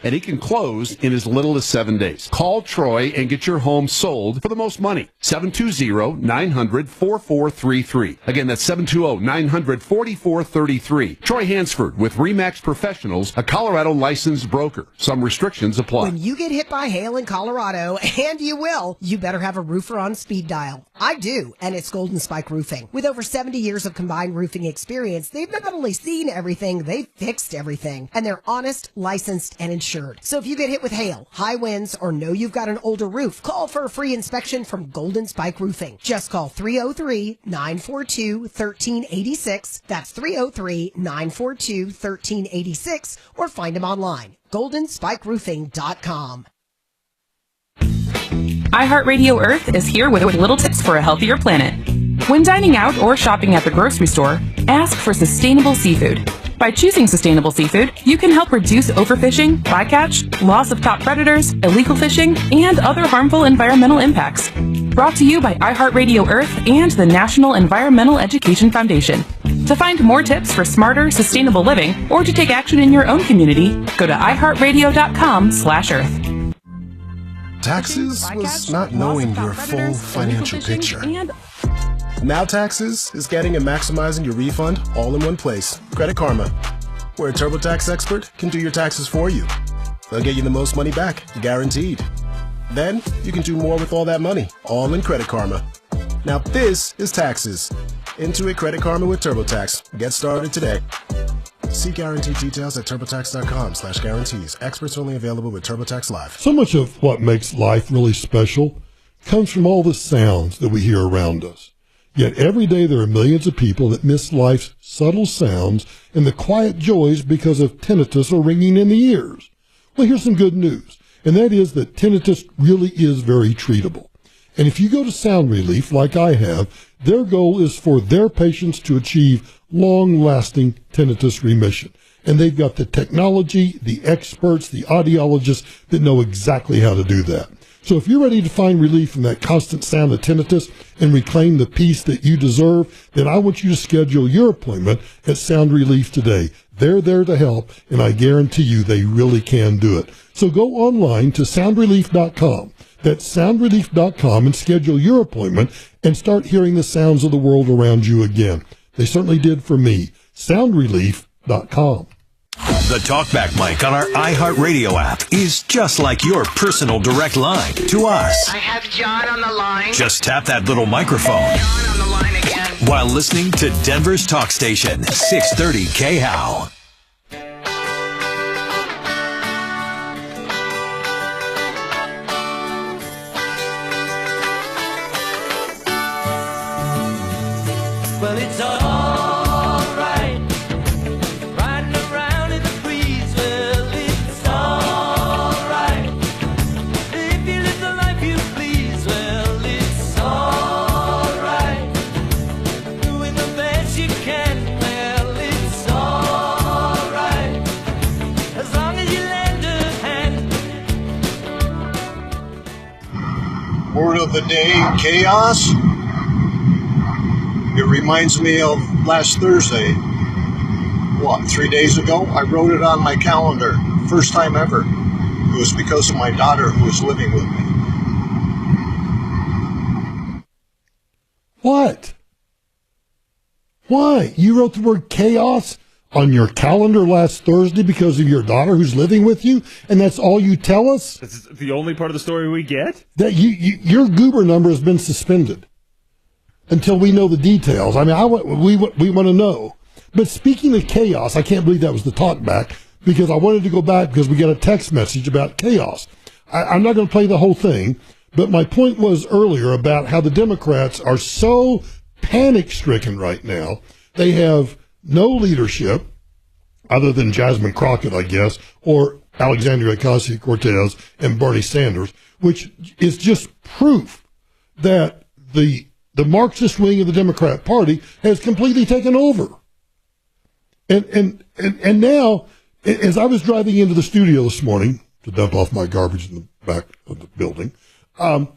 and it can close in as little as 7 days. Call Troy and get your home sold for the most money. 720-900-4433. Again, that's 720-900-4433. Troy Hansford with RE/MAX Professionals, a Colorado licensed broker. Some restrictions apply. When you get hit by hail in Colorado, and you will, you better have a roofer on speed dial. I do, and it's Golden Spike Roofing. With over 70 years of combined roofing experience, they've not only seen everything, they've fixed everything. And they're honest, licensed, and insured. So if you get hit with hail, high winds, or know you've got an older roof, call for a free inspection from Golden Spike Roofing. Just call 303-942-1386. That's 303-942-1386, or find them online. GoldenSpikeRoofing.com. iHeartRadio Earth is here with little tips for a healthier planet. When dining out or shopping at the grocery store, ask for sustainable seafood. By choosing sustainable seafood, you can help reduce overfishing, bycatch, loss of top predators, illegal fishing, and other harmful environmental impacts. Brought to you by iHeartRadio Earth and the National Environmental Education Foundation. To find more tips for smarter, sustainable living, or to take action in your own community, go to iHeartRadio.com/Earth. Taxes was not knowing your full financial picture. Now Taxes is getting and maximizing your refund all in one place. Credit Karma, where a TurboTax expert can do your taxes for you. They'll get you the most money back, guaranteed. Then you can do more with all that money, all in Credit Karma. Now this is Taxes. Intuit Credit Karma with TurboTax. Get started today. See guarantee details at turbotax.com/guarantees. Experts only available with TurboTax Live. So much of what makes life really special comes from all the sounds that we hear around us. Yet every day there are millions of people that miss life's subtle sounds and the quiet joys because of tinnitus or ringing in the ears. Well, here's some good news, and that is that tinnitus really is very treatable. And if you go to Sound Relief, like I have, their goal is for their patients to achieve long-lasting tinnitus remission. And they've got the technology, the experts, the audiologists that know exactly how to do that. So if you're ready to find relief from that constant sound of tinnitus and reclaim the peace that you deserve, then I want you to schedule your appointment at Sound Relief today. They're there to help, and I guarantee you they really can do it. So go online to soundrelief.com. That's soundrelief.com and schedule your appointment and start hearing the sounds of the world around you again. They certainly did for me. Soundrelief.com. The TalkBack mic on our iHeartRadio app is just like your personal direct line to us. I have John on the line. Just tap that little microphone. John on the line again. While listening to Denver's talk station, 630 KHOW. Well, it's all right. Riding around in the breeze. Well, it's all right. If you live the life you please. Well, it's all right. Doing the best you can. Well, it's all right. As long as you lend a hand. Word of the day, chaos. It reminds me of last Thursday, 3 days ago? I wrote it on my calendar, first time ever. It was because of my daughter who was living with me. What? Why? You wrote the word chaos on your calendar last Thursday because of your daughter who's living with you, and that's all you tell us? That's the only part of the story we get? That your goober number has been suspended until we know the details. I mean, we want to know. But speaking of chaos, I can't believe that was the talk back, because I wanted to go back because we got a text message about chaos. I'm not going to play the whole thing, but my point was earlier about how the Democrats are so panic-stricken right now. They have no leadership other than Jasmine Crockett, I guess, or Alexandria Ocasio-Cortez and Bernie Sanders, which is just proof that the Marxist wing of the Democrat Party has completely taken over. And now, as I was driving into the studio this morning to dump off my garbage in the back of the building, I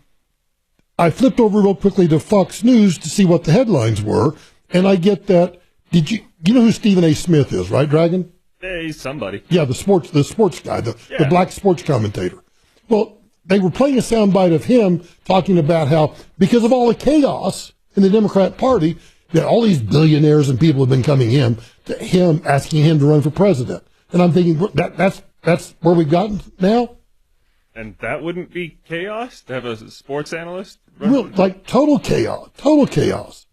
flipped over real quickly to Fox News to see what the headlines were, and I get that. You know who Stephen A. Smith is, right, Dragon? Hey, he's somebody. Yeah, the sports guy, the black sports commentator. Well, they were playing a soundbite of him talking about how, because of all the chaos in the Democrat Party, that all these billionaires and people have been coming in to him, asking him to run for president. And I'm thinking, that's where we've gotten now? And that wouldn't be chaos to have a sports analyst? Real, like total chaos.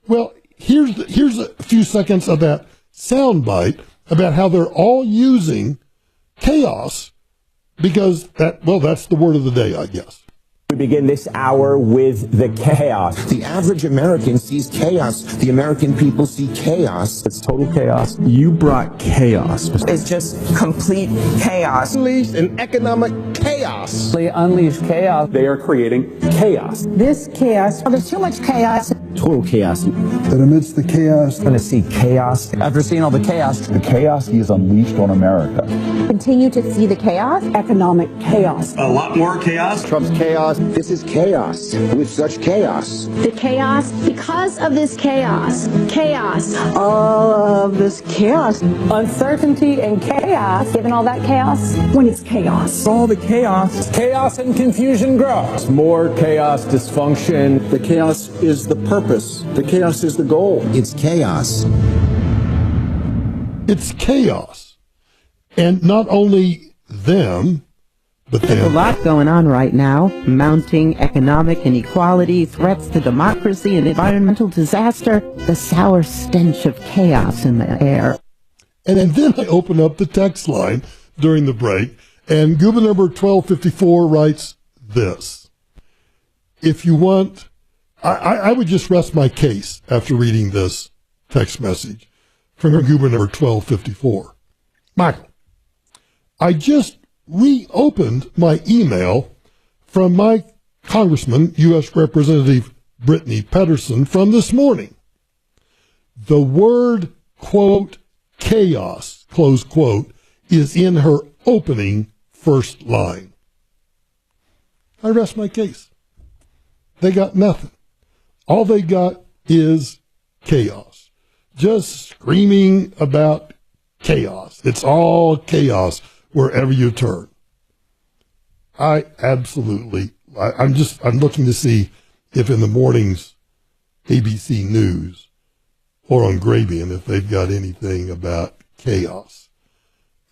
Well, here's a few seconds of that soundbite about how they're all using chaos because that's the word of the day, I guess. We begin this hour with the chaos. The average American sees chaos. The American people see chaos. It's total chaos. You brought chaos. It's just complete chaos. Unleashed an economic chaos. They unleash chaos. They are creating chaos. This chaos, there's too much chaos. Total chaos. That amidst the chaos, Going to see chaos. After seeing all the chaos he has unleashed on America. Continue to see the chaos. Economic chaos. A lot more chaos. Trump's chaos. This is chaos. With such chaos. The chaos, because of this chaos. Chaos. All of this chaos. Uncertainty and chaos. Given all that chaos, when it's chaos. all the chaos. Chaos and confusion grows. More chaos, dysfunction. The chaos is the purpose. The chaos is the goal. It's chaos. It's chaos. And not only them, but There's a lot going on right now. Mounting economic inequality, threats to democracy, and environmental disaster. The sour stench of chaos in the air. And then I open up the text line during the break, and Goober number 1254 writes this. If you want, I would just rest my case after reading this text message from Goober number 1254. Michael, I just reopened my email from my Congressman, U.S. Representative Brittany Pedersen, from this morning. The word, quote, chaos, close quote, is in her opening first line. I rest my case. They got nothing. All they got is chaos. Just screaming about chaos. It's all chaos wherever you turn. I'm looking to see if in the morning's ABC News or on Grabian, if they've got anything about chaos.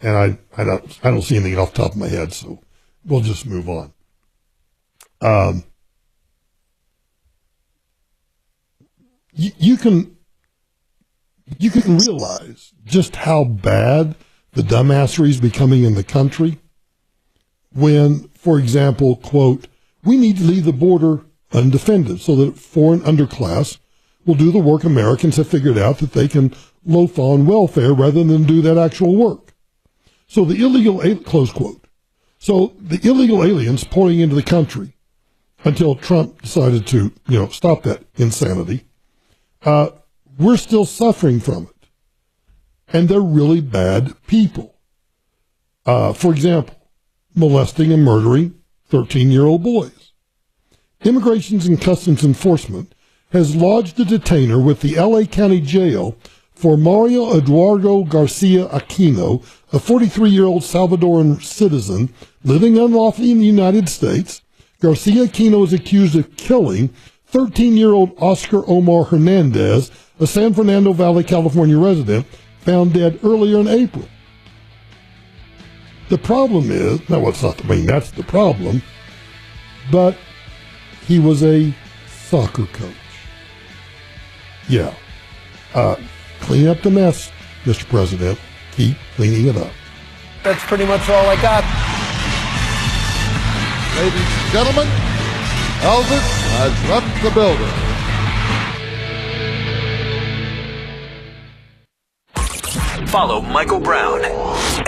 And I don't see anything off the top of my head, so we'll just move on. You can realize just how bad the dumbassery is becoming in the country when, for example, quote, we need to leave the border undefended so that foreign underclass will do the work Americans have figured out that they can loaf on welfare rather than do that actual work. So the illegal, close quote. So the illegal aliens pouring into the country until Trump decided to, stop that insanity. We're still suffering from it. And they're really bad people. For example, molesting and murdering 13-year-old boys. Immigration and Customs Enforcement has lodged a detainer with the L.A. County Jail for Mario Eduardo Garcia Aquino, a 43-year-old Salvadoran citizen living unlawfully in the United States. Garcia Aquino is accused of killing 13-year-old Oscar Omar Hernandez, a San Fernando Valley, California resident, found dead earlier in April. The problem is, that's the problem, but he was a soccer coach. Yeah. Clean up the mess, Mr. President. Keep cleaning it up. That's pretty much all I got. Ladies and gentlemen, Elvis has left the building. Follow Michael Brown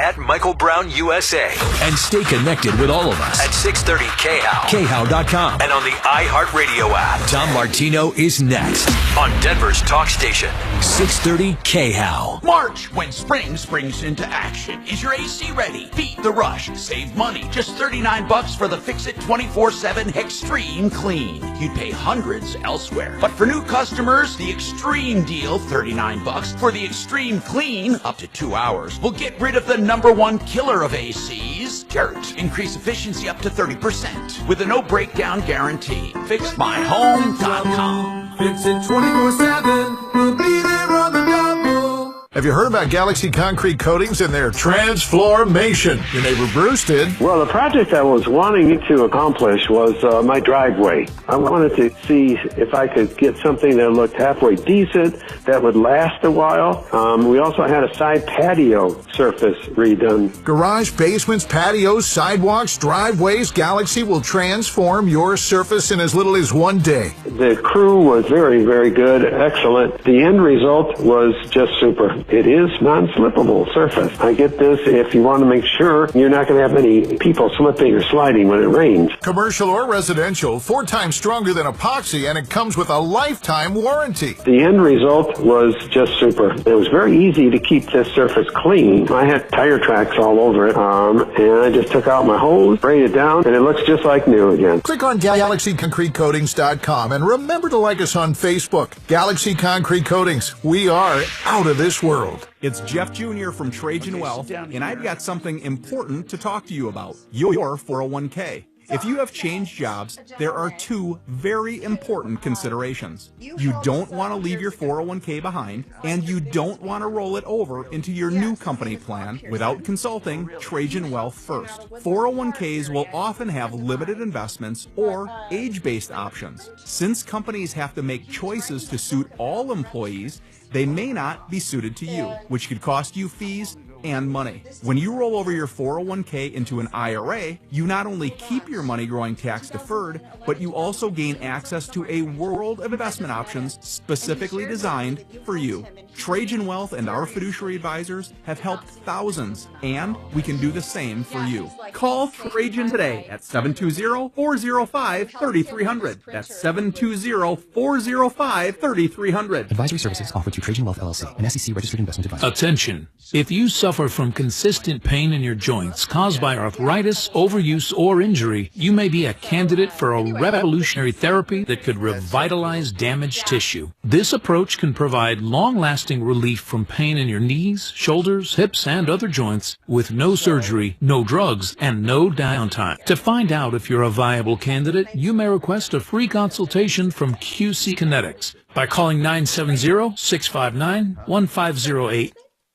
at Michael Brown USA. And stay connected with all of us at 630 KHOW, KHOW.com, and on the iHeartRadio app. Tom Martino is next on Denver's talk station, 630 KHOW. March, when spring springs into action. Is your AC ready? Beat the rush. Save money. Just $39 for the Fix-It 24/7 Extreme Clean. You'd pay hundreds elsewhere. But for new customers, the Extreme deal, $39 for the Extreme Clean, up to 2 hours, will get rid of the #1 killer of ACs, dirt. Increase efficiency up to 30% with a no breakdown guarantee. FixMyHome.com. Fix it 24/7. We'll be there on the double. Have you heard about Galaxy Concrete Coatings and their transformation? Your neighbor Bruce did. Well, the project I was wanting to accomplish was my driveway. I wanted to see if I could get something that looked halfway decent, that would last a while. We also had a side patio surface redone. Garage, basements, patios, sidewalks, driveways, Galaxy will transform your surface in as little as 1 day. The crew was very, very good, excellent. The end result was just super. It is non-slippable surface. I get this if you want to make sure you're not going to have any people slipping or sliding when it rains. Commercial or residential, 4 times stronger than epoxy, and it comes with a lifetime warranty. The end result was just super. It was very easy to keep this surface clean. I had tire tracks all over it, and I just took out my hose, sprayed it down, and it looks just like new again. Click on GalaxyConcreteCoatings.com and remember to like us on Facebook. Galaxy Concrete Coatings. We are out of this world. It's Jeff Jr. from Trajan Wealth, and I've got something important to talk to you about, your 401k. If you have changed jobs, there are 2 very important considerations. You don't want to leave your 401k behind, and you don't want to roll it over into your new company plan without consulting Trajan Wealth first. 401ks will often have limited investments or age-based options. Since companies have to make choices to suit all employees, they may not be suited to you, which could cost you fees and money. When you roll over your 401k into an IRA, you not only keep your money growing tax deferred, but you also gain access to a world of investment options specifically designed for you. Trajan Wealth and our fiduciary advisors have helped thousands, and we can do the same for you. Call Trajan today at 720-405-3300. That's 720-405-3300. Advisory services offered through Trajan Wealth LLC, an SEC registered investment advisor. Attention. If you suffer from consistent pain in your joints caused by arthritis, overuse, or injury, you may be a candidate for a revolutionary therapy that could revitalize damaged tissue. This approach can provide long-lasting relief from pain in your knees, shoulders, hips, and other joints with no surgery, no drugs, and no downtime. To find out if you're a viable candidate, you may request a free consultation from QC Kinetics by calling 970-659-1508.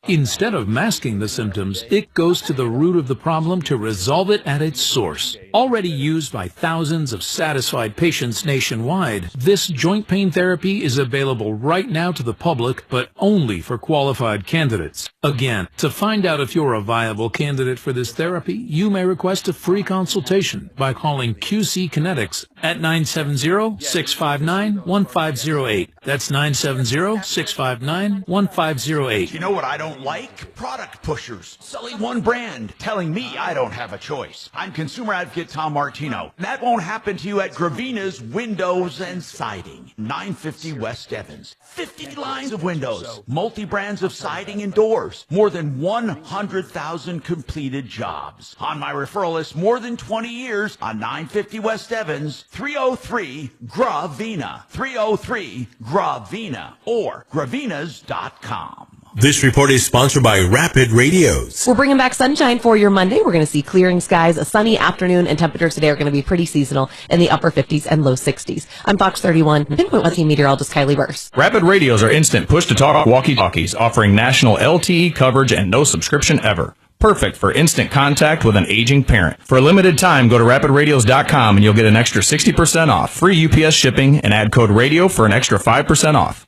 Instead of masking the symptoms, it goes to the root of the problem to resolve it at its source. Already used by thousands of satisfied patients nationwide, this joint pain therapy is available right now to the public, but only for qualified candidates. Again, to find out if you're a viable candidate for this therapy, you may request a free consultation by calling QC Kinetics at 970-659-1508. That's 970-659-1508. You know what I don't like? Product pushers. Selling one brand, telling me I don't have a choice. I'm consumer advocate Tom Martino. That won't happen to you at Gravina's Windows and Siding, 950 West Evans. 50 lines of windows, multi-brands of siding and doors, more than 100,000 completed jobs. On my referral list, more than 20 years on 950 West Evans, 303-GRAVINA, 303-GRAVINA, or gravinas.com. This report is sponsored by Rapid Radios. We're bringing back sunshine for your Monday. We're going to see clearing skies, a sunny afternoon, and temperatures today are going to be pretty seasonal in the upper 50s and low 60s. I'm Fox 31, Pinpoint West meteorologist Kylie Burse. Rapid Radios are instant push-to-talk walkie-talkies offering national LTE coverage and no subscription ever. Perfect for instant contact with an aging parent. For a limited time, go to rapidradios.com and you'll get an extra 60% off, free UPS shipping, and add code RADIO for an extra 5% off.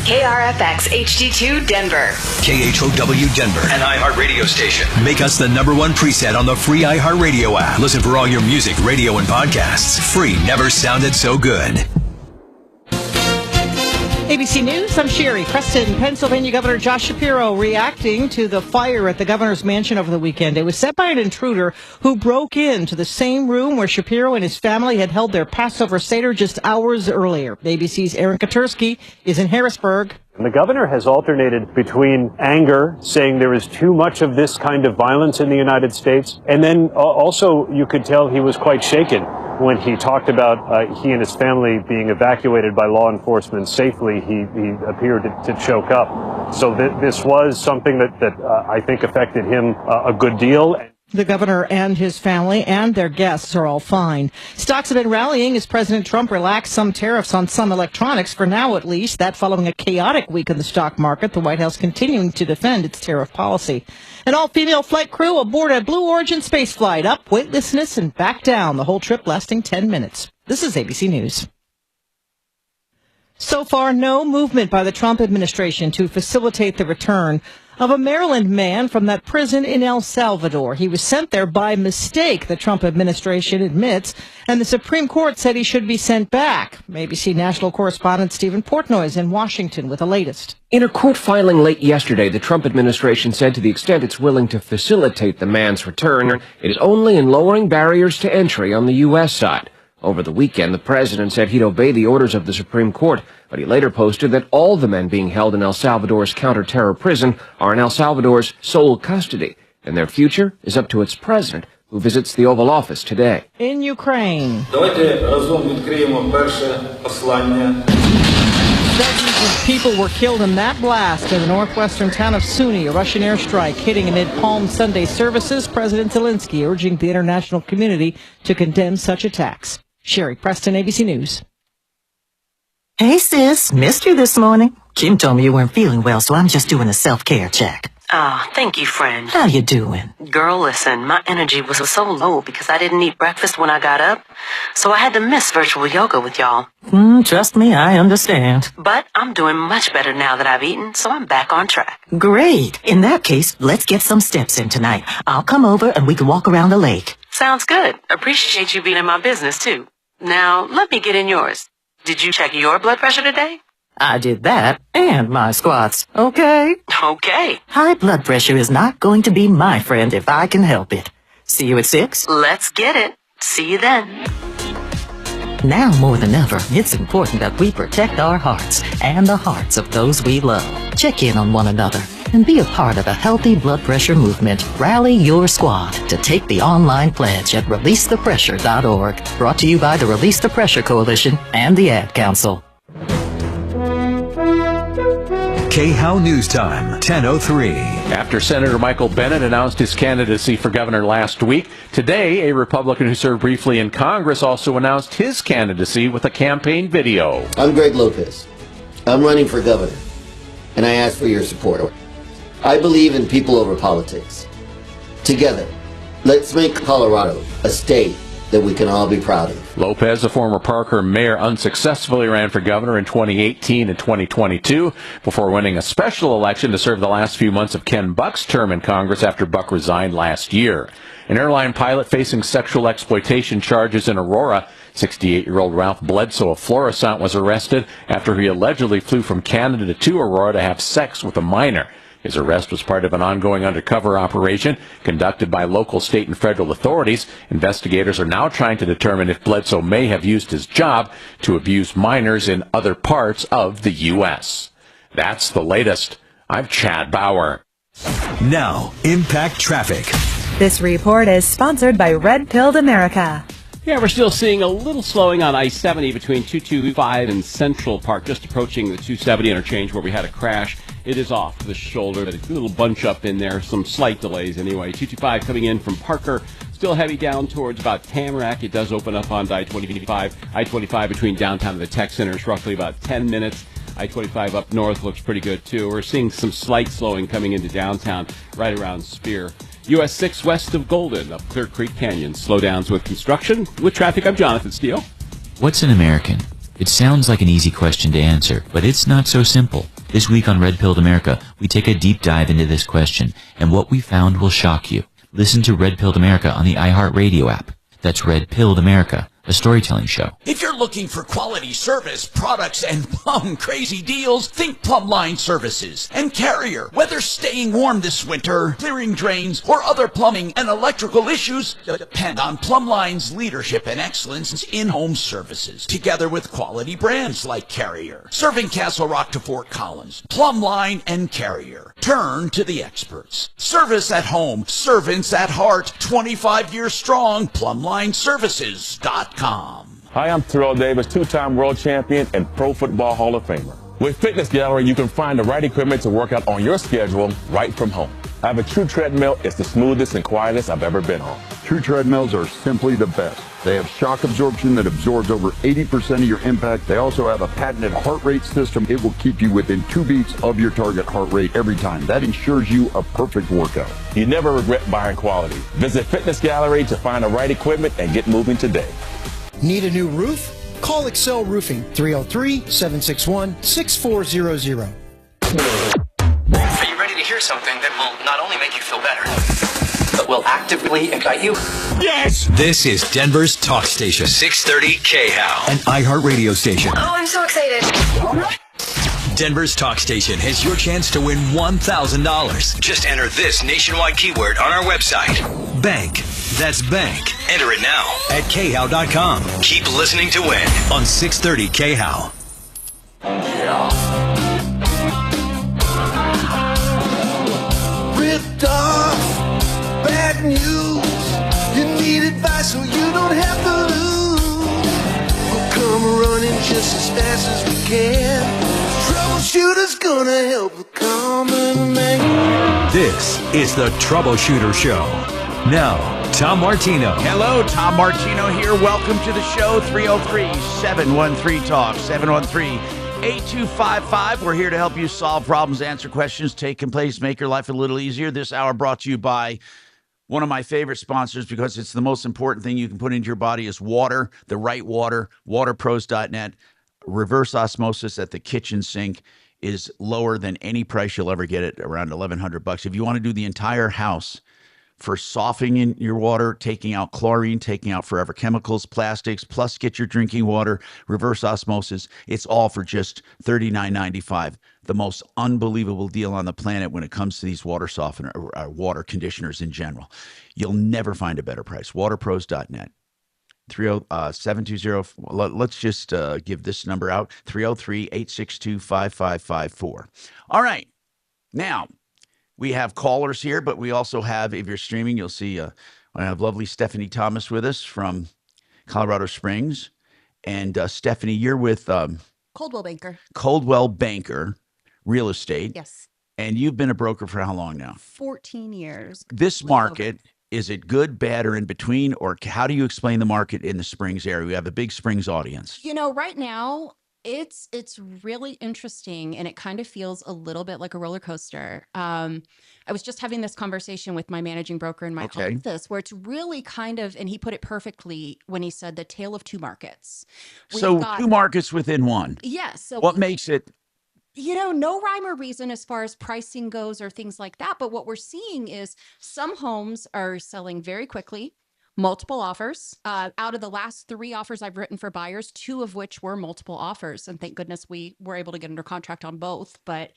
KRFX HD2 Denver. KHOW Denver, an iHeart radio station. Make us the #1 preset on the free iHeart Radio app. Listen for all your music, radio, and podcasts. Free never sounded so good. ABC News, I'm Sherry Preston. Pennsylvania Governor Josh Shapiro reacting to the fire at the governor's mansion over the weekend. It was set by an intruder who broke into the same room where Shapiro and his family had held their Passover Seder just hours earlier. ABC's Aaron Katursky is in Harrisburg. The governor has alternated between anger, saying there is too much of this kind of violence in the United States, and then also you could tell he was quite shaken when he talked about he and his family being evacuated by law enforcement safely. He appeared to choke up. So this was something that I think affected him a good deal. The governor and his family and their guests are all fine. Stocks have been rallying as President Trump relaxed some tariffs on some electronics, for now at least. That following a chaotic week in the stock market, the White House continuing to defend its tariff policy. An all-female flight crew aboard a Blue Origin space flight, up weightlessness and back down, the whole trip lasting 10 minutes. This is ABC News. So far, no movement by the Trump administration to facilitate the return of a Maryland man from that prison in El Salvador. He was sent there by mistake, the Trump administration admits, and the Supreme Court said he should be sent back. ABC national correspondent Stephen Portnoy is in Washington with the latest. In a court filing late yesterday, the Trump administration said to the extent it's willing to facilitate the man's return, it is only in lowering barriers to entry on the U.S. side. Over the weekend, the president said he'd obey the orders of the Supreme Court, but he later posted that all the men being held in El Salvador's counter-terror prison are in El Salvador's sole custody, and their future is up to its president, who visits the Oval Office today. In Ukraine, dozens of people were killed in that blast in the northwestern town of Suny, a Russian airstrike hitting amid Palm Sunday services. President Zelensky urging the international community to condemn such attacks. Sherry Preston, ABC News. Hey, sis. Missed you this morning. Jim told me you weren't feeling well, so I'm just doing a self-care check. Ah, thank you, friend. How you doing? Girl, listen, my energy was so low because I didn't eat breakfast when I got up, so I had to miss virtual yoga with y'all. Trust me, I understand. But I'm doing much better now that I've eaten, so I'm back on track. Great. In that case, let's get some steps in tonight. I'll come over and we can walk around the lake. Sounds good. Appreciate you being in my business, too. Now, let me get in yours. Did you check your blood pressure today? I did that and my squats. Okay? Okay. High blood pressure is not going to be my friend if I can help it. See you at 6? Let's get it. See you then. Now more than ever, it's important that we protect our hearts and the hearts of those we love. Check in on one another and be a part of a healthy blood pressure movement. Rally your squad to take the online pledge at releasethepressure.org. Brought to you by the Release the Pressure Coalition and the Ad Council. KHOW News Time, 10:03. After Senator Michael Bennet announced his candidacy for governor last week, today a Republican who served briefly in Congress also announced his candidacy with a campaign video. I'm Greg Lopez. I'm running for governor, and I ask for your support. I believe in people over politics. Together, let's make Colorado a state that we can all be proud of. Lopez, a former Parker mayor, unsuccessfully ran for governor in 2018 and 2022 before winning a special election to serve the last few months of Ken Buck's term in Congress after Buck resigned last year. An airline pilot facing sexual exploitation charges in Aurora, 68-year-old Ralph Bledsoe of Florissant, was arrested after he allegedly flew from Canada to Aurora to have sex with a minor. His arrest was part of an ongoing undercover operation conducted by local, state, and federal authorities. Investigators are now trying to determine if Bledsoe may have used his job to abuse minors in other parts of the U.S. That's the latest. I'm Chad Bauer. Now, Impact Traffic. This report is sponsored by Red Pilled America. Yeah, we're still seeing a little slowing on I-70 between 225 and Central Park, just approaching the 270 interchange where we had a crash. It is off the shoulder, but a little bunch up in there, some slight delays anyway. 225 coming in from Parker, still heavy down towards about Tamarack. It does open up on I-25. I-25 between downtown and the tech center is roughly about 10 minutes. I-25 up north looks pretty good, too. We're seeing some slight slowing coming into downtown right around Spear. US 6 west of Golden, up Clear Creek Canyon. Slowdowns with construction. With traffic, I'm Jonathan Steele. What's an American? It sounds like an easy question to answer, but it's not so simple. This week on Red Pilled America, we take a deep dive into this question, and what we found will shock you. Listen to Red Pilled America on the iHeartRadio app. That's Red Pilled America a storytelling show. If you're looking for quality service, products, and plum crazy deals, think Plumline Services and Carrier. Whether staying warm this winter, clearing drains, or other plumbing and electrical issues, depend on Plumline's leadership and excellence in in-home services, together with quality brands like Carrier. Serving Castle Rock to Fort Collins, Plumline and Carrier. Turn to the experts. Service at home, servants at heart, 25 years strong, PlumlineServices.com. Hi, I'm Terrell Davis, two-time world champion and Pro Football Hall of Famer. With Fitness Gallery, you can find the right equipment to work out on your schedule right from home. I have a True Treadmill. It's the smoothest and quietest I've ever been on. True Treadmills are simply the best. They have shock absorption that absorbs over 80% of your impact. They also have a patented heart rate system. It will keep you within 2 beats of your target heart rate every time. That ensures you a perfect workout. You never regret buying quality. Visit Fitness Gallery to find the right equipment and get moving today. Need a new roof? Call Excel Roofing, 303-761-6400. Are you ready to hear something that will not only make you feel better, but will actively excite you? Yes! This is Denver's talk station, 630 KHOW, an iHeartRadio station. Oh, I'm so excited. Denver's talk station has your chance to win $1,000. Just enter this nationwide keyword on our website. Bank. That's bank. Enter it now at KHOW.com. Keep listening to win on 630 KHOW. Ripped off, bad news. You need advice so you don't have to lose. We'll come running just as fast as we can. Troubleshooter's gonna help the common man. This is the Troubleshooter Show. Now, Tom Martino. Hello, Tom Martino here. Welcome to the show. 303-713-TALK, 713-8255. We're here to help you solve problems, answer questions, take in place, make your life a little easier. This hour brought to you by one of my favorite sponsors, because it's the most important thing you can put into your body is water, the right water, waterpros.net. Reverse osmosis at the kitchen sink is lower than any price you'll ever get it, around $1,100. If you want to do the entire house for softening your water, taking out chlorine, taking out forever chemicals, plastics, plus get your drinking water, reverse osmosis, it's all for just $39.95. The most unbelievable deal on the planet when it comes to these water softener, water conditioners in general. You'll never find a better price. Waterpros.net. 720, let's just give this number out, 303-862-5554. All right. Now, we have callers here, but we also have, if you're streaming, you'll see I have lovely Stephanie Thomas with us from Colorado Springs. And Stephanie, you're with Coldwell Banker. Coldwell Banker Real Estate. Yes. And you've been a broker for how long now? 14 years. This market, is it good, bad, or in between? Or how do you explain the market in the Springs area? We have a big Springs audience. You know, right now, it's really interesting, and it kind of feels a little bit like a roller coaster. I was just having this conversation with my managing broker in my office, where it's really kind of, and he put it perfectly when he said the tale of two markets. So two markets within one. Yes. So what makes it? You know, no rhyme or reason as far as pricing goes or things like that. But what we're seeing is some homes are selling very quickly. Multiple offers. Out of the last 3 offers I've written for buyers, 2 of which were multiple offers. And thank goodness we were able to get under contract on both. But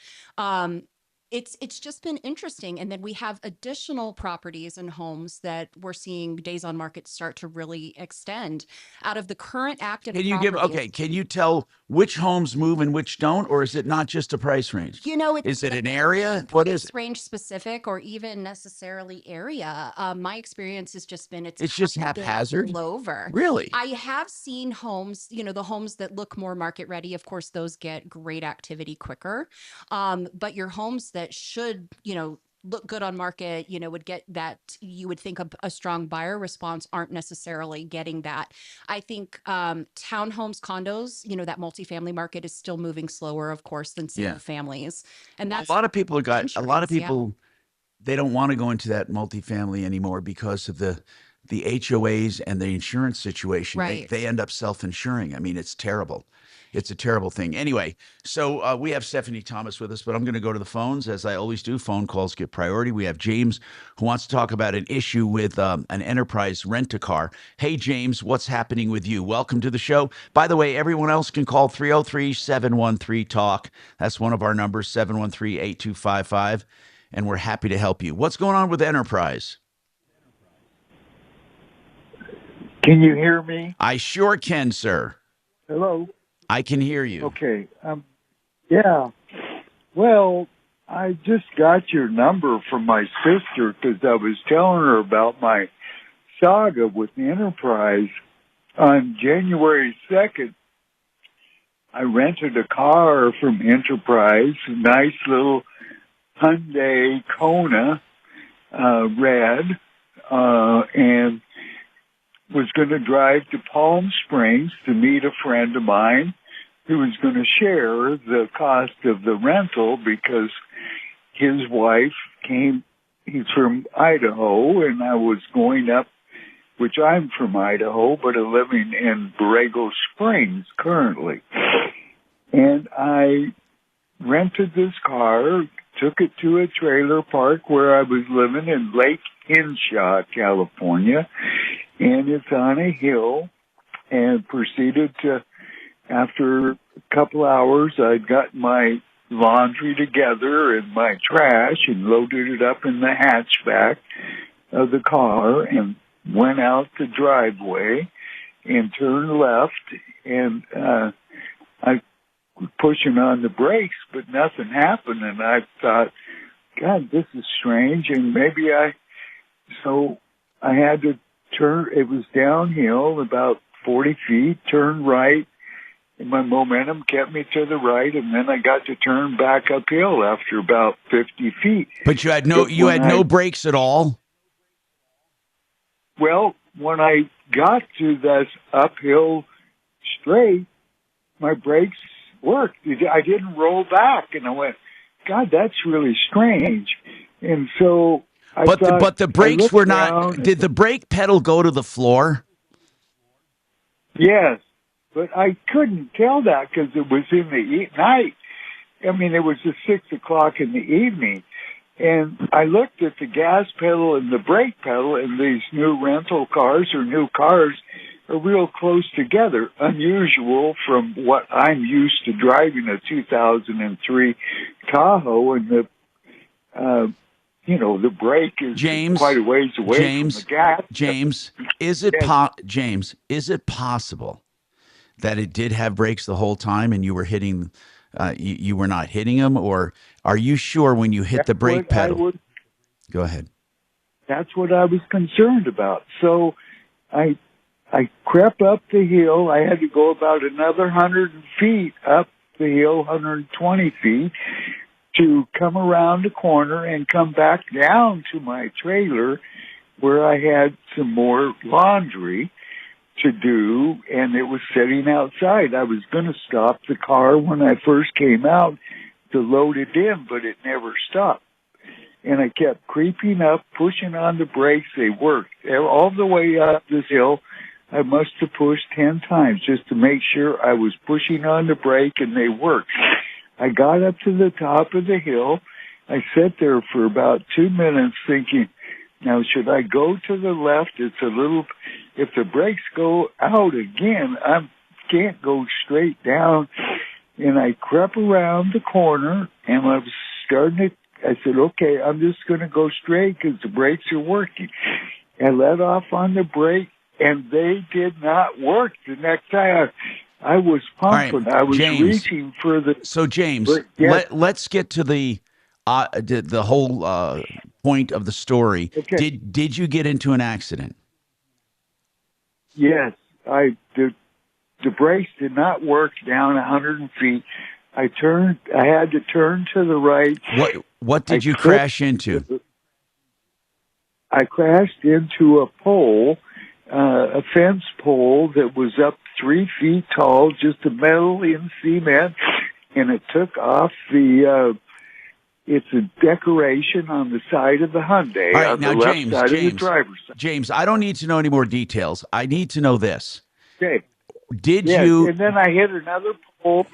it's just been interesting. And then we have additional properties and homes that we're seeing days on market start to really extend. Out of the current active properties, can you tell which homes move and which don't? Or is it not just a price range? You know, is it an area? What is it? Range specific or even necessarily area. My experience has just been it's just haphazard all over. Really? I have seen homes, you know, the homes that look more market ready, of course, those get great activity quicker. But your homes that should, you know, look good on market, you know, would get that, you would think a strong buyer response, aren't necessarily getting that. I think townhomes, condos, you know, that multifamily market is still moving slower, of course, than single families. And that's a lot of people they don't want to go into that multifamily anymore because of the the HOAs and the insurance situation. Right. They end up self-insuring. I mean, it's terrible. It's a terrible thing. Anyway, so we have Stephanie Thomas with us, but I'm going to go to the phones, as I always do. Phone calls get priority. We have James, who wants to talk about an issue with an enterprise rent-a-car. Hey, James, what's happening with you? Welcome to the show. By the way, everyone else can call 303-713-TALK. That's one of our numbers, 713-8255, and we're happy to help you. What's going on with enterprise? Can you hear me? I sure can, sir. Hello? I can hear you. Okay. Yeah. Well, I just got your number from my sister because I was telling her about my saga with the Enterprise. On January 2nd, I rented a car from Enterprise, a nice little Hyundai Kona, red, and was going to drive to Palm Springs to meet a friend of mine who was going to share the cost of the rental because his wife he's from Idaho, and I was going up, which I'm from Idaho, but I'm living in Borrego Springs currently. And I rented this car, took it to a trailer park where I was living in Lake Henshaw, California, and it's on a hill, and proceeded to, after a couple hours, I'd got my laundry together and my trash and loaded it up in the hatchback of the car and went out the driveway and turned left, and I was pushing on the brakes, but nothing happened, and I thought, God, this is strange, and so I had to turn. It was downhill about 40 feet, turn right, and my momentum kept me to the right, and then I got to turn back uphill after about 50 feet. But you had no brakes at all? Well, when I got to that uphill straight, my brakes worked. I didn't roll back, and I went, God, that's really strange. And so But the brakes were not. Did the brake pedal go to the floor? Yes, but I couldn't tell that because it was in the night. I mean, it was just 6 o'clock in the evening, and I looked at the gas pedal and the brake pedal, and these new rental cars or new cars are real close together. Unusual from what I'm used to driving, a 2003 Tahoe, and the brake is quite a ways away from the gas. James, is it possible that it did have brakes the whole time and you were hitting, you were not hitting them, or are you sure when you hit the brake pedal? Go ahead. That's what I was concerned about. So I crept up the hill. I had to go about another 100 feet up the hill, 120 feet, to come around the corner and come back down to my trailer where I had some more laundry to do, and it was sitting outside. I was going to stop the car when I first came out to load it in, but it never stopped. And I kept creeping up, pushing on the brakes. They worked. All the way up this hill, I must have pushed 10 times just to make sure I was pushing on the brake, and they worked. I got up to the top of the hill. I sat there for about 2 minutes thinking, now, should I go to the left? If the brakes go out again, I can't go straight down. And I crept around the corner, and I was I said, okay, I'm just going to go straight because the brakes are working. I let off on the brake, and they did not work. The next time I was pumping. Right, I was James, reaching for the... So, James, let's get to the whole point of the story. Okay. Did you get into an accident? Yes. The brakes did not work down 100 feet. I had to turn to the right. What did you crash into? I crashed into a pole, a fence pole that was up 3 feet tall, just a metal in cement, and it took off the It's a decoration on the side of the Hyundai, All right, on now, the left James, side of the driver's side. James, I don't need to know any more details. I need to know this. Okay. Did Yes, you? and then I hit another pole.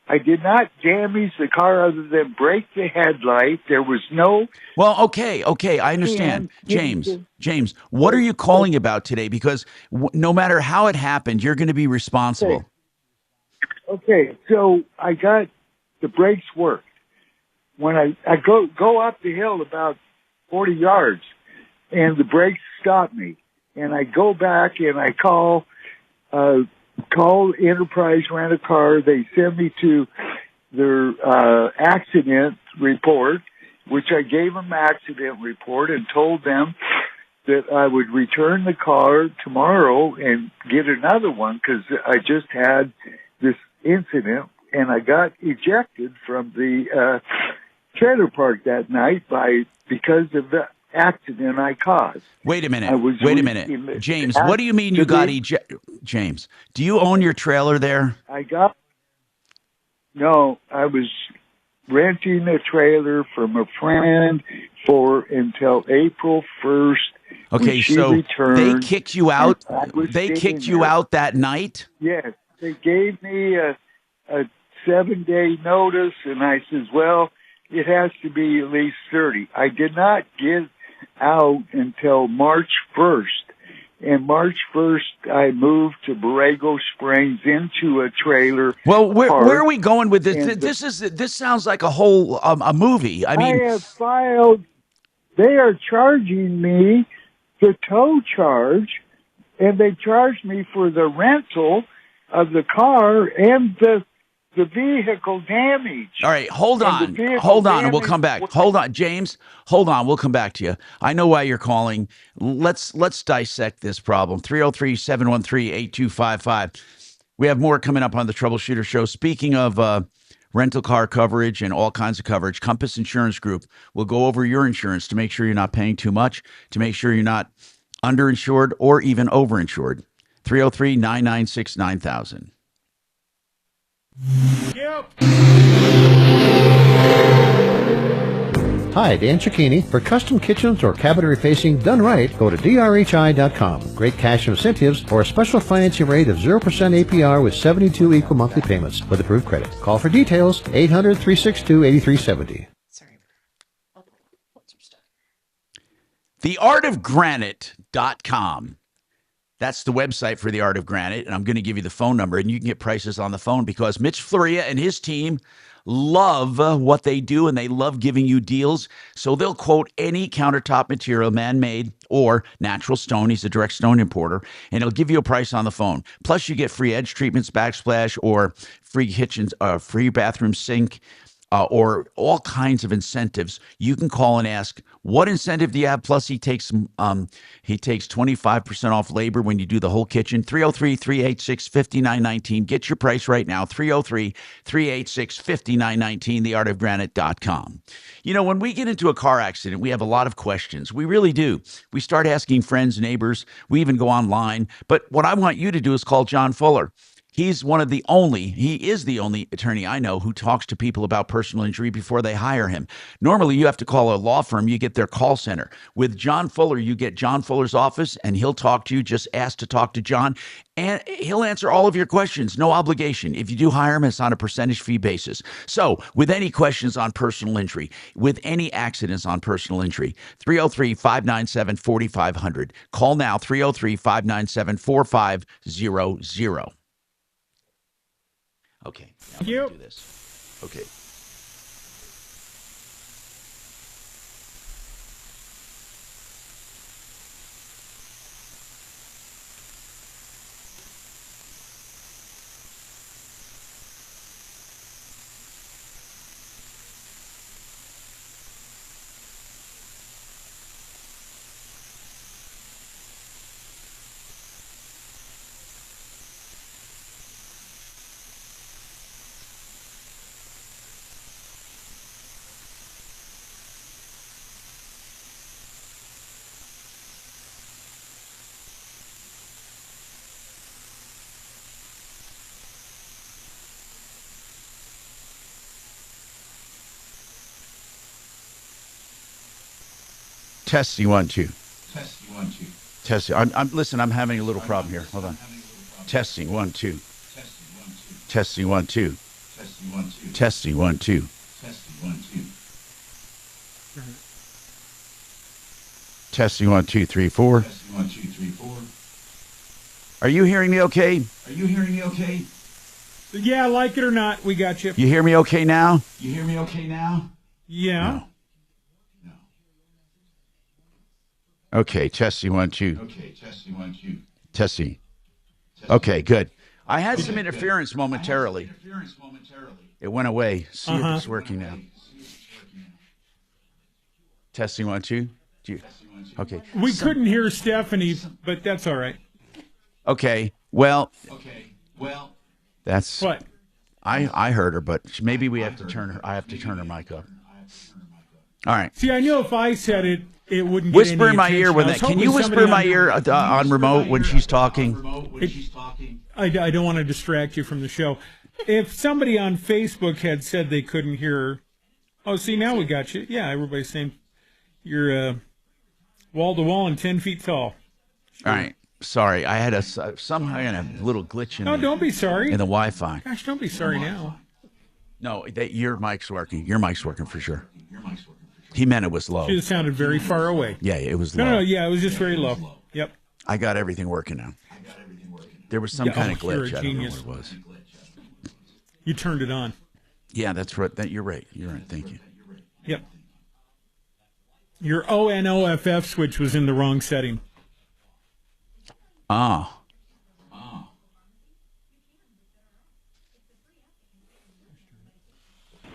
I did not damage the car other than break the headlight. There was no... Well, okay, I understand. James, what are you calling about today? Because no matter how it happened, you're going to be responsible. Okay, so I got the brakes worked. When I go up the hill about 40 yards, and the brakes stop me. And I go back and I call Enterprise Rent a Car. They send me to their accident report, which I gave them accident report and told them that I would return the car tomorrow and get another one because I just had this incident and I got ejected from the trailer park that night because of the accident I caused. Wait a minute. James, what do you mean you got ejected? James, do you own your trailer there? No, I was renting a trailer from a friend until April 1st. Okay, so returned, they kicked you out. They kicked you out that night? Yes, they gave me a 7-day notice, and I says, well, it has to be at least 30. I did not get out until March 1st. And March 1st, I moved to Borrego Springs into a trailer. Well, where are we going with this? This sounds like a whole a movie. I mean, I have filed. They are charging me the tow charge, and they charged me for the rental of the car and the vehicle damage. All right, hold on, and we'll come back. Hold on, James. Hold on, we'll come back to you. I know why you're calling. Let's dissect this problem. 303-713-8255. We have more coming up on the Troubleshooter Show. Speaking of rental car coverage and all kinds of coverage, Compass Insurance Group will go over your insurance to make sure you're not paying too much, to make sure you're not underinsured or even overinsured. 303-996-9000. Hi, Dan Cicchini. For custom kitchens or cabinet refacing done right, go to drhi.com. Great cash incentives or a special financing rate of 0% APR with 72 equal monthly payments with approved credit. Call for details, 800-362-8370. theartofgranite.com. That's the website for The Art of Granite, and I'm going to give you the phone number, and you can get prices on the phone because Mitch Floria and his team love what they do, and they love giving you deals. So they'll quote any countertop material, man-made or natural stone. He's a direct stone importer, and he'll give you a price on the phone. Plus, you get free edge treatments, backsplash, or free kitchens, free bathroom sink, or all kinds of incentives. You can call and ask, what incentive do you have? Plus, he takes 25% off labor when you do the whole kitchen. 303-386-5919. Get your price right now. 303-386-5919, theartofgranite.com. You know, when we get into a car accident, we have a lot of questions. We really do. We start asking friends, neighbors. We even go online. But what I want you to do is call John Fuller. He is the only attorney I know who talks to people about personal injury before they hire him. Normally, you have to call a law firm. You get their call center. With John Fuller, you get John Fuller's office, and he'll talk to you. Just ask to talk to John, and he'll answer all of your questions. No obligation. If you do hire him, it's on a percentage fee basis. So with any questions on personal injury, with any accidents on personal injury, 303-597-4500. Call now, 303-597-4500. Okay. Thank you. Do this. Okay. Testing 1 2. Testing 1 2. Testing. Listen. I'm having a little problem here. Hold on. Testing 1 2. Testing 1 2. Testing 1 2. Testing 1 2 3 4. Are you hearing me okay? Yeah, like it or not, we got you. You hear me okay now? Yeah. No. Okay, testing 1 2. Testing. Okay, good. I had some interference momentarily. It went away. See if it's working now. Testing 1 2. Okay. We couldn't hear Stephanie, but that's all right. Okay. Well. That's what I heard her, but maybe we have to turn her. I have to turn her mic up. All right. See, I know if I said it, it wouldn't. Whisper get any in my attention. ear when that. Can you whisper in my ear on remote when she's talking? I don't want to distract you from the show. If somebody on Facebook had said they couldn't hear her, oh, see, now we got you. Yeah, everybody's saying you're wall to wall and 10 feet tall. All right. Sorry, I had somehow a little glitch in. No, don't be sorry. In the Wi-Fi. Gosh, don't be sorry now. No, your mic's working. Your mic's working for sure. He meant it was low. It sounded very far away. Yeah, it was low. No, yeah, it was just very low. Yep. I got everything working now. There was some kind of glitch. I don't know what it was. You turned it on. Yeah, that's right. You're right. You're right. Thank you. Yep. Your ONOFF switch was in the wrong setting. Ah.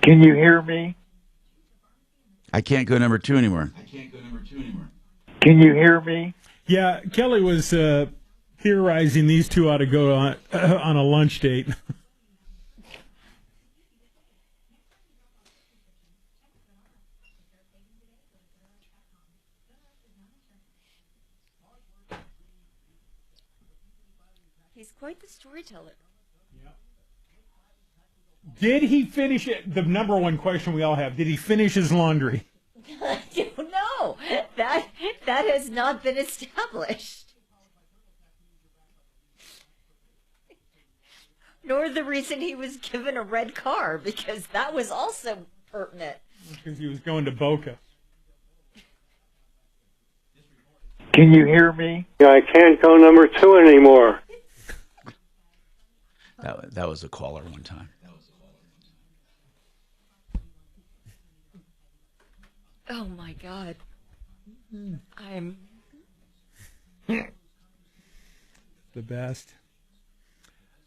Can you hear me? I can't go number 2 anymore. Can you hear me? Yeah, Kelly was theorizing these two ought to go on a lunch date. He's quite the storyteller. Did he finish it? The number one question we all have: did he finish his laundry? I don't know. That has not been established. Nor the reason he was given a red car, because that was also pertinent. Because he was going to Boca. Can you hear me? I can't go number 2 anymore. That was a caller one time. Oh my God. I'm the best.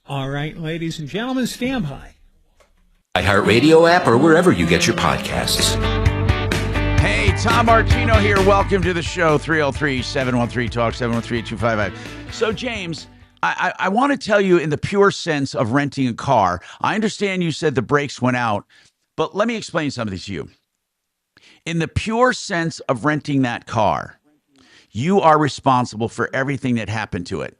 All right, ladies and gentlemen, stand by. iHeartRadio app or wherever you get your podcasts. Hey, Tom Martino here. Welcome to the show. 303-713-TALK, 713-255. So, James, I want to tell you in the pure sense of renting a car, I understand you said the brakes went out, but let me explain something to you. In the pure sense of renting that car, you are responsible for everything that happened to it.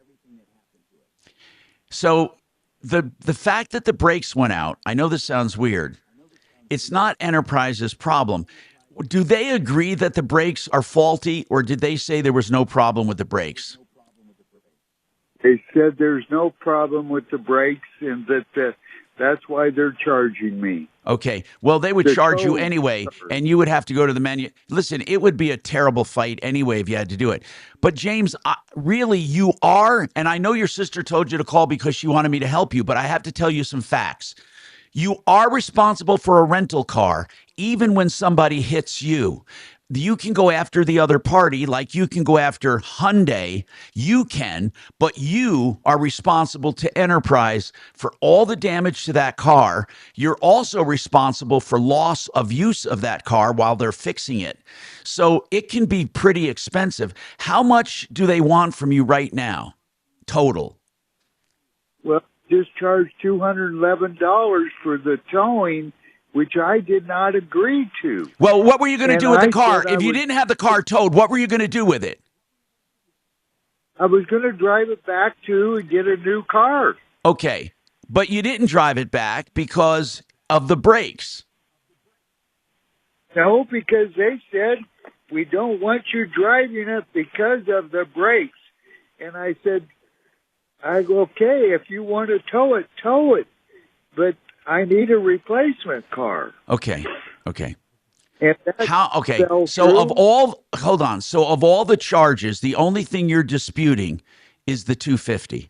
So the fact that the brakes went out, I know this sounds weird. It's not Enterprise's problem. Do they agree that the brakes are faulty, or did they say there was no problem with the brakes? They said there's no problem with the brakes and that that's why they're charging me. Okay. Well, they would charge you anyway, and you would have to go to the menu. Listen, it would be a terrible fight anyway if you had to do it. But, James, really, you are, and I know your sister told you to call because she wanted me to help you, but I have to tell you some facts. You are responsible for a rental car, even when somebody hits you. You can go after the other party, like you can go after Hyundai. You can, but you are responsible to Enterprise for all the damage to that car. You're also responsible for loss of use of that car while they're fixing it. So it can be pretty expensive. How much do they want from you right now, total? Well, just charged $211 for the towing, which I did not agree to. Well, what were you going to do with the car? If you didn't didn't have the car towed, what were you going to do with it? I was going to drive it back and get a new car. Okay, but you didn't drive it back because of the brakes. No, because they said we don't want you driving it because of the brakes. And I said, I go, okay, if you want to tow it. But I need a replacement car. Okay. And that fell So through. of all the charges, the only thing you're disputing is the $250.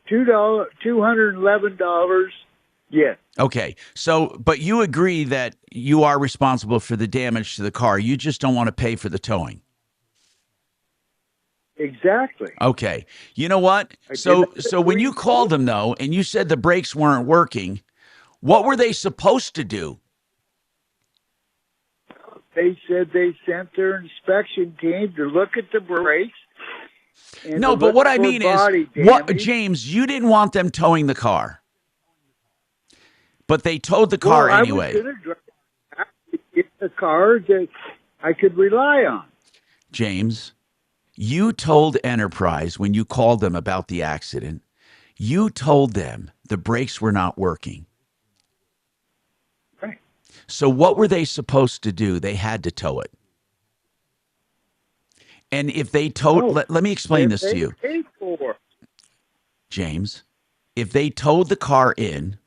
$211, yes. Okay. So, but you agree that you are responsible for the damage to the car. You just don't want to pay for the towing. Exactly. Okay. You know what? So when you called them, though, and you said the brakes weren't working, what were they supposed to do? They said they sent their inspection team to look at the brakes. And No, to but look what I for mean body is, damage. James, you didn't want them towing the car, but they towed the car anyway. I was going to get the car that I could rely on. James, you told Enterprise when you called them about the accident, you told them the brakes were not working. Right. So what were they supposed to do? They had to tow it. And if they towed, let me explain this to you. Paid for. James, if they towed the car in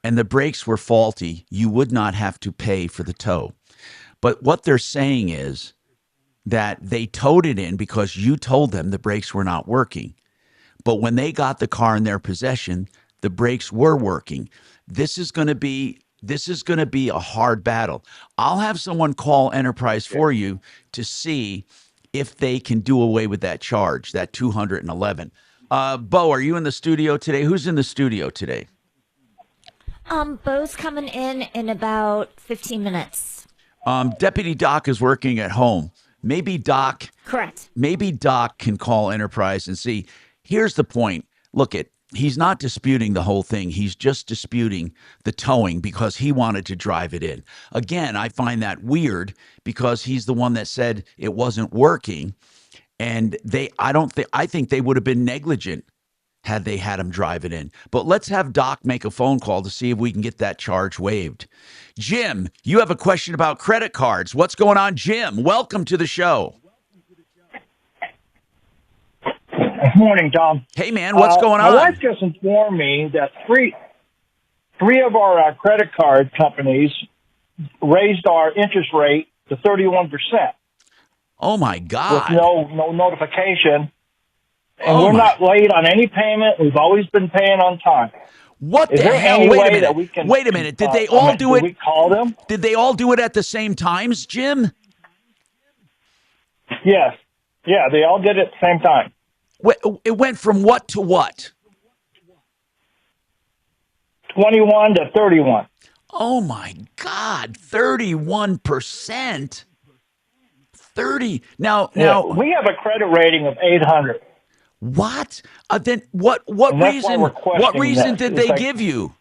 and the brakes were faulty, you would not have to pay for the tow. But what they're saying is that they towed it in because you told them the brakes were not working. But when they got the car in their possession, the brakes were working. This is going to be a hard battle. I'll have someone call Enterprise for you to see if they can do away with that charge, that $211. Bo, are you in the studio today? Who's in the studio today? Bo's coming in about 15 minutes. Deputy Doc is working at home. Maybe Doc can call Enterprise and see. Here's the point. Look, he's not disputing the whole thing. He's just disputing the towing because he wanted to drive it in. Again, I find that weird because he's the one that said it wasn't working. And I think they would have been negligent had they had him drive it in. But let's have Doc make a phone call to see if we can get that charge waived. Jim, you have a question about credit cards. What's going on, Jim? Welcome to the show. Morning, Tom. Hey, man, what's going on? My wife just informed me that three of our credit card companies raised our interest rate to 31%. Oh, my God. With no notification. And we're not late on any payment. We've always been paying on time. What Is the there hell? any Wait way a minute. that we can, Wait a minute. Did they all do it? Did we call them? Did they all do it at the same times, Jim? Yes. Yeah, they all did it at the same time. It went from what to what? 21 to 31. Oh, my God. 31%. 30. Now, we have a credit rating of 800. What? Then what reason? What reason did they give you?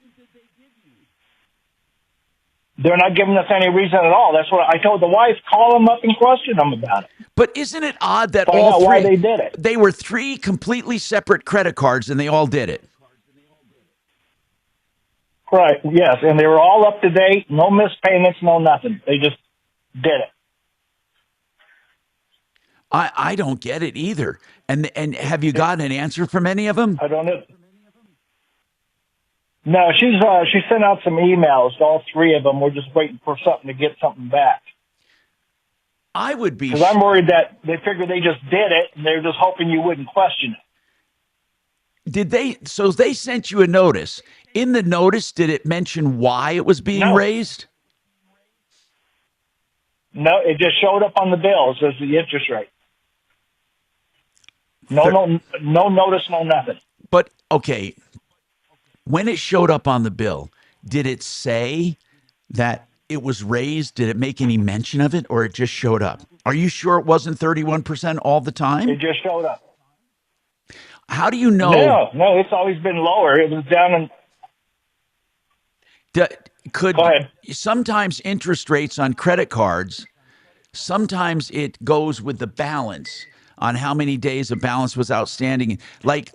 They're not giving us any reason at all. That's what I told the wife. Call them up and question them about it. But isn't it odd that Find all out three? why they did it. They were three completely separate credit cards, and they all did it. Right. Yes, and they were all up to date. No missed payments. No nothing. They just did it. I don't get it either. And have you gotten an answer from any of them? I don't know. No, she sent out some emails to all three of them. We're just waiting for something to get something back. I would be. Because I'm worried that they figured they just did it, and they're just hoping you wouldn't question it. Did they? So they sent you a notice. In the notice, did it mention why it was being raised? No, it just showed up on the bills as the interest rate. No notice, no nothing. But okay, when it showed up on the bill, did it say that it was raised? Did it make any mention of it, or it just showed up? Are you sure it wasn't 31% all the time? It just showed up. How do you know? No, it's always been lower. It was down in. Could sometimes interest rates on credit cards, sometimes it goes with the balance on how many days a balance was outstanding. Like,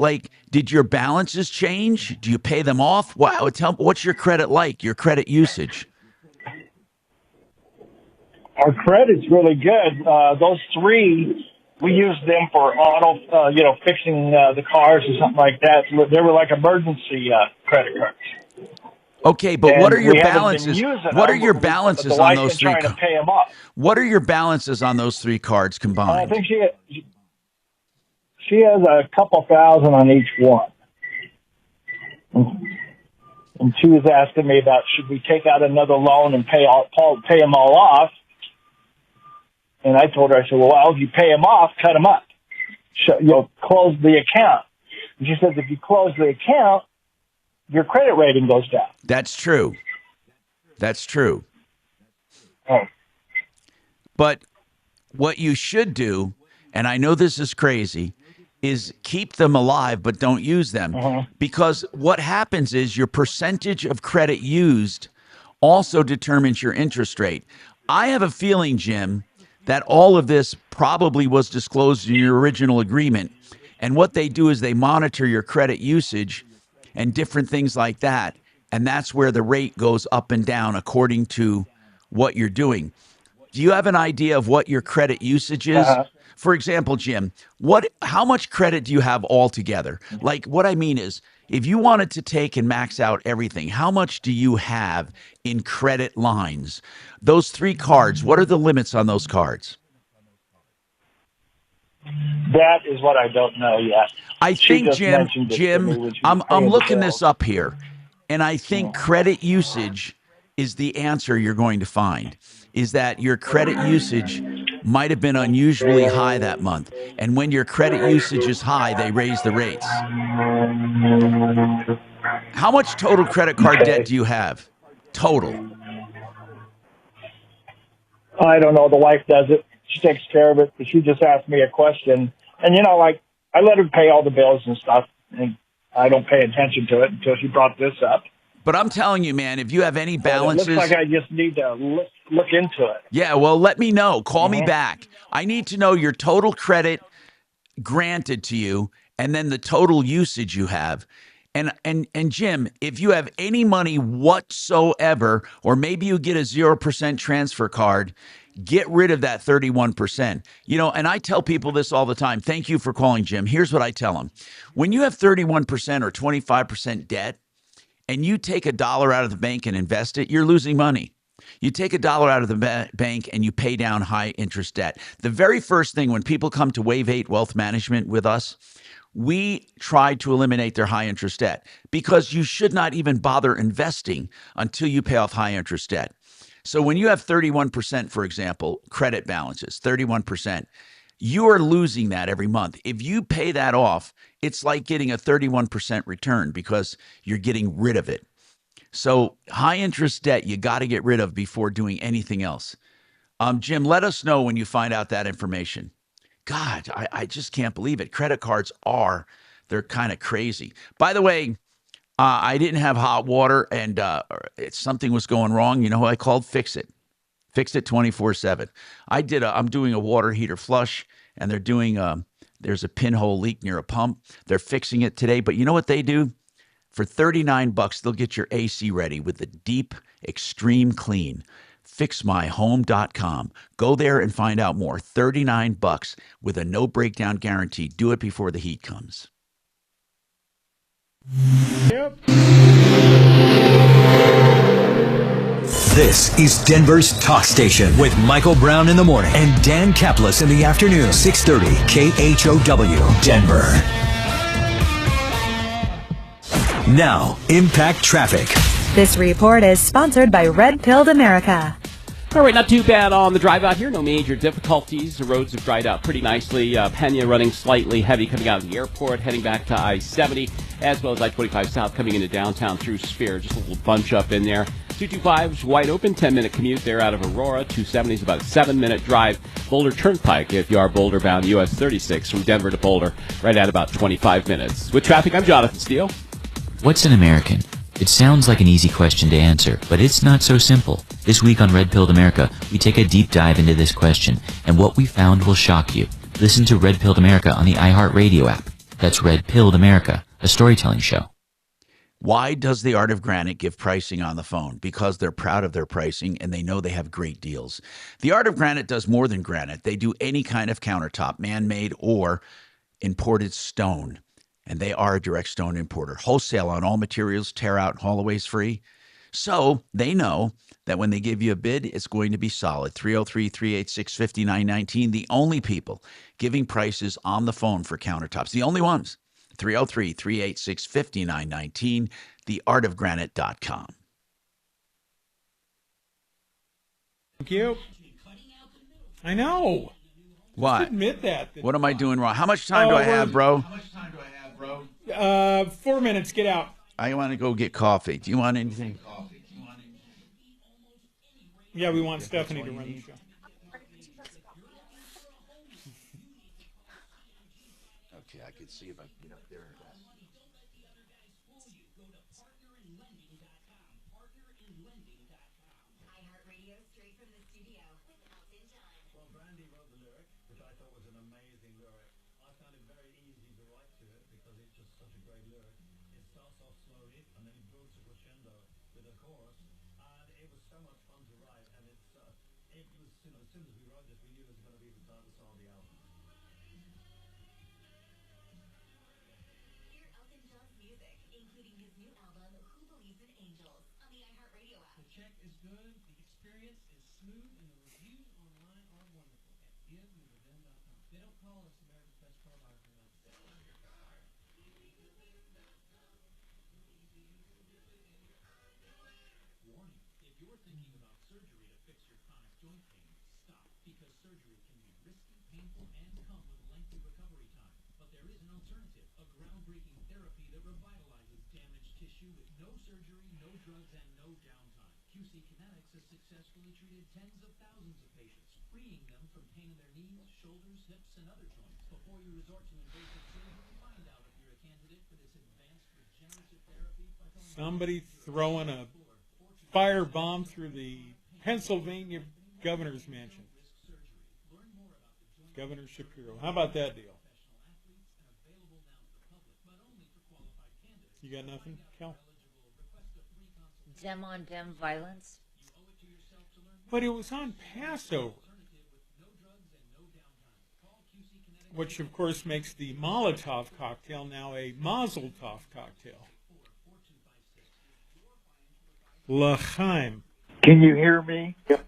did your balances change? Do you pay them off? Wow, what's your credit like? Your credit usage? Our credit's really good. Those three, we used them for auto, fixing the cars or something like that. They were like emergency credit cards. Okay, but And what are your we haven't been balances? using What are them, your but balances the on wife's those been three? trying to pay them off. What are your balances on those three cards I combined? think she has a couple thousand on each one. And she was asking me about, should we take out another loan and pay them all off? And I told her, I said, well, if you pay them off, cut them up. Close the account. And she says, if you close the account, your credit rating goes down. That's true. That's true. Oh. But what you should do, and I know this is crazy, is keep them alive but don't use them. Because what happens is your percentage of credit used also determines your interest rate. I have a feeling, Jim, that all of this probably was disclosed in your original agreement. And what they do is they monitor your credit usage and different things like that. And that's where the rate goes up and down according to what you're doing. Do you have an idea of what your credit usage is? For example, Jim, how much credit do you have altogether? Like, what I mean is, if you wanted to take and max out everything, how much do you have in credit lines? Those three cards, what are the limits on those cards? That is what I don't know yet. I think, Jim, I'm looking this up here, and I think credit usage is the answer you're going to find, is that your credit usage might have been unusually high that month. And when your credit usage is high, they raise the rates. How much total credit card debt do you have? Total. I don't know. The wife does it. She takes care of it. But she just asked me a question. And, I let her pay all the bills and stuff. And I don't pay attention to it until she brought this up. But I'm telling you, man, if you have any balances... It looks like I just need to look into it. Yeah, well, let me know. Call me back. I need to know your total credit granted to you and then the total usage you have. And Jim, if you have any money whatsoever, or maybe you get a 0% transfer card, get rid of that 31%. And I tell people this all the time. Thank you for calling, Jim. Here's what I tell them. When you have 31% or 25% debt, and you take $1 out of the bank and invest it, you're losing money. You take $1 out of the bank and you pay down high interest debt. The very first thing when people come to Wave 8 Wealth Management with us, we try to eliminate their high interest debt, because you should not even bother investing until you pay off high interest debt. So when you have 31%, for example, credit balances, 31%, you are losing that every month. If you pay that off, it's like getting a 31% return because you're getting rid of it. So high interest debt, you got to get rid of before doing anything else. Jim, let us know when you find out that information. God, I just can't believe it. Credit cards they're kind of crazy. By the way, I didn't have hot water and something was going wrong. You know who I called? Fix It. Fix It 24/7. I'm doing a water heater flush, and they're doing there's a pinhole leak near a pump. They're fixing it today, but you know what they do? For $39, they'll get your AC ready with the deep extreme clean. Fixmyhome.com. Go there and find out more. $39 with a no breakdown guarantee. Do it before the heat comes. Yep. This is Denver's Talk Station with Michael Brown in the morning and Dan Kaplis in the afternoon. 630 KHOW, Denver. Now, Impact Traffic. This report is sponsored by Red Pilled America. All right, not too bad on the drive out here. No major difficulties. The roads have dried out pretty nicely. Pena running slightly heavy coming out of the airport, heading back to I-70, as well as I-25 South coming into downtown through Spear. Just a little bunch up in there. 225 is wide open, 10-minute commute there out of Aurora. 270 is about a 7-minute drive. Boulder Turnpike, if you are Boulder bound, US 36 from Denver to Boulder, right at about 25 minutes. With traffic, I'm Jonathan Steele. What's an American? It sounds like an easy question to answer, but it's not so simple. This week on Red Pilled America, we take a deep dive into this question, and what we found will shock you. Listen to Red Pilled America on the iHeartRadio app. That's Red Pilled America, a storytelling show. Why does the Art of Granite give pricing on the phone? Because they're proud of their pricing and they know they have great deals. The Art of Granite does more than granite. They do any kind of countertop, man-made or imported stone. And they are a direct stone importer. Wholesale on all materials, tear out, haul aways free. So they know that when they give you a bid, it's going to be solid. 303-386-5919. The only people giving prices on the phone for countertops. The only ones. 303-386-5919, theartofgranite.com. Thank you. I know. What? Just admit that. What am I doing wrong? How much time do I have, bro? 4 minutes. Get out. I want to go get coffee. Do you want anything? Yeah, we want Stephanie to run the show. Okay, I can see if I can get up there. Somebody throwing a firebomb through the Pennsylvania governor's mansion. Governor Shapiro. How about that deal? You got nothing, Cal? Dem on dem violence. But it was on Passover. Which, of course, makes the Molotov cocktail now a Mazel Tov cocktail. L'chaim. Can you hear me? Yep.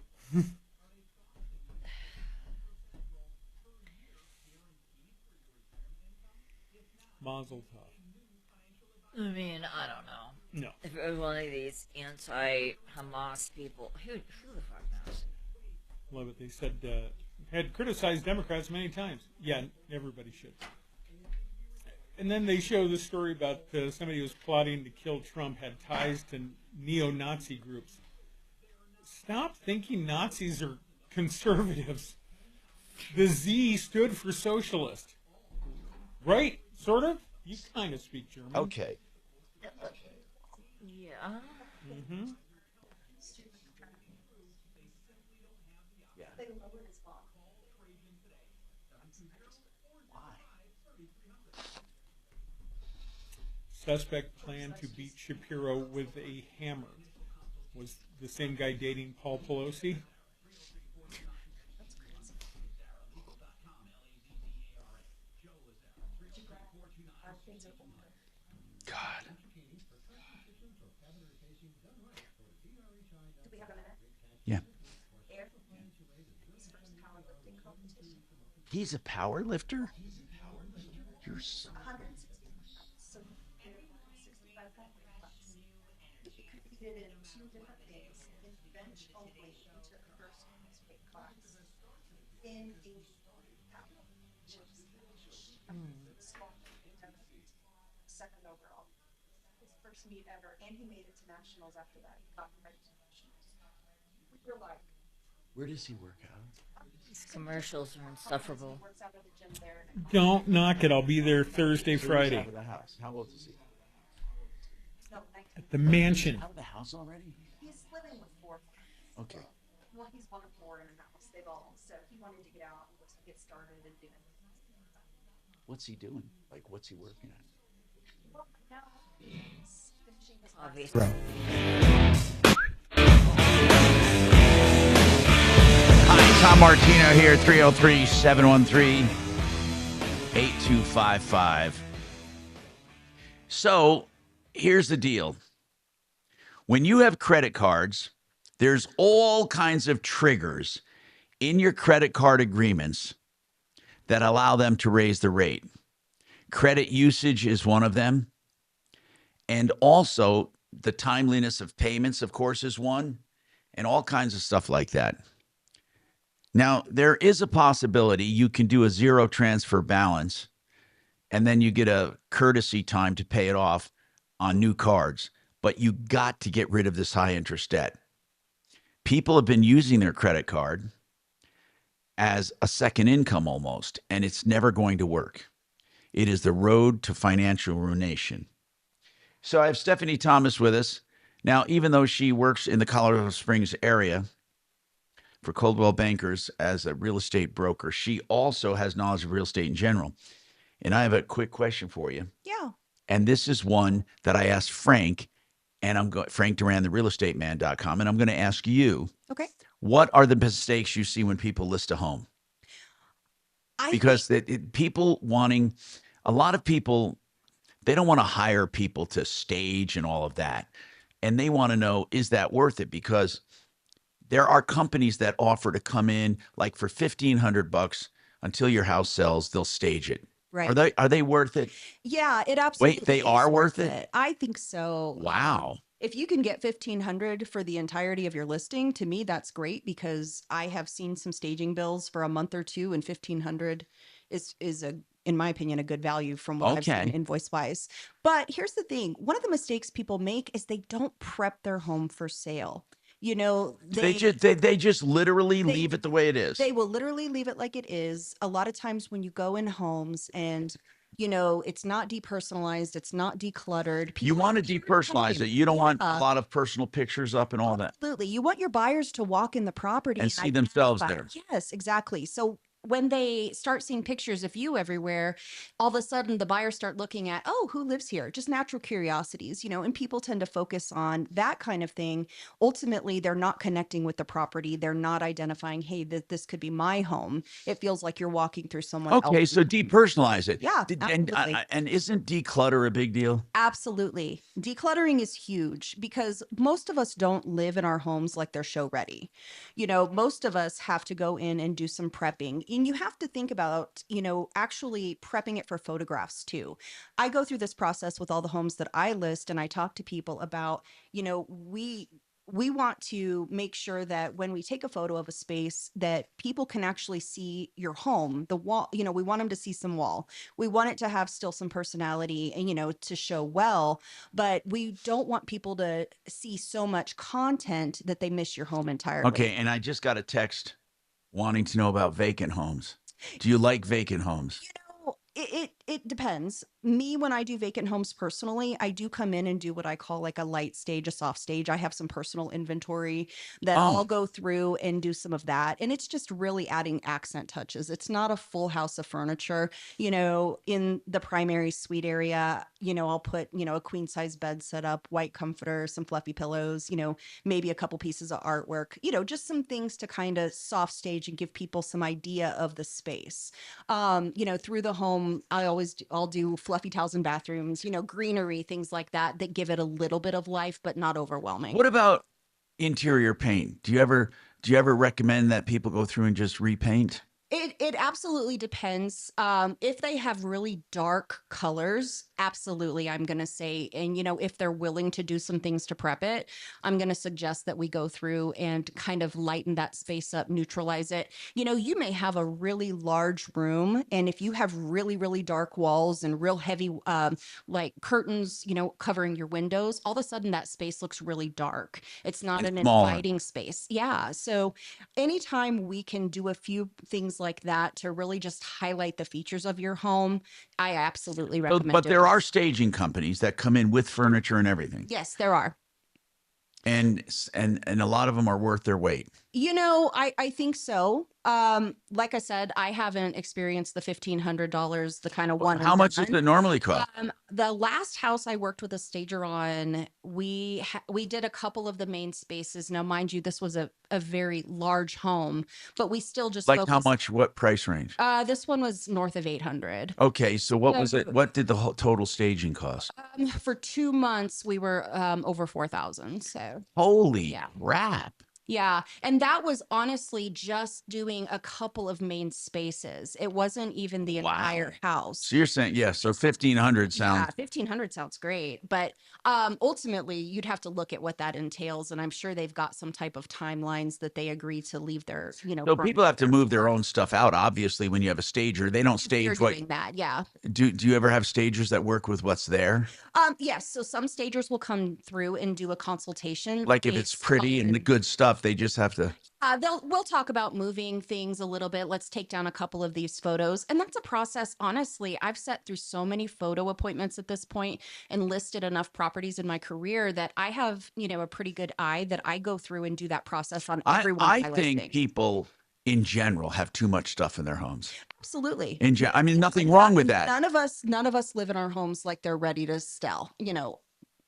Mazel Tov. I mean, I don't know. No. If it was one of these anti-Hamas people, who the fuck knows? Love it. They said, had criticized Democrats many times. Yeah, everybody should. And then they show this story about somebody who was plotting to kill Trump had ties to neo-Nazi groups. Stop thinking Nazis are conservatives. The Z stood for socialist. Right? Sort of? You kind of speak German. Okay. Yeah. Mm-hmm. Suspect planned to beat Shapiro with a hammer. Was the same guy dating Paul Pelosi? God. Yeah. He's a power lifter? You're so... Did it in 2 different days, in bench only, he took first weight class in a second overall. His first meet ever, and he made it to nationals after that. He got right to nationals. We were like, where does he work out? These commercials are insufferable. Don't knock it. I'll be there Thursday, Friday. The house. How old is he? At the mansion. Out of the house already? He's living with 4. Okay. Well, he's 1 of 4 in a house. They've all, so he wanted to get out and get started and do it. What's he doing? Like, what's he working on? Well, now he's finishing Obviously. Hi, Tom Martino here, 303-713-8255. So here's the deal. When you have credit cards, there's all kinds of triggers in your credit card agreements that allow them to raise the rate. Credit usage is one of them. And also the timeliness of payments, of course, is one, and all kinds of stuff like that. Now, there is a possibility you can do a zero transfer balance, and then you get a courtesy time to pay it off on new cards. But you got to get rid of this high interest debt. People have been using their credit card as a second income almost, and it's never going to work. It is the road to financial ruination. So I have Stephanie Thomas with us. Now, even though she works in the Colorado Springs area for Coldwell Bankers as a real estate broker, she also has knowledge of real estate in general. And I have a quick question for you. Yeah. And this is one that I asked Frank, and I'm going Frank Duran, the realestateman.com, and I'm going to ask you. Okay. What are the mistakes you see when people list a home? Because people wanting, a lot of people, they don't want to hire people to stage and all of that. And they want to know, is that worth it? Because there are companies that offer to come in like for $1,500 until your house sells, they'll stage it. Right. Are they worth it? Yeah, it absolutely Wait, they are worth it? I think so. Wow. If you can get $1,500 for the entirety of your listing, to me, that's great because I have seen some staging bills for a month or two, and $1,500 is in my opinion, a good value from what I've seen invoice wise. But here's the thing. One of the mistakes people make is they don't prep their home for sale. You know, they just literally leave it the way it is. They will literally leave it like it is. A lot of times when you go in homes and, you know, it's not depersonalized, it's not decluttered. You want to depersonalize it. You don't want a lot of personal pictures up and all that. Absolutely. You want your buyers to walk in the property and see themselves there. Yes, exactly. So when they start seeing pictures of you everywhere, all of a sudden the buyers start looking at, oh, who lives here? Just natural curiosities, you know, and people tend to focus on that kind of thing. Ultimately, they're not connecting with the property. They're not identifying, hey, this could be my home. It feels like you're walking through someone else. Okay, so depersonalize it. Yeah, absolutely. And isn't declutter a big deal? Absolutely. Decluttering is huge because most of us don't live in our homes like they're show ready. You know, most of us have to go in and do some prepping. And you have to think about, you know, actually prepping it for photographs too. I go through this process with all the homes that I list, and I talk to people about, you know, we want to make sure that when we take a photo of a space that people can actually see your home, the wall, you know, we want them to see some wall. We want it to have still some personality and, you know, to show well, but we don't want people to see so much content that they miss your home entirely. Okay. And I just got a text wanting to know about vacant homes. Do you like vacant homes? You know, it depends. Me, when I do vacant homes personally, I do come in and do what I call like a light stage, a soft stage. I have some personal inventory that I'll go through and do some of that. And it's just really adding accent touches. It's not a full house of furniture. You know, in the primary suite area, you know, I'll put, you know, a queen size bed set up, white comforter, some fluffy pillows, you know, maybe a couple pieces of artwork, you know, just some things to kind of soft stage and give people some idea of the space. You know, through the home, I'll do fluffy towels and bathrooms, you know, greenery, things like that, that give it a little bit of life, but not overwhelming. What about interior paint? Do you ever recommend that people go through and just repaint? It absolutely depends. If they have really dark colors, absolutely, I'm going to say, and you know, if they're willing to do some things to prep it, I'm going to suggest that we go through and kind of lighten that space up, neutralize it. You know, you may have a really large room, and if you have really, really dark walls and real heavy, like curtains, you know, covering your windows, all of a sudden that space looks really dark. It's not an inviting space. Yeah. So anytime we can do a few things like that to really just highlight the features of your home, I absolutely recommend. But there are staging companies that come in with furniture and everything. Yes, there are. And a lot of them are worth their weight. You know, I think so. Like I said, I haven't experienced the $1,500, the kind of one. How much does it normally cost? The last house I worked with a stager on, we did a couple of the main spaces. Now, mind you, this was a very large home, but we still just Like how focused. much? What price range? This one was north of 800. Okay, so what was it? So, What did the whole total staging cost? for 2 months, we were over 4,000. So Holy crap! yeah, and that was honestly just doing a couple of main spaces. It wasn't even the entire house. So you're saying, so 1,500 sounds. Yeah, 1,500 sounds great, but ultimately you'd have to look at what that entails, and I'm sure they've got some type of timelines that they agree to leave their, So people have to move their own stuff out. Obviously, when you have a stager, they don't stage You're what. doing that, yeah. Do you ever have stagers that work with what's there? Yes. So some stagers will come through and do a consultation. Like if it's pretty and the good stuff, they just have to. We'll talk about moving things a little bit. Let's take down a couple of these photos. And that's a process. Honestly, I've sat through so many photo appointments at this point and listed enough properties in my career that I have, a pretty good eye that I go through and do that process on everyone. I think people in general have too much stuff in their homes. Absolutely. I mean, nothing wrong with that. None of us live in our homes like they're ready to sell,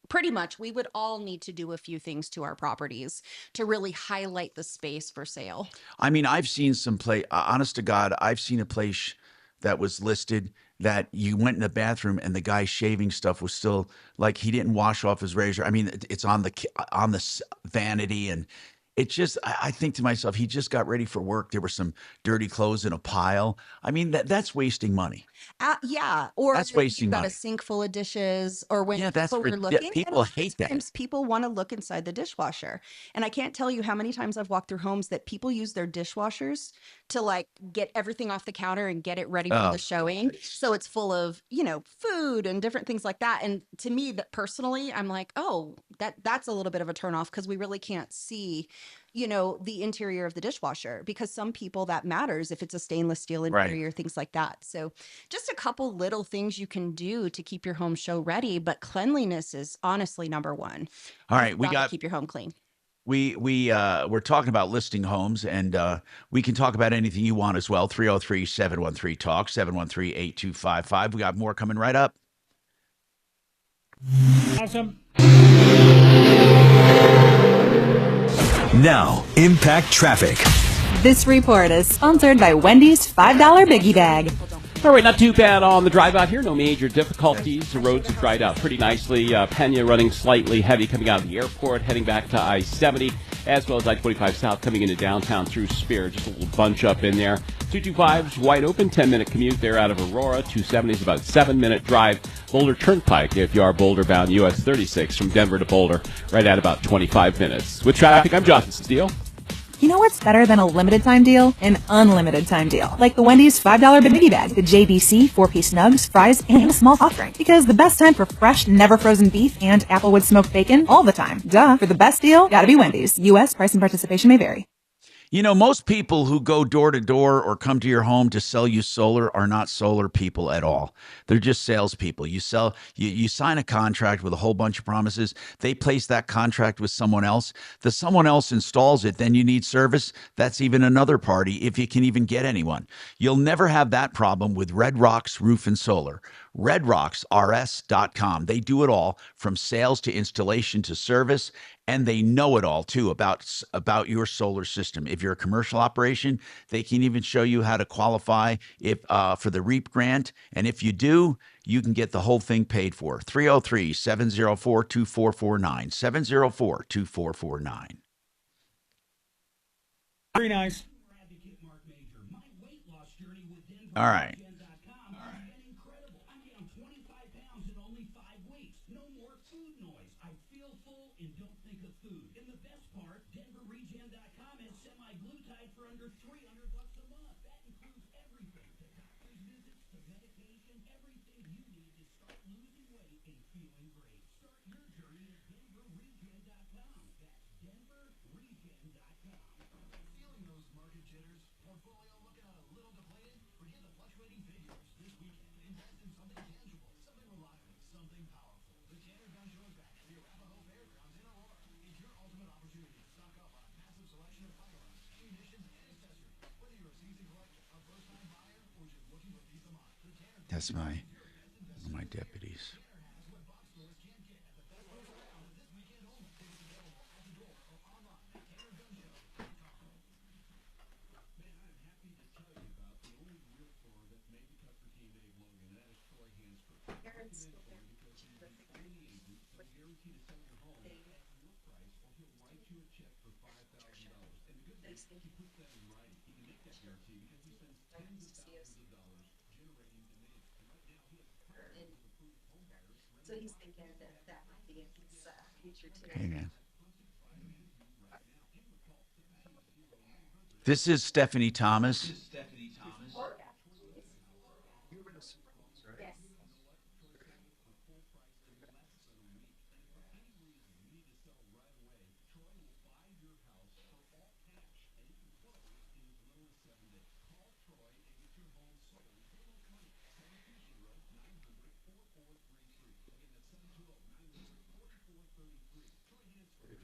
Pretty much, we would all need to do a few things to our properties to really highlight the space for sale. I mean, I've seen some honest to God, I've seen a place that was listed that you went in the bathroom and the guy's shaving stuff was still like he didn't wash off his razor. I mean, it's on the vanity, and it just, I think to myself, he just got ready for work. There were some dirty clothes in a pile. I mean, that's wasting money. Yeah, or that's wasting you've got money. a sink full of dishes, or when that's people are looking. People hate that. Sometimes people want to look inside the dishwasher, and I can't tell you how many times I've walked through homes that people use their dishwashers to like get everything off the counter and get it ready for the showing. So it's full of food and different things like that. And to me, that personally, I'm like, oh, that's a little bit of a turnoff because we really can't see the interior of the dishwasher, because some people that matters if it's a stainless steel interior, things like that. So just a couple little things you can do to keep your home show ready, but cleanliness is honestly number one. All right, we got to keep your home clean. We're talking about listing homes, and we can talk about anything you want as well. 303-713-TALK, 713-8255. We got more coming right up. Awesome. Now, Impact Traffic. This report is sponsored by Wendy's $5 Biggie Bag. All right, not too bad on the drive out here. No major difficulties. The roads have dried out pretty nicely. Pena running slightly heavy coming out of the airport, heading back to I-70, as well as I-25 South coming into downtown through Spear. Just a little bunch up in there. 225's wide open, 10-minute commute there out of Aurora. 270 is about 7-minute drive. Boulder Turnpike, if you are Boulder bound, US 36 from Denver to Boulder, right at about 25 minutes. With traffic, I'm Jonathan Steele. You know what's better than a limited time deal? An unlimited time deal. Like the Wendy's $5 Biggie Bag, the JBC 4-piece nugs, fries, and a small hot drink. Because the best time for fresh, never frozen beef and Applewood smoked bacon, all the time. Duh. For the best deal, gotta be Wendy's. U.S. price and participation may vary. Most people who go door to door or come to your home to sell you solar are not solar people at all. They're just salespeople. You sign a contract with a whole bunch of promises. They place that contract with someone else. The someone else installs it. Then you need service. That's even another party, if you can even get anyone. You'll never have that problem with Red Rocks Roof and Solar. RedRocksRS.com. They do it all, from sales to installation to service, and they know it all too about your solar system. If you're a commercial operation, they can even show you how to qualify for the REAP grant, and if you do, you can get the whole thing paid for. 303-704-2449, 704-2449. Very nice. All right. That's my deputies. So he's thinking that might be in his future too. Hang on. This is Stephanie Thomas.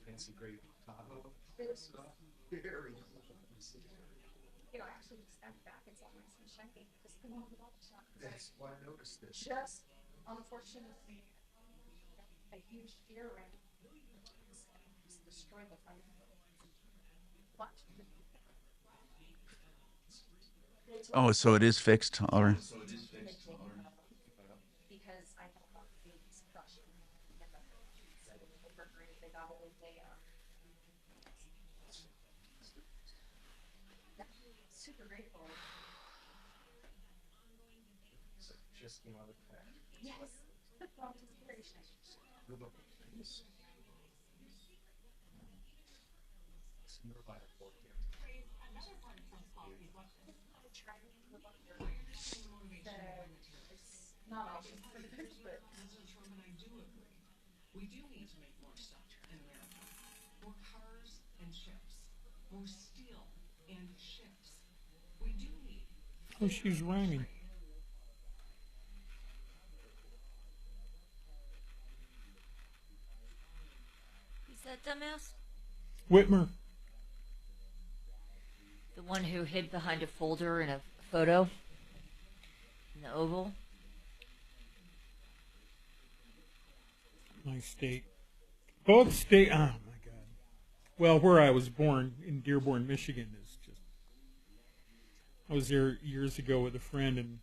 Fancy great Tahoe. You know, actually, step back, it's all nice and shiny. Just come on the bottom shop. That's why I noticed this. Just, unfortunately, a huge ear ring just destroyed the front. Watch. Oh, so it is fixed, or? Because I have got these crushed. They got it. Super grateful. So just came out of the pack. Yes. From inspiration. It's not all just but we do need to make more stuff in America. More cars and ships. More steel and ships. We do need. Oh, she's rhyming. Who's that dumbass? Whitmer. The one who hid behind a folder in a photo in the Oval. My state. Both state. Oh my God. Well, where I was born in Dearborn, Michigan, is just. I was there years ago with a friend, and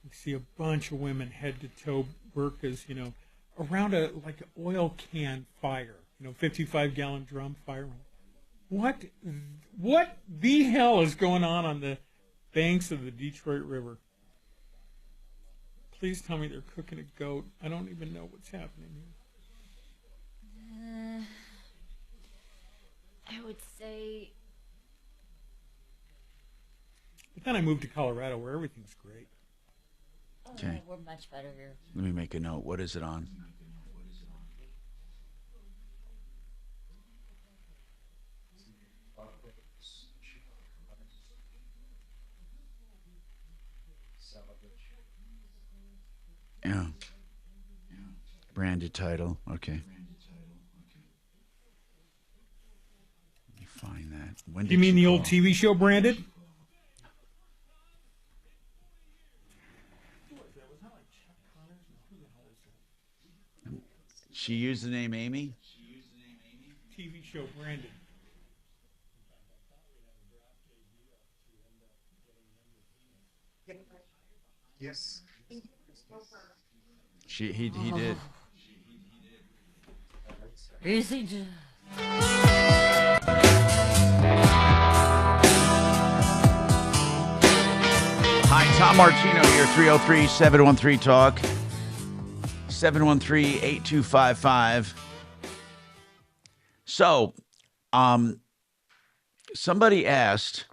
you see a bunch of women head to toe burkas, you know, around a like an oil can fire, you know, 55-gallon drum fire. What the hell is going on the banks of the Detroit River? Please tell me they're cooking a goat. I don't even know what's happening here. I would say. But then I moved to Colorado, where everything's great. Okay. We're much better here. Let me make a note. What is it on? Yeah. Branded title. Okay. Let me find that. When did You mean the call? old TV show Branded? She used the name Amy? TV show Branded. Yes. He did. Easy to. Hi, Tom Martino here, 303-713-TALK, 713-8255. So, somebody asked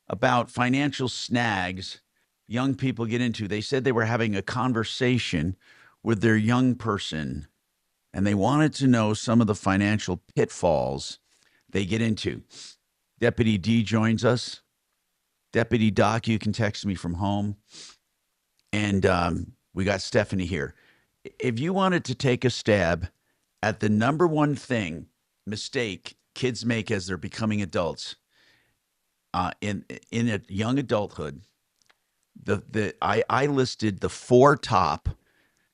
about financial snags young people get into. They said they were having a conversation with their young person, and they wanted to know some of the financial pitfalls they get into. Deputy D joins us. Deputy Doc, you can text me from home. And we got Stephanie here. If you wanted to take a stab at the number one mistake kids make as they're becoming adults in a young adulthood, I listed the 4 top.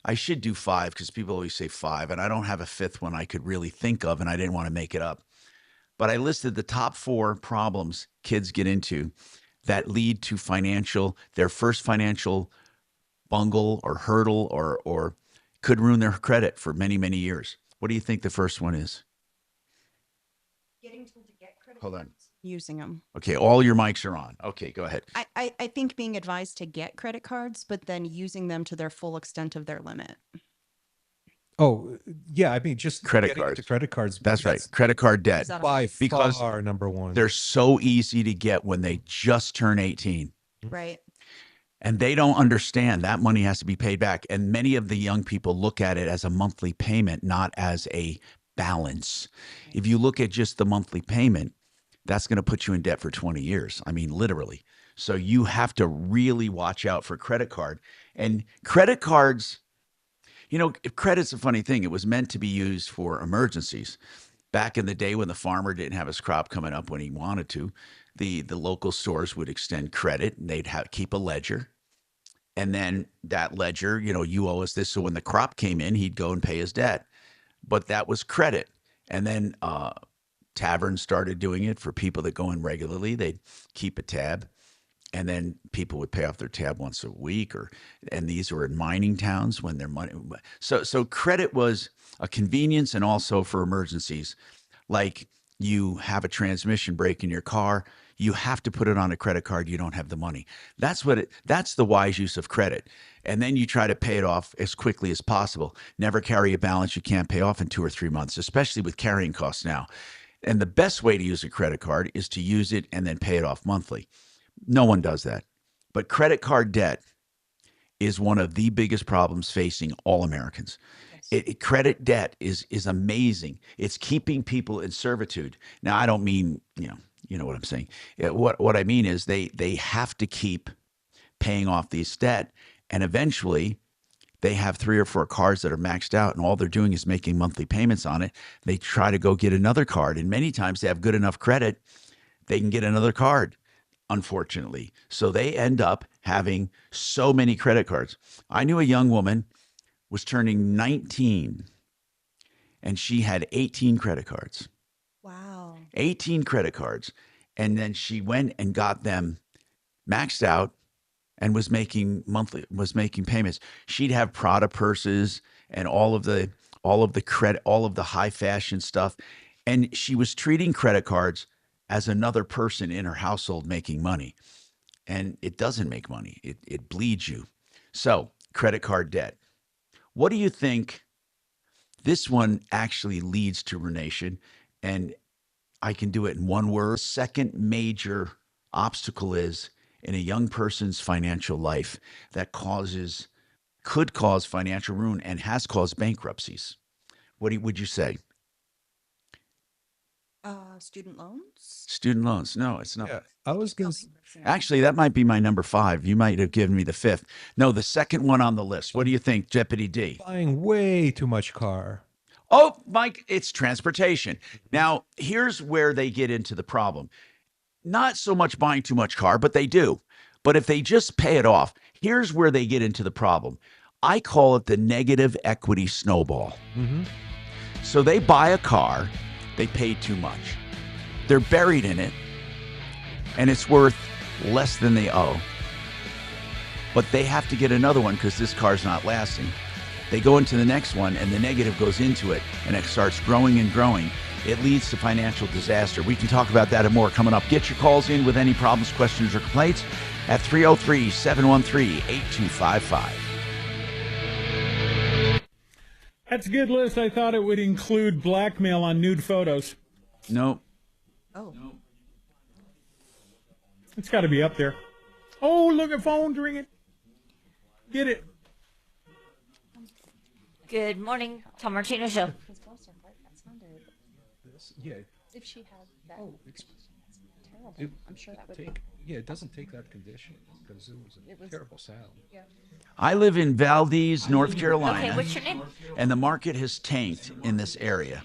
I should do 5 because people always say 5, and I don't have a 5th one I could really think of, and I didn't want to make it up. But I listed the top 4 problems kids get into that lead to their first financial bungle or hurdle or could ruin their credit for many, many years. What do you think the first one is? Getting told to get credit Hold on. cards. Using them. Okay, all your mics are on. Okay, go ahead. I think being advised to get credit cards, but then using them to their full extent of their limit. Oh, yeah. I mean, just Credit getting cards. into credit cards. That's right. Credit card debt. By Because far number one. they're so easy to get when they just turn 18. Right. And they don't understand that money has to be paid back. And many of the young people look at it as a monthly payment, not as a balance. If you look at just the monthly payment, that's going to put you in debt for 20 years. I mean, literally. So you have to really watch out for credit card. And credit cards, credit's a funny thing. It was meant to be used for emergencies. Back in the day when the farmer didn't have his crop coming up when he wanted to, the local stores would extend credit and they'd keep a ledger. And then that ledger, you owe us this. So when the crop came in, he'd go and pay his debt. But that was credit. And then taverns started doing it for people that go in regularly. They'd keep a tab. And then people would pay off their tab once a week, and these were in mining towns when their money. So credit was a convenience and also for emergencies. Like you have a transmission break in your car, you have to put it on a credit card. You don't have the money. That's the wise use of credit. And then you try to pay it off as quickly as possible. Never carry a balance you can't pay off in 2 or 3 months, especially with carrying costs now. And the best way to use a credit card is to use it and then pay it off monthly. No one does that. But credit card debt is one of the biggest problems facing all Americans. Credit debt is amazing. It's keeping people in servitude. Now, I don't mean, you know what I'm saying. What I mean is they have to keep paying off these debt, and eventually they have 3 or 4 cards that are maxed out, and all they're doing is making monthly payments on it. They try to go get another card, and many times they have good enough credit, they can get another card. Unfortunately. So they end up having so many credit cards. I knew a young woman was turning 19 and she had 18 credit cards. Wow. 18 credit cards. And then she went and got them maxed out and was making payments. She'd have Prada purses and all of the credit, all of the high fashion stuff. And she was treating credit cards as another person in her household making money. And it doesn't make money. It bleeds you. So, credit card debt. What do you think this one actually leads to, Renation? And I can do it in one word. Second major obstacle is in a young person's financial life that could cause financial ruin and has caused bankruptcies. What would you say? Student loans? Student loans. No, it's not. Yeah, I was going to. Actually, that might be my number 5. You might have given me the 5th. No, the second one on the list. What do you think, Deputy D? Buying way too much car. Oh, Mike, it's transportation. Now, here's where they get into the problem. Not so much buying too much car, but they do. But if they just pay it off, here's where they get into the problem. I call it the negative equity snowball. Mm-hmm. So they buy a car. They paid too much. They're buried in it, and it's worth less than they owe. But they have to get another one because this car's not lasting. They go into the next one, and the negative goes into it, and it starts growing and growing. It leads to financial disaster. We can talk about that and more coming up. Get your calls in with any problems, questions, or complaints at 303-713-8255. That's a good list. I thought it would include blackmail on nude photos. No. Oh. It's got to be up there. Oh, look at phone's ringing. Get it. Good morning, Tom Martino Show. Yeah. If she had that. Oh, it's terrible. I'm sure that would take. Yeah, it doesn't take that condition because it was a terrible sound. Yeah. I live in Valdez, North Carolina. Okay, what's your name? And the market has tanked in this area.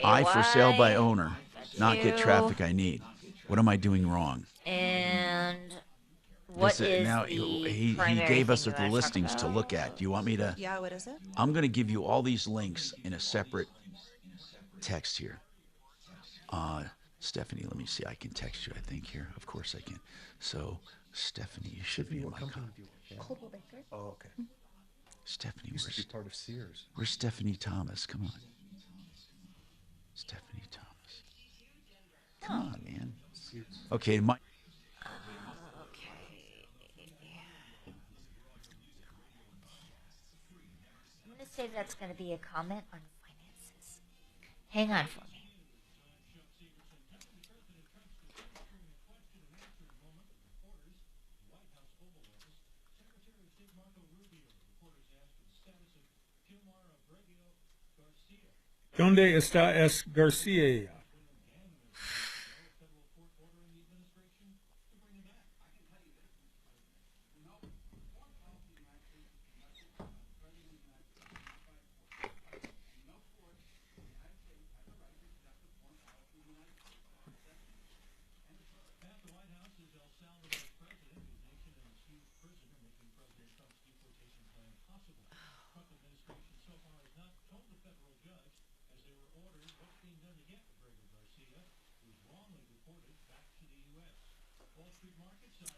I for sale by owner, not get traffic I need. What am I doing wrong? And What is now the he primary gave us thing the you wanna talk listings to about? look at. Do you want me to? Yeah, what is it? I'm going to give you all these links in a separate text here. Stephanie, let me see. I can text you, I think, here. Of course I can. So, Stephanie, you should be in my Coldwell Banker. Oh, okay. Stephanie, Used to be part of Sears. where's Stephanie Thomas? Come on. Stephanie Thomas. Come on, man. Okay, my. I'm going to say that's going to be a comment on finances. Hang on for me. Donde está es Garcia?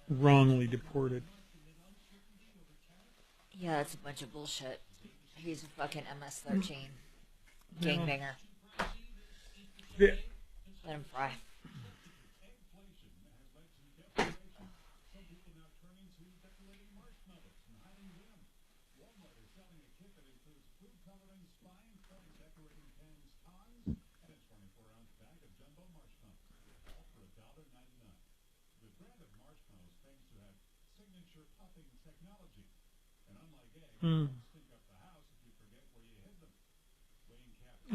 Wrongly deported. Yeah, that's a bunch of bullshit. He's a fucking MS-13 gangbanger. Yeah. Let him fry.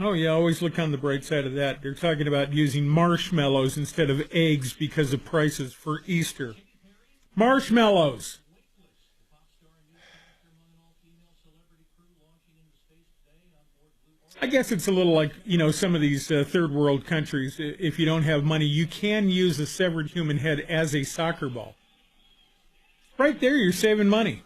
Oh yeah, always look on the bright side of that. They're talking about using marshmallows instead of eggs because of prices for Easter. Marshmallows. I guess it's a little like, some of these third world countries. If you don't have money, you can use a severed human head as a soccer ball. Right there, you're saving money.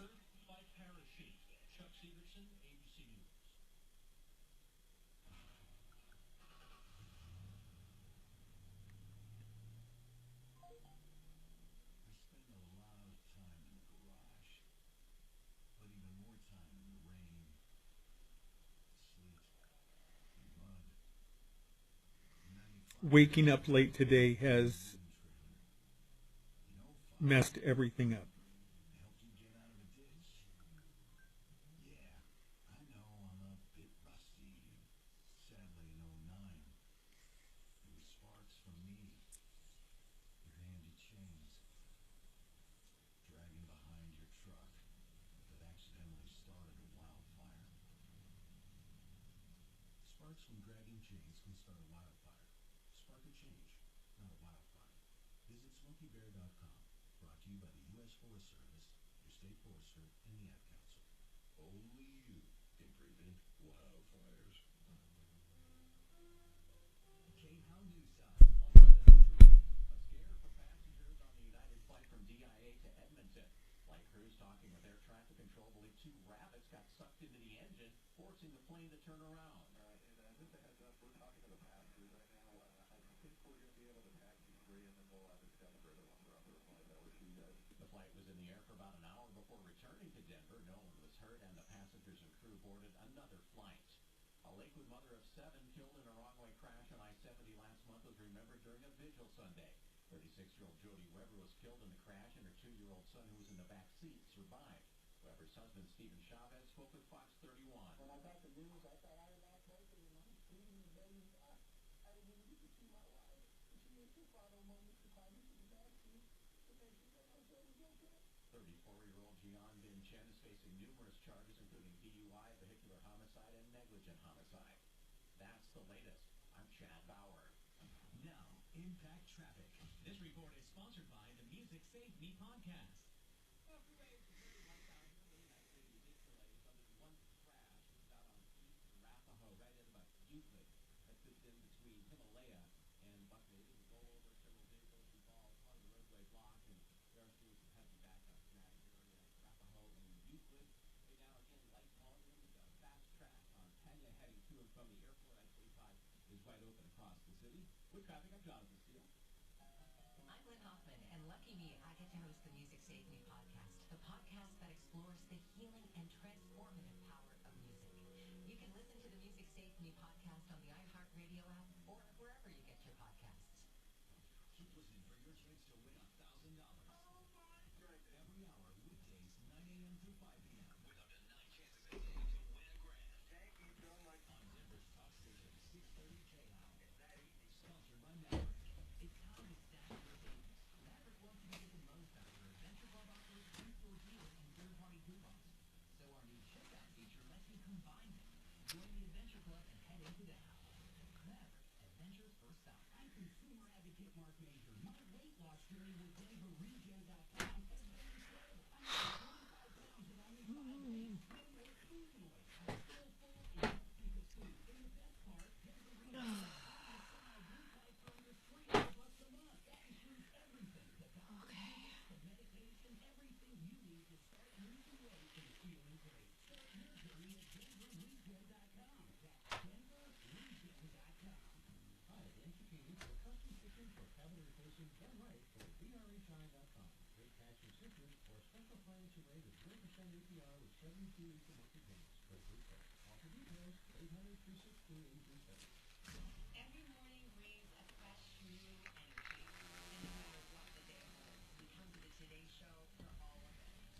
Waking up late today has messed everything up.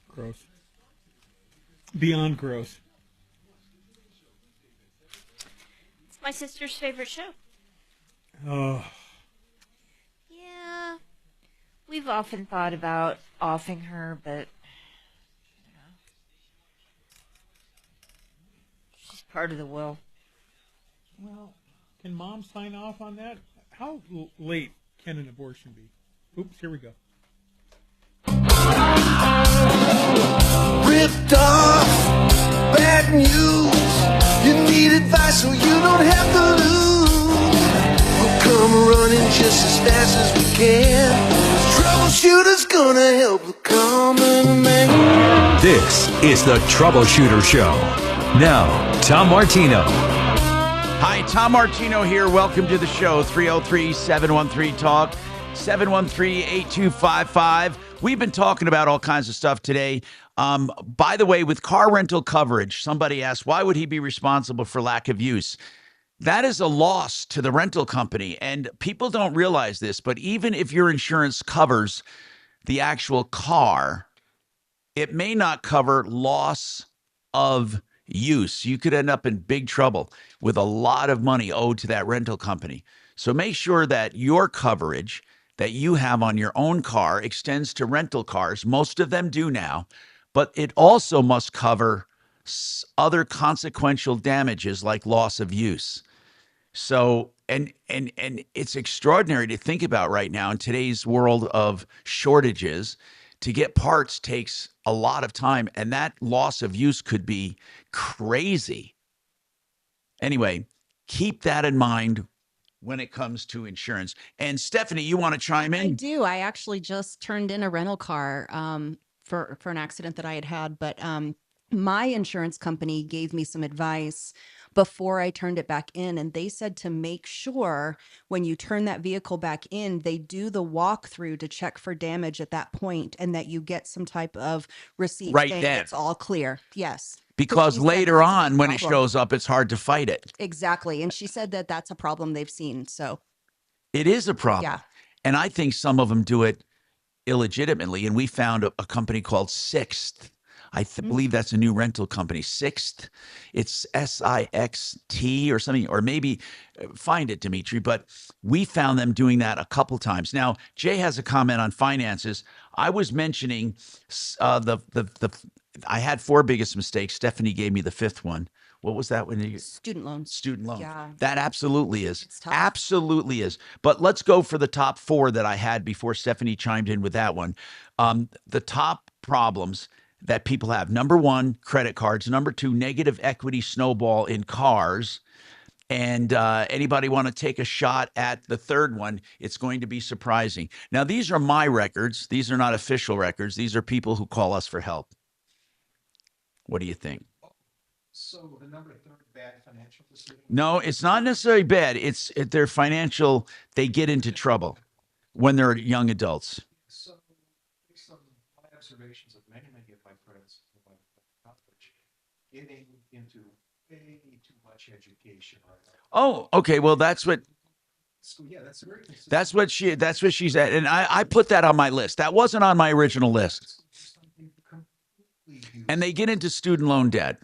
Gross. Beyond gross. It's my sister's favorite show. Oh. Yeah. We've often thought about offing her, but she's part of the will. Well, can mom sign off on that? How late can an abortion be? Oops, here we go. Ripped off, bad news. You need advice so you don't have to lose. We'll come running just as fast as we can. Troubleshooter's gonna help the common man. This is the Troubleshooter Show. Now, Tom Martino. Hi, Tom Martino here. Welcome to the show. 303-713-TALK, 713-8255. We've been talking about all kinds of stuff today. By the way, with car rental coverage, somebody asked, why would he be responsible for lack of use? That is a loss to the rental company. And people don't realize this, but even if your insurance covers the actual car, it may not cover loss of use. You could end up in big trouble with a lot of money owed to that rental company. So make sure that your coverage that you have on your own car extends to rental cars. Most of them do now, but it also must cover other consequential damages like loss of use. So, and it's extraordinary to think about right now in today's world of shortages. To get parts takes a lot of time, and that loss of use could be crazy. Anyway, keep that in mind when it comes to insurance. And Stephanie, you want to chime in? I do. I actually just turned in a rental car for an accident that I had, but my insurance company gave me some advice before I turned it back in, and they said to make sure when you turn that vehicle back in, they do the walkthrough to check for damage at that point, and that you get some type of receipt Right saying then. it's all clear. Yes. Because She said later that's a on, when it problem. shows up, it's hard to fight it. Exactly. And she said that that's a problem they've seen. So It is a problem. Yeah. And I think some of them do it illegitimately. And we found a company called Sixth. I believe that's a new rental company. Sixth. It's SIXT or something, or maybe find it, Dimitri. But we found them doing that a couple times. Now, Jay has a comment on finances. I was mentioning I had 4 biggest mistakes. Stephanie gave me the 5th one. What was that one? student loans. Student loans. Yeah. That absolutely is. Absolutely is. But let's go for the top 4 that I had before Stephanie chimed in with that one. The top problems that people have. Number 1, credit cards. Number 2, negative equity snowball in cars. And anybody want to take a shot at the 3rd one? It's going to be surprising. Now, these are my records. These are not official records. These are people who call us for help. What do you think? So the number third bad financial decision. No, it's not necessarily bad. It's their financial. They get into trouble when they're young adults. So based on my observations of many of my friends in my college, getting into way too much education right now. Oh, okay. Well, that's what. So yeah, that's very consistent. That's what she's at, and I put that on my list. That wasn't on my original list. And they get into student loan debt.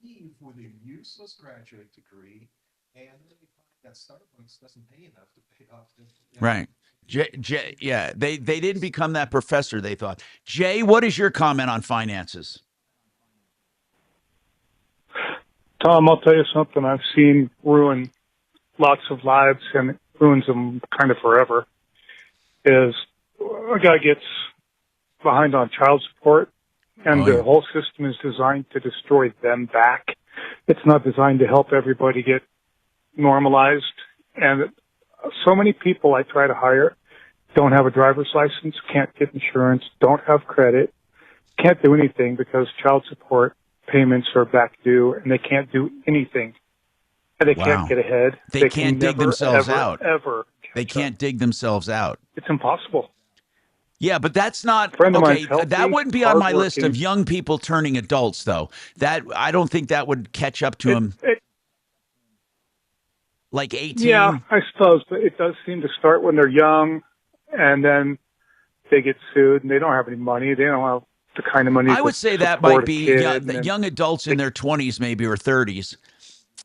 Leave with a useless graduate degree, and they find that Starbucks doesn't pay enough to pay off the Right. Yeah, they didn't become that professor, they thought. Jay, what is your comment on finances? Tom, I'll tell you something I've seen ruin lots of lives, and it ruins them kind of forever, is a guy gets behind on child support, and the whole system is designed to destroy them back. It's not designed to help everybody get normalized. And so many people I try to hire don't have a driver's license, can't get insurance, don't have credit, can't do anything because child support payments are back due, and they can't do anything. And they can't get ahead. They can't dig themselves out. Ever. They can't dig themselves out. It's impossible. Yeah, but that's not Friend of okay. mine's healthy, That wouldn't be on my list of hardworking. young people turning adults, though. That I don't think that would catch up to them. Like 18. Yeah, I suppose, but it does seem to start when they're young, and then they get sued, and they don't have any money. They don't have the kind of money. I would say that might be young adults in their 20s, maybe, or 30s.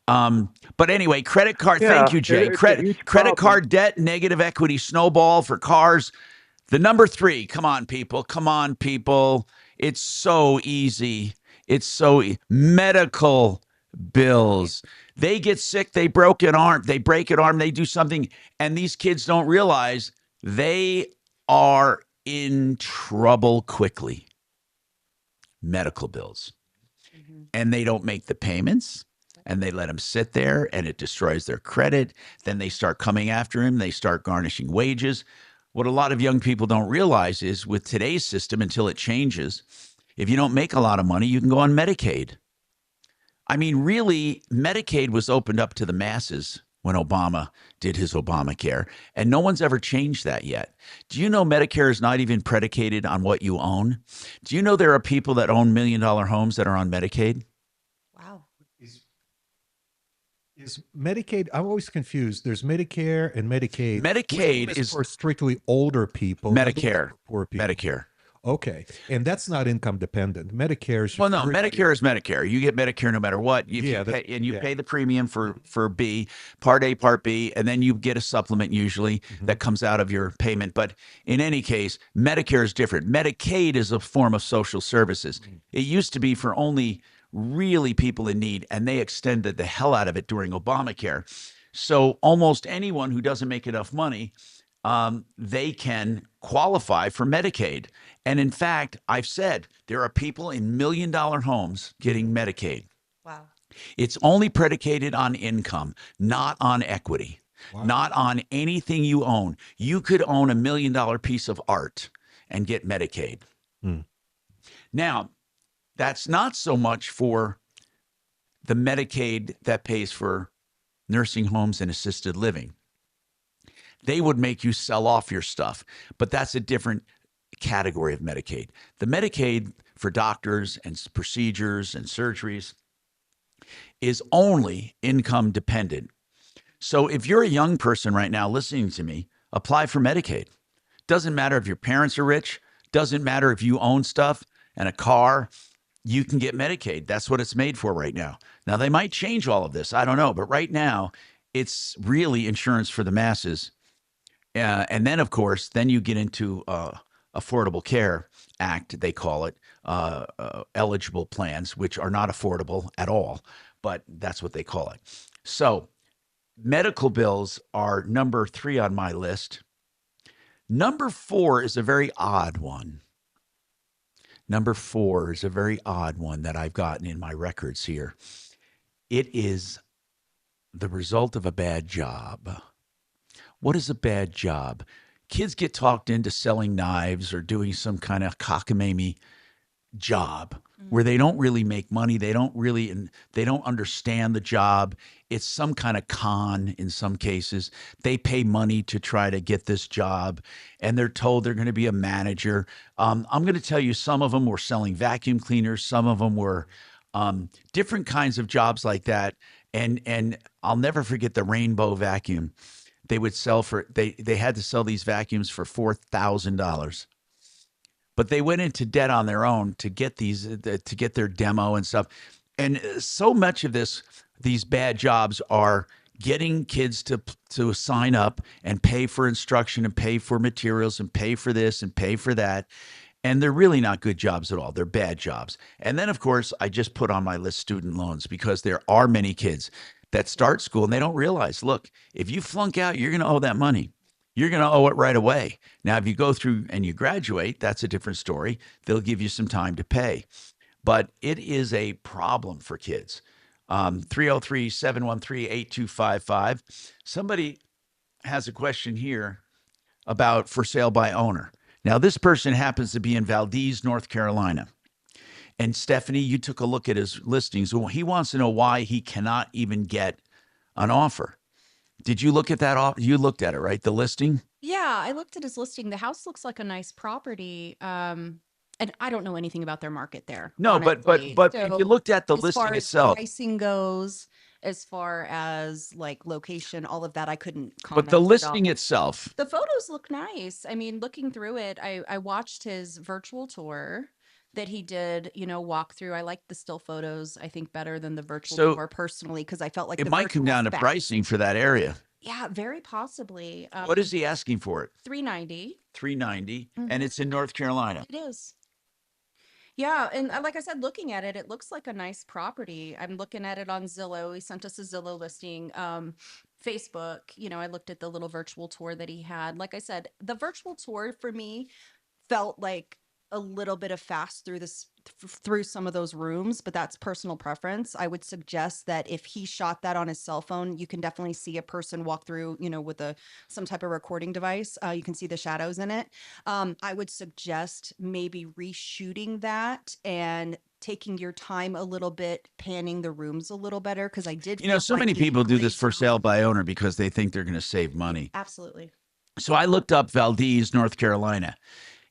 But anyway, credit card. Yeah, Thank you, Jay. it's a huge Credit problem. card debt, negative equity snowball for cars. The number 3. Come on, people. Come on, people. It's so easy. It's so medical bills. They get sick. They broke an arm. They break an arm. They do something, and these kids don't realize they are in trouble quickly. Medical bills, and they don't make the payments. And they let them sit there, and it destroys their credit. Then they start coming after him. They start garnishing wages. What a lot of young people don't realize is with today's system, until it changes, if you don't make a lot of money, you can go on Medicaid. I mean, really, Medicaid was opened up to the masses when Obama did his Obamacare, and no one's ever changed that yet. Do you know Medicare is not even predicated on what you own? Do you know there are people that own $1 million homes that are on Medicaid? Is Medicaid? I'm always confused. There's Medicare and Medicaid. Medicaid is for strictly older people. Medicare. Poor people. Medicare. Okay, and that's not income dependent. Medicare is well, no. Medicare is Medicare. You get Medicare no matter what. You Yeah, pay the premium for B, Part A, Part B, and then you get a supplement usually that comes out of your payment. But in any case, Medicare is different. Medicaid is a form of social services. It used to be for only really people in need, and they extended the hell out of it during Obamacare. So almost anyone who doesn't make enough money, they can qualify for Medicaid. And in fact, I've said there are people in $1 million homes getting Medicaid. Wow. It's only predicated on income, not on equity, not on anything you own. You could own $1 million piece of art and get Medicaid. Now, that's not so much for the Medicaid that pays for nursing homes and assisted living. They would make you sell off your stuff, but that's a different category of Medicaid. The Medicaid for doctors and procedures and surgeries is only income dependent. So if you're a young person right now listening to me, apply for Medicaid. Doesn't matter if your parents are rich, doesn't matter if you own stuff and a car, you can get Medicaid. That's what it's made for right now. Now, they might change all of this. I don't know. But right now, it's really insurance for the masses. And then, of course, then you get into Affordable Care Act, they call it, eligible plans, which are not affordable at all. But that's what they call it. So medical bills are number 3 on my list. Number 4 is a very odd one. Number 4 is a very odd one that I've gotten in my records here. It is the result of a bad job. What is a bad job? Kids get talked into selling knives or doing some kind of cockamamie job. where they don't really make money. They don't understand the job. It's some kind of con in some cases. They pay money to try to get this job, and they're told they're going to be a manager. I'm going to tell you, some of them were selling vacuum cleaners. Some of them were different kinds of jobs like that. And I'll never forget the Rainbow vacuum. They would sell they had to sell these vacuums for $4,000. But they went into debt on their own to get to get their demo and stuff. And so much of these bad jobs are getting kids to sign up and pay for instruction and pay for materials and pay for this and pay for that. And they're really not good jobs at all. They're bad jobs. And then, of course, I just put on my list student loans, because there are many kids that start school and they don't realize, look, if you flunk out, you're going to owe that money. You're going to owe it right away. Now, if you go through and you graduate, that's a different story. They'll give you some time to pay. But it is a problem for kids. 303-713-8255. Somebody has a question here about for sale by owner. Now, this person happens to be in Valdez, North Carolina. And Stephanie, you took a look at his listings. Well, he wants to know why he cannot even get an offer. Did you look at that? You looked at it, right? The listing? Yeah, I looked at his listing. The house looks like a nice property. And I don't know anything about their market there. No, honestly. but So if you looked at the as listing far as itself. pricing goes, as far as like location, all of that, I couldn't comment. But the at all. listing itself. The photos look nice. I mean, looking through it, I watched his virtual tour that he did, walk through. I like the still photos, I think, better than the virtual tour personally, because I felt like it the might come down to pricing for that area. Yeah, very possibly. What is he asking for it? $390. $390, and it's in North Carolina. It is. Yeah, and like I said, looking at it, it looks like a nice property. I'm looking at it on Zillow. He sent us a Zillow listing. Facebook, I looked at the little virtual tour that he had. Like I said, the virtual tour for me felt like a little bit of fast through some of those rooms, but that's personal preference. I would suggest that if he shot that on his cell phone, you can definitely see a person walk through, with some type of recording device. You can see the shadows in it. I would suggest maybe reshooting that and taking your time a little bit, panning the rooms a little better, because I did. So many people do this for sale by owner because they think they're going to save money. Absolutely. So I looked up Valdez, North Carolina.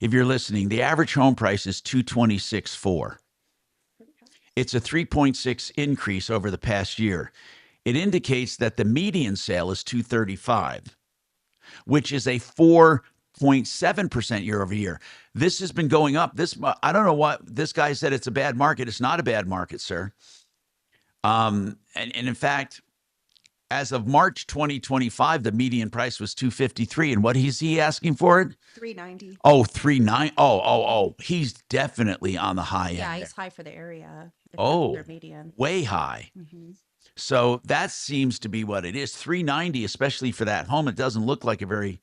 If you're listening, the average home price is $226,400. It's a 3.6 increase over the past year. It indicates that the median sale is $235,000, which is a 4.7% year over year. This has been going up. I don't know what this guy said. It's a bad market. It's not a bad market, sir. And in fact, as of March 2025, the median price was $253,000. And what is he asking for it? $390,000. Oh, $390,000. Oh. He's definitely on the high end. Yeah, he's high for the area. Oh, median. Way high. Mm-hmm. So that seems to be what it is. $390,000, especially for that home. It doesn't look like a very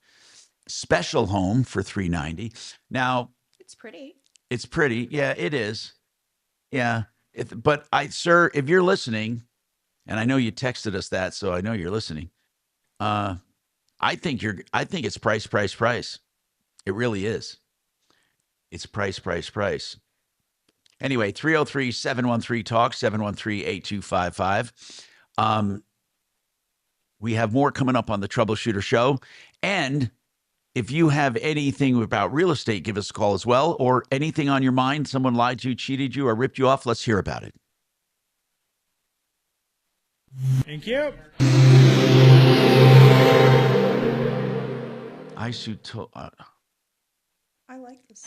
special home for $390,000. Now, it's pretty. It's pretty. Yeah, it is. Yeah. Sir, if you're listening, and I know you texted us that, so I know you're listening. I think it's price. It really is. It's price. Anyway, 303-713-TALK, 713-825-55. We have more coming up on the Troubleshooter Show. And if you have anything about real estate, give us a call as well, or anything on your mind, someone lied to you, cheated you, or ripped you off, let's hear about it. Thank you. I should tell. I like this.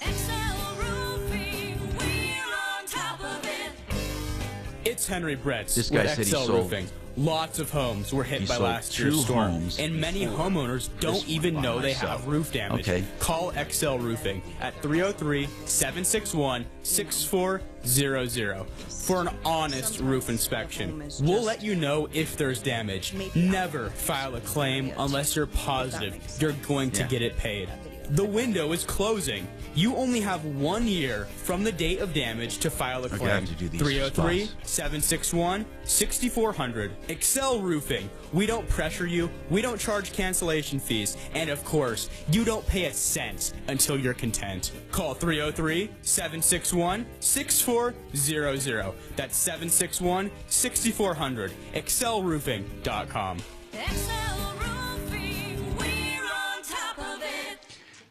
It's Henry Bretz. This guy with said he XL sold. Roofing. Lots of homes were hit by sold last year's 2 storm, homes. and many homeowners don't even know they have roof damage. Okay. Call XL Roofing at 303-761-6400 for an honest roof inspection. We'll let you know if there's damage. Never file a claim unless you're positive you're going to get it paid. The window is closing. You only have 1 year from the date of damage to file a Okay, I claim. have to do these 303-761-6400. Excel Roofing. We don't pressure you. We don't charge cancellation fees. And of course, you don't pay a cent until you're content. Call 303-761-6400. That's 761-6400. ExcelRoofing.com.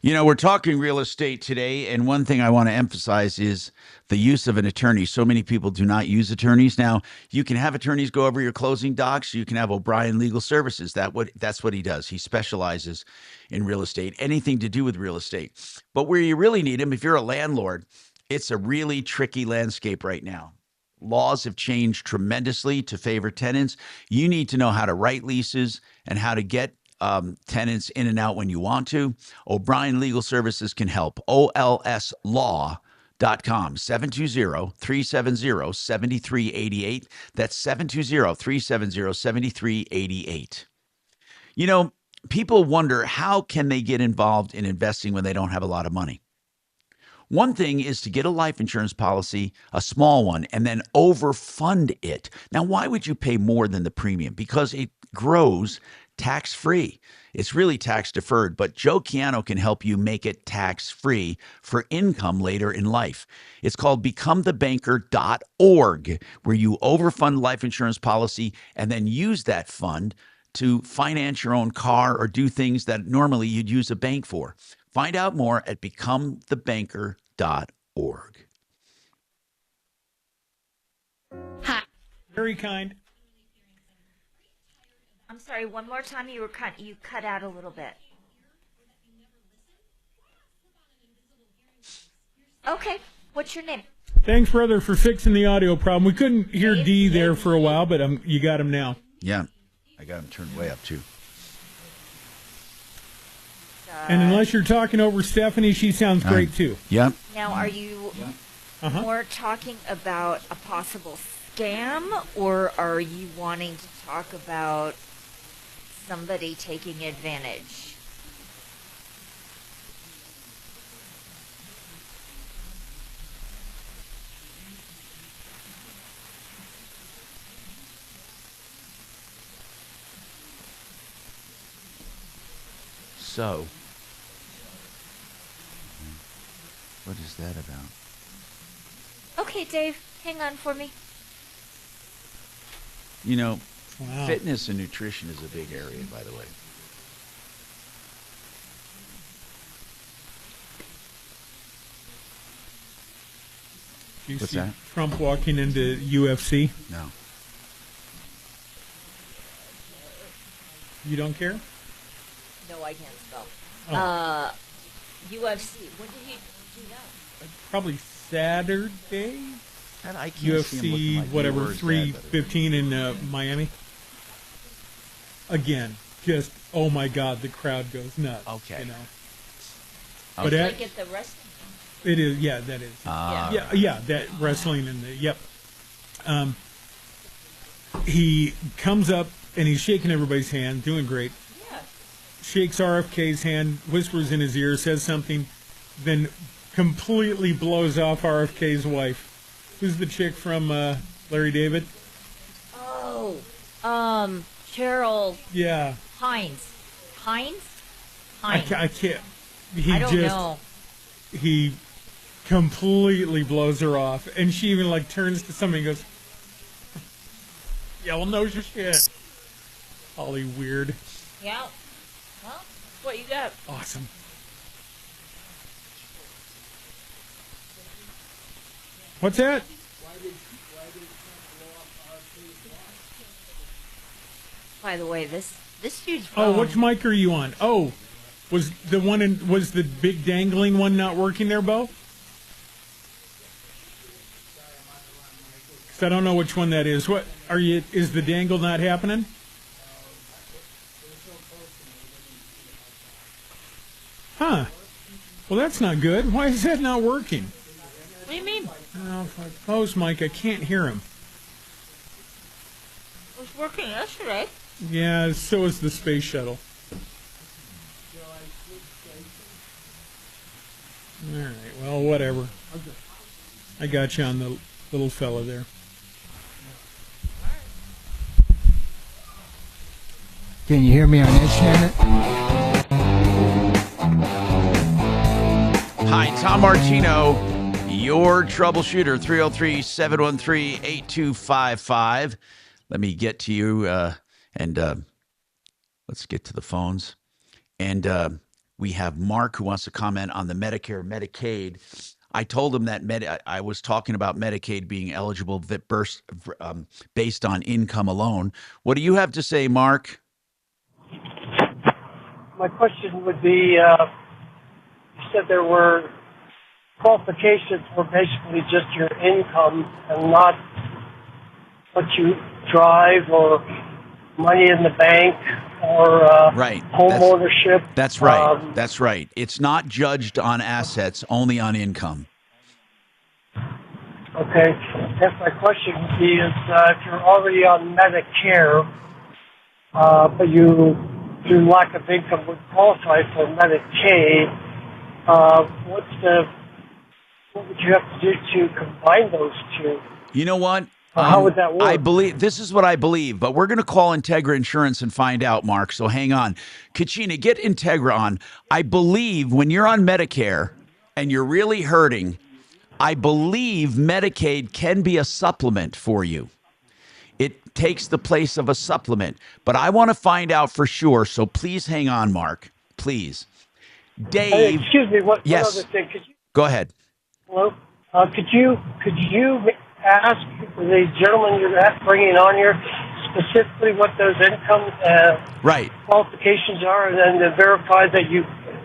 You know, we're talking real estate today, and one thing I want to emphasize is the use of an attorney. So many people do not use attorneys. Now, you can have attorneys go over your closing docs. You can have O'Brien Legal Services. That's what he does. He specializes in real estate, anything to do with real estate. But where you really need him, if you're a landlord, it's a really tricky landscape right now. Laws have changed tremendously to favor tenants. You need to know how to write leases and how to get tenants in and out when you want to. O'Brien Legal Services can help. OLSlaw.com, 720-370-7388. That's 720-370-7388. You know, people wonder, how can they get involved in investing when they don't have a lot of money? One thing is to get a life insurance policy, a small one, and then overfund it. Now, why would you pay more than the premium? Because it grows tax-free. It's really tax-deferred, but Joe Chiano can help you make it tax-free for income later in life. It's called becomethebanker.org, where you overfund life insurance policy and then use that fund to finance your own car or do things that normally you'd use a bank for. Find out more at becomethebanker.org. Hi. Very kind. I'm sorry, one more time. You cut out a little bit. Okay. What's your name? Thanks, brother, for fixing the audio problem. We couldn't hear D there for a while, but you got him now. Yeah, I got him turned way up, too. And unless you're talking over Stephanie, she sounds great, too. Yep. Now, are you more talking about a possible scam, or are you wanting to talk about somebody taking advantage? So, what is that about? Okay, Dave, hang on for me. You know, Wow. fitness and nutrition is a big area, by the way. Do you What's see that? Trump walking into UFC? No. You don't care? No, I can't spell. Oh. UFC. When did he do that? Probably Saturday. And I can't see him looking UFC, like whatever, yours, Dad, 315 in Miami. Again, just, oh my God, the crowd goes nuts. Okay. You know. Okay. But Like at the wrestling. it is, yeah, that is. Yeah, that wrestling and the, yep. He comes up and he's shaking everybody's hand, doing great. Yeah. Shakes RFK's hand, whispers in his ear, says something, then completely blows off RFK's wife. Who's the chick from Larry David? Oh, Cheryl Yeah. Hines. I can't. I don't know. He completely blows her off, and she even like turns to somebody and goes, "Yeah, well, knows your shit." Holly weird. Yeah. Well, what you got? Awesome. What's that? By the way, this dude's Oh, phone. which mic are you on? Oh, was the big dangling one not working there, Bo? 'Cause I don't know which one that is. What are you? Is the dangle not happening? Huh. Well, that's not good. Why is that not working? What do you mean? No, if I close mic, I can't hear him. It was working yesterday. Yeah, so is the space shuttle. All right. Well, whatever. I got you on the little fella there. Can you hear me on this channel? Hi, Tom Martino, your troubleshooter, 303-713-8255. Let me get to you, and let's get to the phones. And we have Mark who wants to comment on the Medicare, Medicaid. I told him that I was talking about Medicaid being eligible based on income alone. What do you have to say, Mark? My question would be, you said there were qualifications for basically just your income and not what you drive or money in the bank or right. home ownership. That's right. That's right. It's not judged on assets, only on income. Okay. That's my question would be is if you're already on Medicare, but you, through lack of income, would qualify for Medicaid, what would you have to do to combine those two? You know what? How would that work? This is what I believe, but we're going to call Integra Insurance and find out, Mark. So hang on. Kachina, get Integra on. I believe when you're on Medicare and you're really hurting, I believe Medicaid can be a supplement for you. It takes the place of a supplement, but I want to find out for sure. So please hang on, Mark. Please. Dave. Excuse me. One yes. other thing. Go ahead. Hello. Could you ask the gentleman you're bringing on here specifically what those income qualifications are, and then to verify that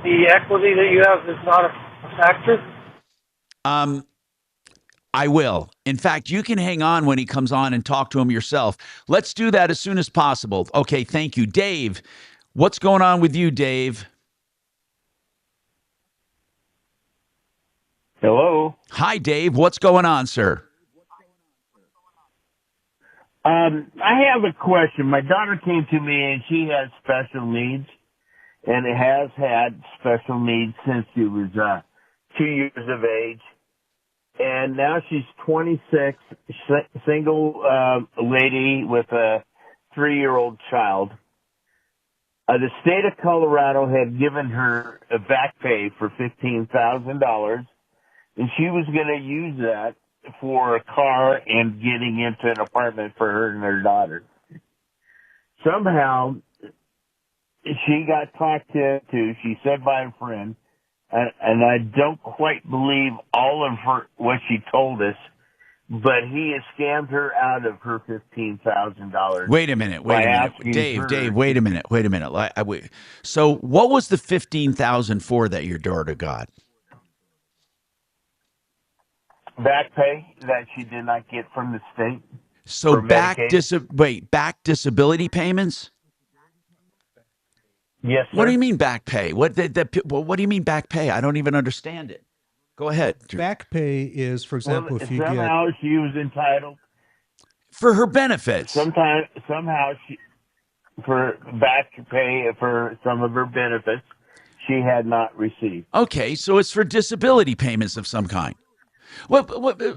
the equity that you have is not a factor? I will. In fact, you can hang on when he comes on and talk to him yourself. Let's do that as soon as possible. Okay, thank you. Dave, what's going on with you, Dave? Hello. Hi, Dave. What's going on, sir? I have a question. My daughter came to me and she has special needs, and it has had special needs since she was 2 years of age. And now she's 26, single lady with a 3-year-old child. The state of Colorado had given her a back pay for $15,000, and she was going to use that for a car and getting into an apartment for her and her daughter. Somehow, she got talked to, she said by a friend, and I don't quite believe all of what she told us, but he has scammed her out of her $15,000. Wait a minute. Dave, wait a minute. So what was the $15,000 for that your daughter got? Back pay that she did not get from the state. So back disability payments? Yes, sir. What do you mean back pay? What do you mean back pay? I don't even understand it. Go ahead. Back pay is, for example, if you somehow she was entitled for her benefits. Somehow she, for back pay for some of her benefits, she had not received. Okay, so it's for disability payments of some kind. What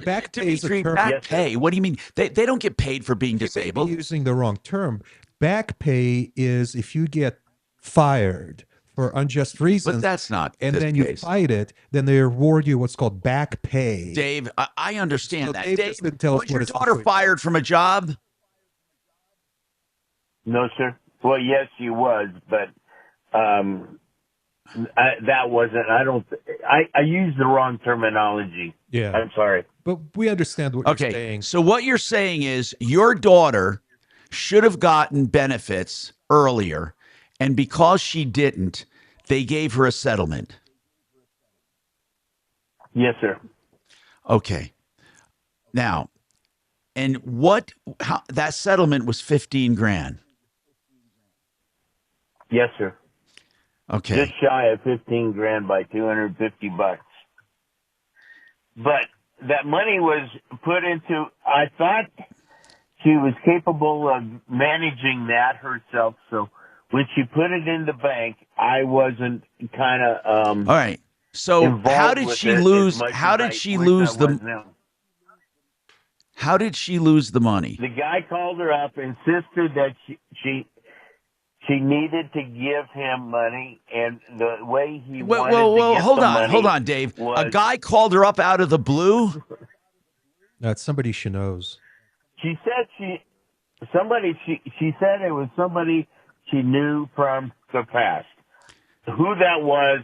back pay is a term. Back pay. What do you mean? They don't get paid for being disabled. You're using the wrong term. Back pay is if you get fired for unjust reasons. But that's not. And then you fight it, then they award you what's called back pay. Dave, I understand that. Dave, was your daughter fired from a job? No, sir. Well, yes, she was, but that wasn't. I used the wrong terminology. Yeah, I'm sorry. But we understand what you're saying. So what you're saying is your daughter should have gotten benefits earlier, and because she didn't, they gave her a settlement. Yes, sir. Okay. Now, and that settlement was $15,000. Yes, sir. Okay. Just shy of $15,000 by $250. But that money was put into, I thought she was capable of managing that herself. So when she put it in the bank, I wasn't kind of, all right. So involved how did with she it as lose? much How as did I she wish lose I the? was now. How did she lose the money? The guy called her up, insisted that she needed to give him money, and the way he wanted to get hold the on, money hold on, Dave. was, A guy called her up out of the blue. That's somebody she knows. She said she said it was somebody she knew from the past. Who that was,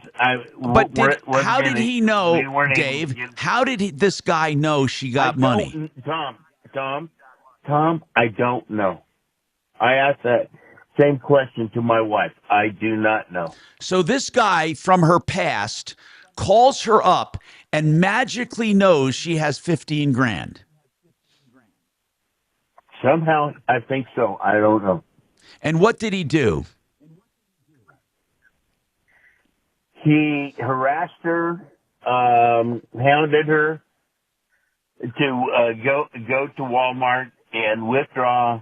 How did he know, Dave? How did this guy know she got money? Tom, I don't know. I asked that same question to my wife. I do not know. So this guy from her past calls her up and magically knows she has 15 grand. Somehow, I think so. I don't know. And what did he do? He harassed her, hounded her to go to Walmart and withdraw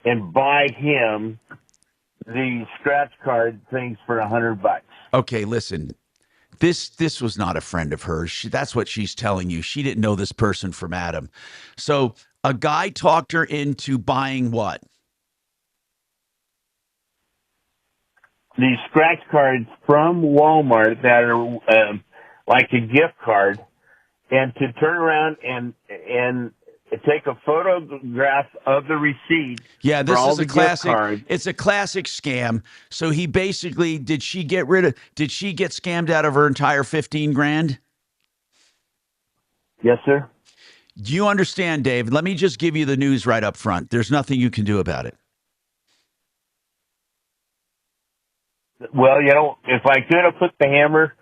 and buy him the scratch card things for $100. Okay, listen. This was not a friend of hers. That's what she's telling you. She didn't know this person from Adam. So a guy talked her into buying what? These scratch cards from Walmart that are like a gift card, and to turn around and take a photograph of the receipt. Yeah, this for all is a the gift classic. cards. It's a classic scam. So he basically did she get scammed out of her entire 15 grand? Yes, sir. Do you understand, Dave? Let me just give you the news right up front. There's nothing you can do about it. Well, if I could have put the hammer,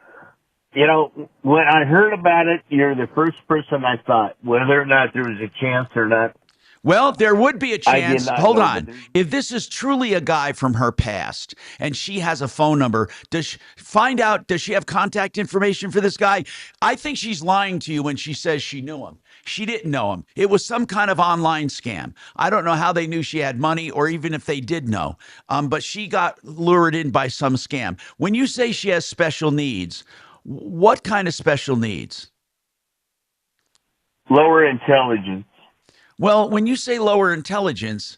when I heard about it, you're the first person I thought, whether or not there was a chance or not. Well, there would be a I did chance. not Hold know, on. but If this is truly a guy from her past and she has a phone number, does she have contact information for this guy? I think she's lying to you when she says she knew him. She didn't know him. It was some kind of online scam. I don't know how they knew she had money or even if they did know. But she got lured in by some scam. When you say she has special needs, what kind of special needs? Lower intelligence. Well, when you say lower intelligence,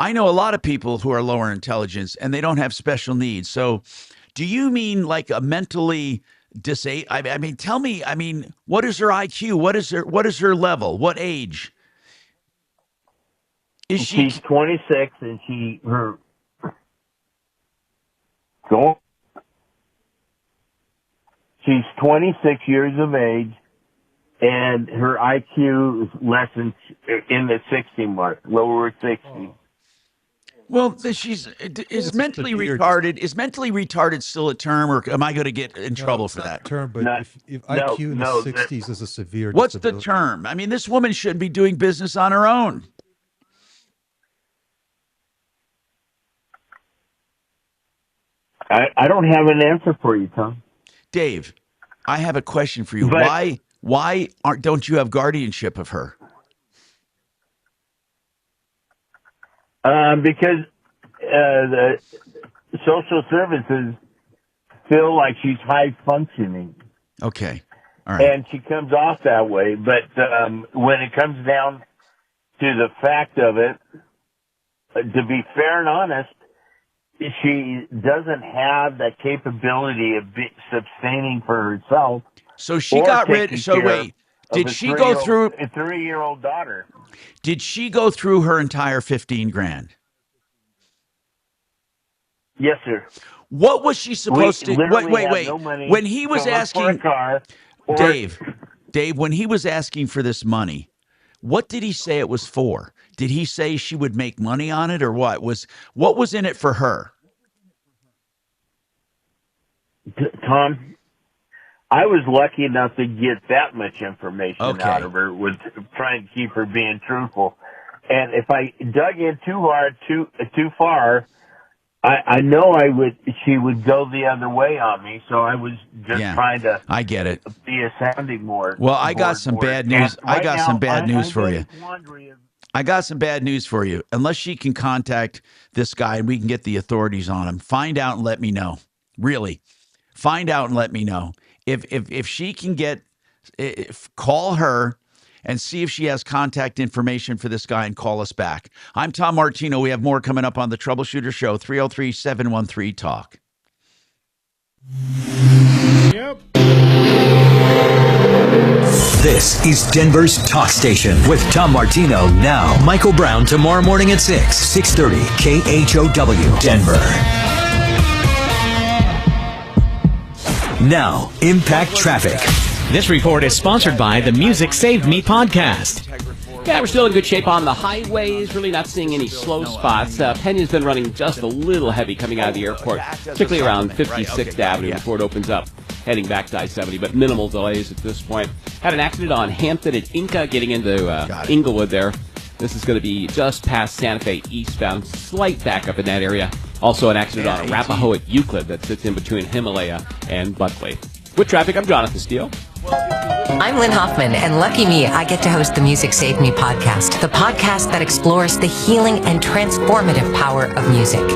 I know a lot of people who are lower intelligence and they don't have special needs. So do you mean like a mentally disabled? I mean, tell me, what is her IQ? What is her level? What age? She's 26 and she's 26 years of age. And her IQ is less than in the 60 mark, lower 60. Well, is mentally retarded. Is mentally retarded still a term, or am I going to get in trouble for that term? But if IQ in the 60s is a severe what's disability. the term? I mean, this woman shouldn't be doing business on her own. I don't have an answer for you, Tom. Dave, I have a question for you. But, Why don't you have guardianship of her? Because the social services feel like she's high functioning. Okay. All right. And she comes off that way. But when it comes down to the fact of it, to be fair and honest, she doesnn't have that capability of sustaining for herself. So she got rid. So wait, did she go through a 3-year-old daughter? Did she go through her entire 15 grand? Yes, sir. What was she supposed to? Wait. No money when he was to look for a asking, car, Dave, when he was asking for this money, what did he say it was for? Did he say she would make money on it, or what was in it for her? Tom, I was lucky enough to get that much information out of her, with trying to keep her being truthful. And if I dug in too hard, too far, I know she would go the other way on me. So I was just trying to. I get it. Be a sounding board. Well, I got some bad news. I got some bad news for you. I got some bad news for you. Unless she can contact this guy and we can get the authorities on him, find out and let me know. Really, find out and let me know. If she can call her and see if she has contact information for this guy and call us back. I'm Tom Martino. We have more coming up on the Troubleshooter Show, 303-713-TALK. Yep. This is Denver's Talk Station with Tom Martino. Now, Michael Brown tomorrow morning at 6:30 KHOW, Denver. Now, Impact Traffic. This report is sponsored by the Music Saved Me podcast. Yeah, we're still in good shape on the highways. Really not seeing any slow spots. Pena's been running just a little heavy coming out of the airport, particularly around 56th Avenue before it opens up, heading back to I-70, but minimal delays at this point. Had an accident on Hampton at Inca getting into Inglewood there. This is going to be just past Santa Fe eastbound. Slight backup in that area. Also an accident on Arapahoe at Euclid that sits in between Himalaya and Buckley. With traffic, I'm Jonathan Steele. I'm Lynn Hoffman, and lucky me, I get to host the Music Saved Me podcast, the podcast that explores the healing and transformative power of music.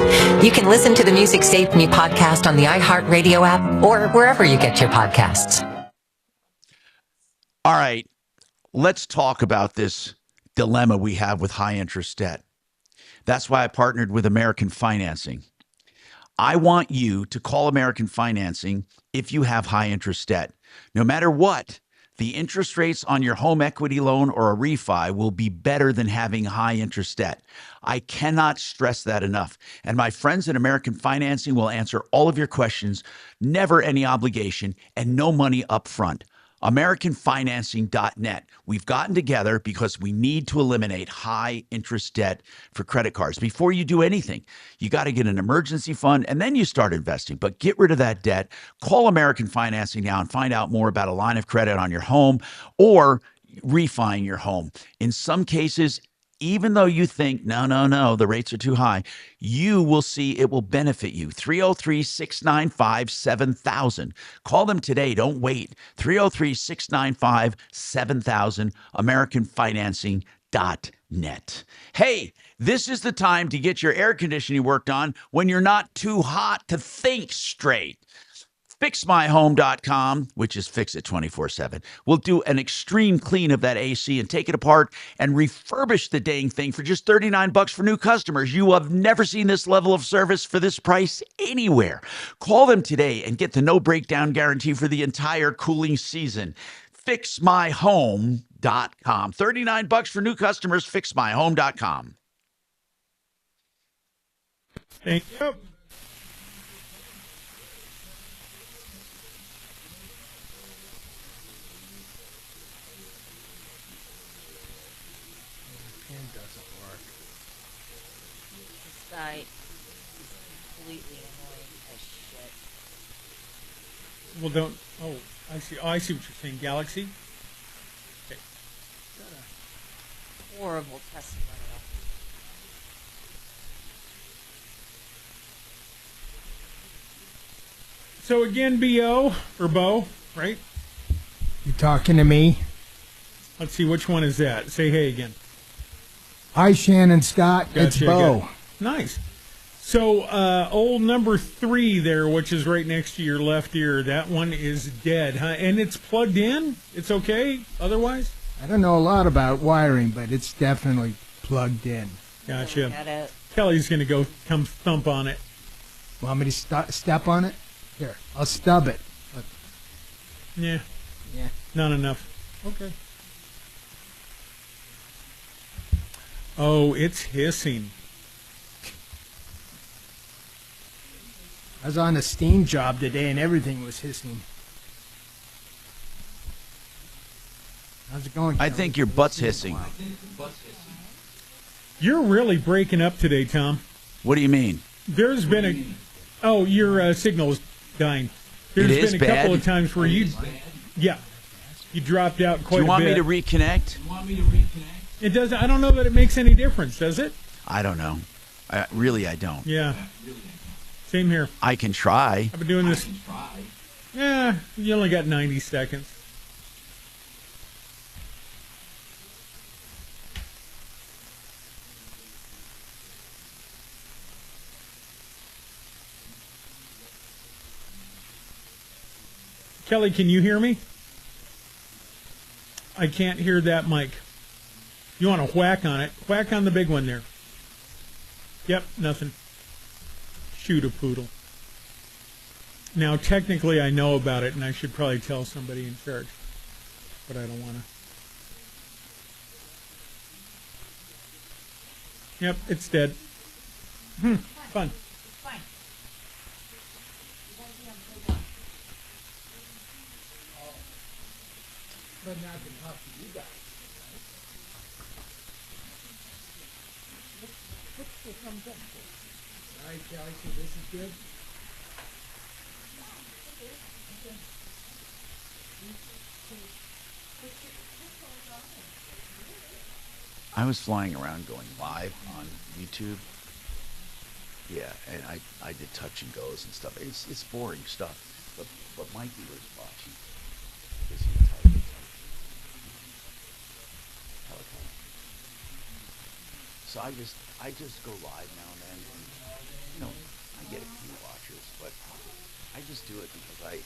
You can listen to the Music Saved Me podcast on the iHeartRadio app or wherever you get your podcasts. All right, let's talk about this dilemma we have with high interest debt. That's why I partnered with American Financing. I want you to call American Financing if you have high interest debt. No matter what, the interest rates on your home equity loan or a refi will be better than having high interest debt. I cannot stress that enough. And my friends at American Financing will answer all of your questions, never any obligation, and no money up front. AmericanFinancing.net. We've gotten together because we need to eliminate high interest debt for credit cards. Before you do anything, you got to get an emergency fund and then you start investing. But get rid of that debt. Call American Financing now and find out more about a line of credit on your home or refining your home. In some cases, even though you think, no, the rates are too high, you will see it will benefit you. 303-695-7000. Call them today. Don't wait. 303-695-7000, AmericanFinancing.net. Hey, this is the time to get your air conditioning worked on when you're not too hot to think straight. FixMyHome.com, which is fix it 24/7, will do an extreme clean of that AC and take it apart and refurbish the dang thing for just $39 for new customers. You have never seen this level of service for this price anywhere. Call them today and get the no breakdown guarantee for the entire cooling season. FixMyHome.com. $39 for new customers. FixMyHome.com. Thank you. Guy is completely annoying as shit. Well, don't. Oh, I see. Oh, I see what you're saying. Galaxy. Okay. Horrible testimonial. So again, Bo or Bo, right? You talking to me? Let's see, which one is that? Say hey again. Hi, Shannon Scott. It's Gotcha, Bo. good. Nice. So, old number 3 there, which is right next to your left ear, that one is dead, huh? And it's plugged in? It's okay otherwise? I don't know a lot about wiring, but it's definitely plugged in. Gotcha. Kelly's going to come thump on it. Want me to step on it? Here, I'll stub it. Look. Yeah. Yeah. Not enough. Okay. Oh, it's hissing. I was on a steam job today and everything was hissing. How's it going, I Kelly? think your butt's hissing. You're really breaking up today, Tom. What do you mean? There's been a... Oh, your signal is dying. There's It is been a couple bad? of times where you... Yeah. You dropped out quite a bit. Do you want me to reconnect? It doesn't... I don't know that it makes any difference, does it? I don't know. I don't. Yeah. Same here. I can try. I've been doing this... Yeah, you only got 90 seconds. Kelly, can you hear me? I can't hear that mic. You want to whack on it? Whack on the big one there. Yep, nothing. Shoot a poodle. Now, technically, I know about it, and I should probably tell somebody in charge, but I don't want to. Yep, it's dead. Fun. But not to talk to you guys. What's the thumbs up for? All right, Kelly, so this is good? I was flying around going live on YouTube. Yeah, and I did touch and goes and stuff. It's boring stuff. But Mikey was watching this entire helicopter. So I just go live now and then, and I get a few watchers, but I just do it because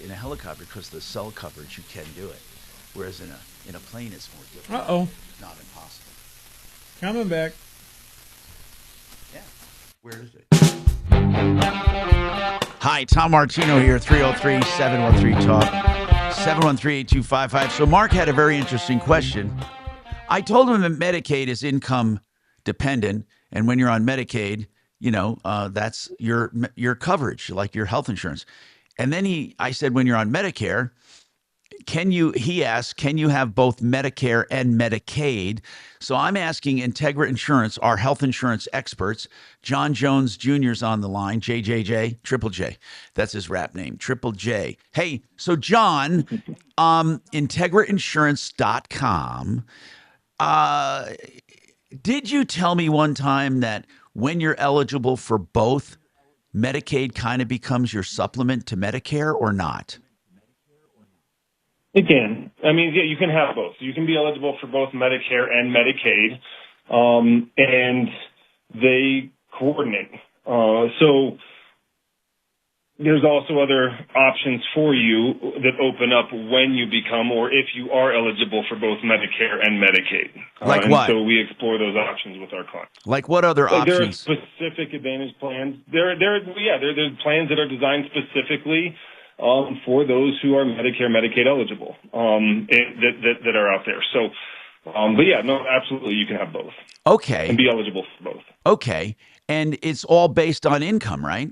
in a helicopter, because the cell coverage, you can do it, whereas in a plane it's more difficult. Uh-oh. Not impossible. Coming back. Yeah. Where is it? Hi, Tom Martino here, 303-713-TALK, 713-8255. So Mark had a very interesting question. I told him that Medicaid is income dependent, and when you're on Medicaid, that's your coverage, like your health insurance. And then I said, when you're on Medicare, he asked, can you have both Medicare and Medicaid? So I'm asking Integra Insurance, our health insurance experts. John Jones Jr. is on the line, JJJ, Triple J. That's his rap name, Triple J. Hey, so John, IntegraInsurance.com. Did you tell me one time that when you're eligible for both, Medicaid kind of becomes your supplement to Medicare or not? It can. I mean, yeah, you can have both. You can be eligible for both Medicare and Medicaid, and they coordinate. So there's also other options for you that open up when you become or if you are eligible for both Medicare and Medicaid. Like and what? So we explore those options with our clients. Like what other options? There are specific advantage plans. There's plans that are designed specifically for those who are Medicare, Medicaid eligible, that are out there. So, but yeah, no, absolutely, you can have both. Okay. And be eligible for both. Okay. And it's all based on income, right?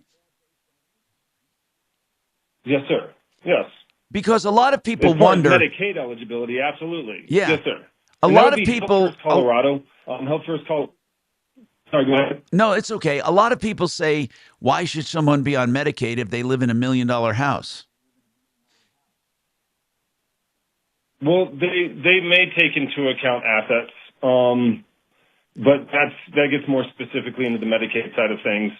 Yes, sir. Yes. Because a lot of people as far wonder. As Medicaid eligibility, absolutely. Yeah. Yes, sir. A lot of people. Health First Colorado. Health First Colorado. Sorry, go ahead. No, it's okay. A lot of people say, why should someone be on Medicaid if they live in $1 million house? Well, they may take into account assets, but that gets more specifically into the Medicaid side of things.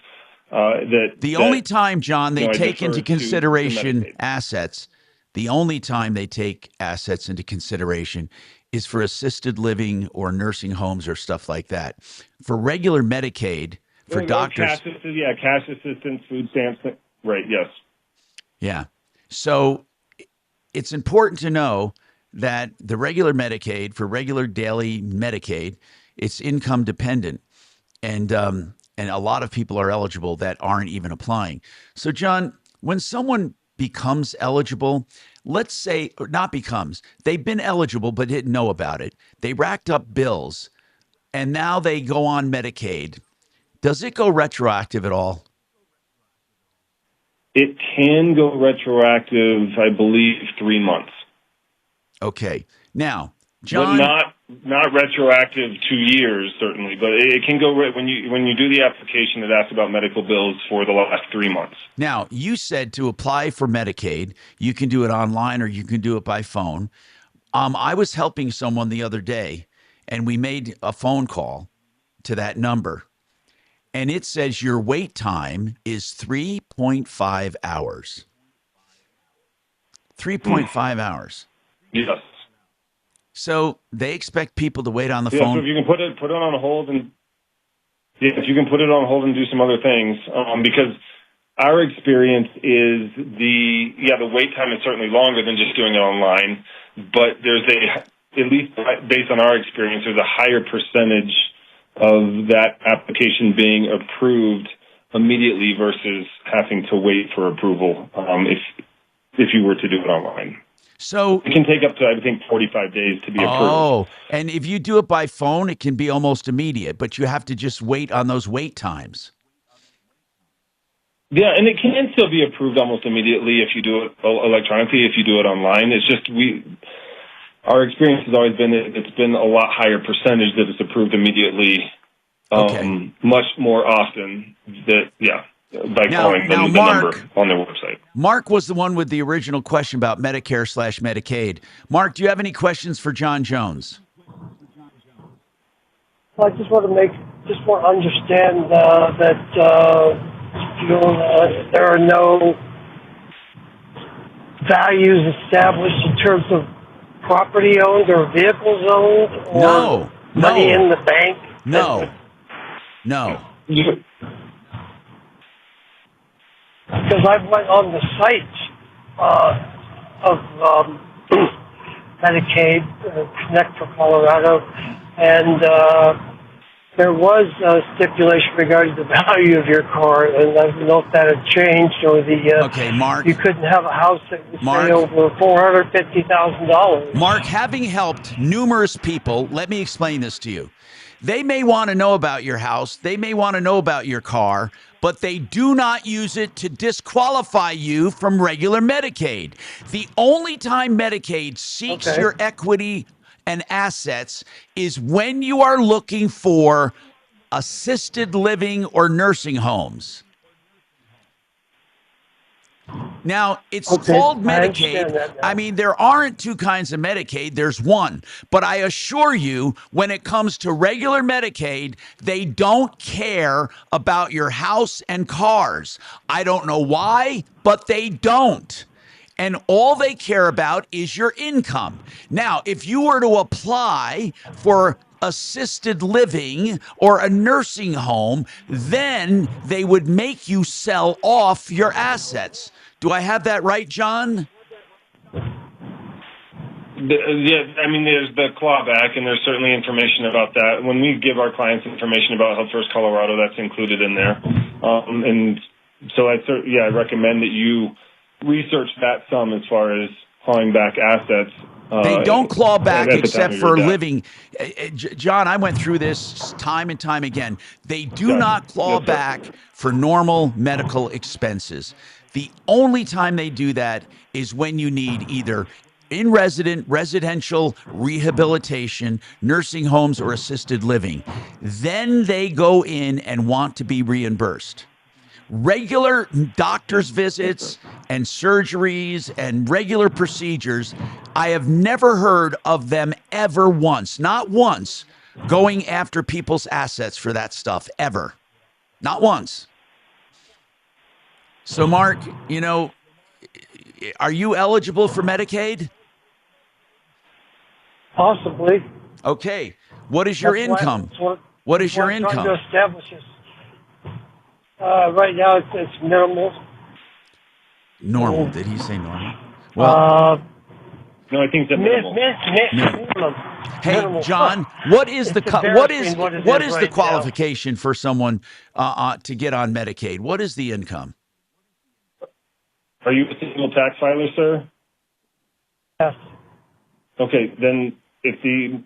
The only time, John, they take into defer consideration to assets, the only time they take assets into consideration is for assisted living or nursing homes or stuff like that. For regular Medicaid, for doctors. Cash assistance, food stamps. Right, yes. Yeah. So it's important to know that the regular Medicaid, for regular daily Medicaid, it's income dependent. And a lot of people are eligible that aren't even applying. So, John, when someone becomes eligible, let's say, or not becomes, they've been eligible but didn't know about it. They racked up bills, and now they go on Medicaid. Does it go retroactive at all? It can go retroactive, I believe, 3 months. Okay. Now, John, but not retroactive 2 years, certainly, but it can go when you do the application. It asks about medical bills for the last 3 months. Now, you said to apply for Medicaid, you can do it online or you can do it by phone. I was helping someone the other day, and we made a phone call to that number, and it says your wait time is 3.5 hours. 3.5 hours. Yes. So they expect people to wait on the So phone. if you can put it on hold and if you can put it on hold and do some other things, because our experience is the wait time is certainly longer than just doing it online, but there's at least based on our experience, there's a higher percentage of that application being approved immediately versus having to wait for approval if you were to do it online. So it can take up to, I think, 45 days to be approved. Oh, and if you do it by phone, it can be almost immediate, but you have to just wait on those wait times. Yeah, and it can still be approved almost immediately if you do it electronically, if you do it online. It's just our experience has always been that it's been a lot higher percentage that it's approved immediately, much more often by calling the number on their website. Mark was the one with the original question about Medicare/Medicaid. Mark, do you have any questions for John Jones? Well, I just want to understand that there are no values established in terms of property owned or vehicles owned or money in the bank? No. Because I went on the site of Medicaid, Connect for Colorado, and there was a stipulation regarding the value of your car, and I don't know if that had changed or Mark, you couldn't have a house that was say over $450,000. Mark, having helped numerous people, let me explain this to you. They may want to know about your house, they may want to know about your car, but they do not use it to disqualify you from regular Medicaid. The only time Medicaid seeks your equity and assets is when you are looking for assisted living or nursing homes. Now, it's called Medicaid. I mean, there aren't two kinds of Medicaid. There's one. But I assure you, when it comes to regular Medicaid, they don't care about your house and cars. I don't know why, but they don't. And all they care about is your income. Now, if you were to apply for assisted living or a nursing home, then they would make you sell off your assets. Do I have that right, John? Yeah, I mean, there's the clawback, and there's certainly information about that. When we give our clients information about Health First Colorado, that's included in there. And so I recommend that you research that some as far as clawing back assets. They don't claw back except for living. John, I went through this time and time again. They do not claw back for normal medical expenses. The only time they do that is when you need either residential rehabilitation, nursing homes, or assisted living. Then they go in and want to be reimbursed. Regular doctor's visits and surgeries and regular procedures, I have never heard of them ever once, not once, going after people's assets for that stuff, ever. Not once. So, Mark, are you eligible for Medicaid? Possibly. Okay. What is your income? What is your income? Trying to establish this. Right now, it's minimal. Normal? Did he say normal? Well, no, I think it's minimum. Hey, Minimal. John, what is the right qualification for someone to get on Medicaid? What is the income? Are you a single tax filer, sir? Yes. Okay, then if the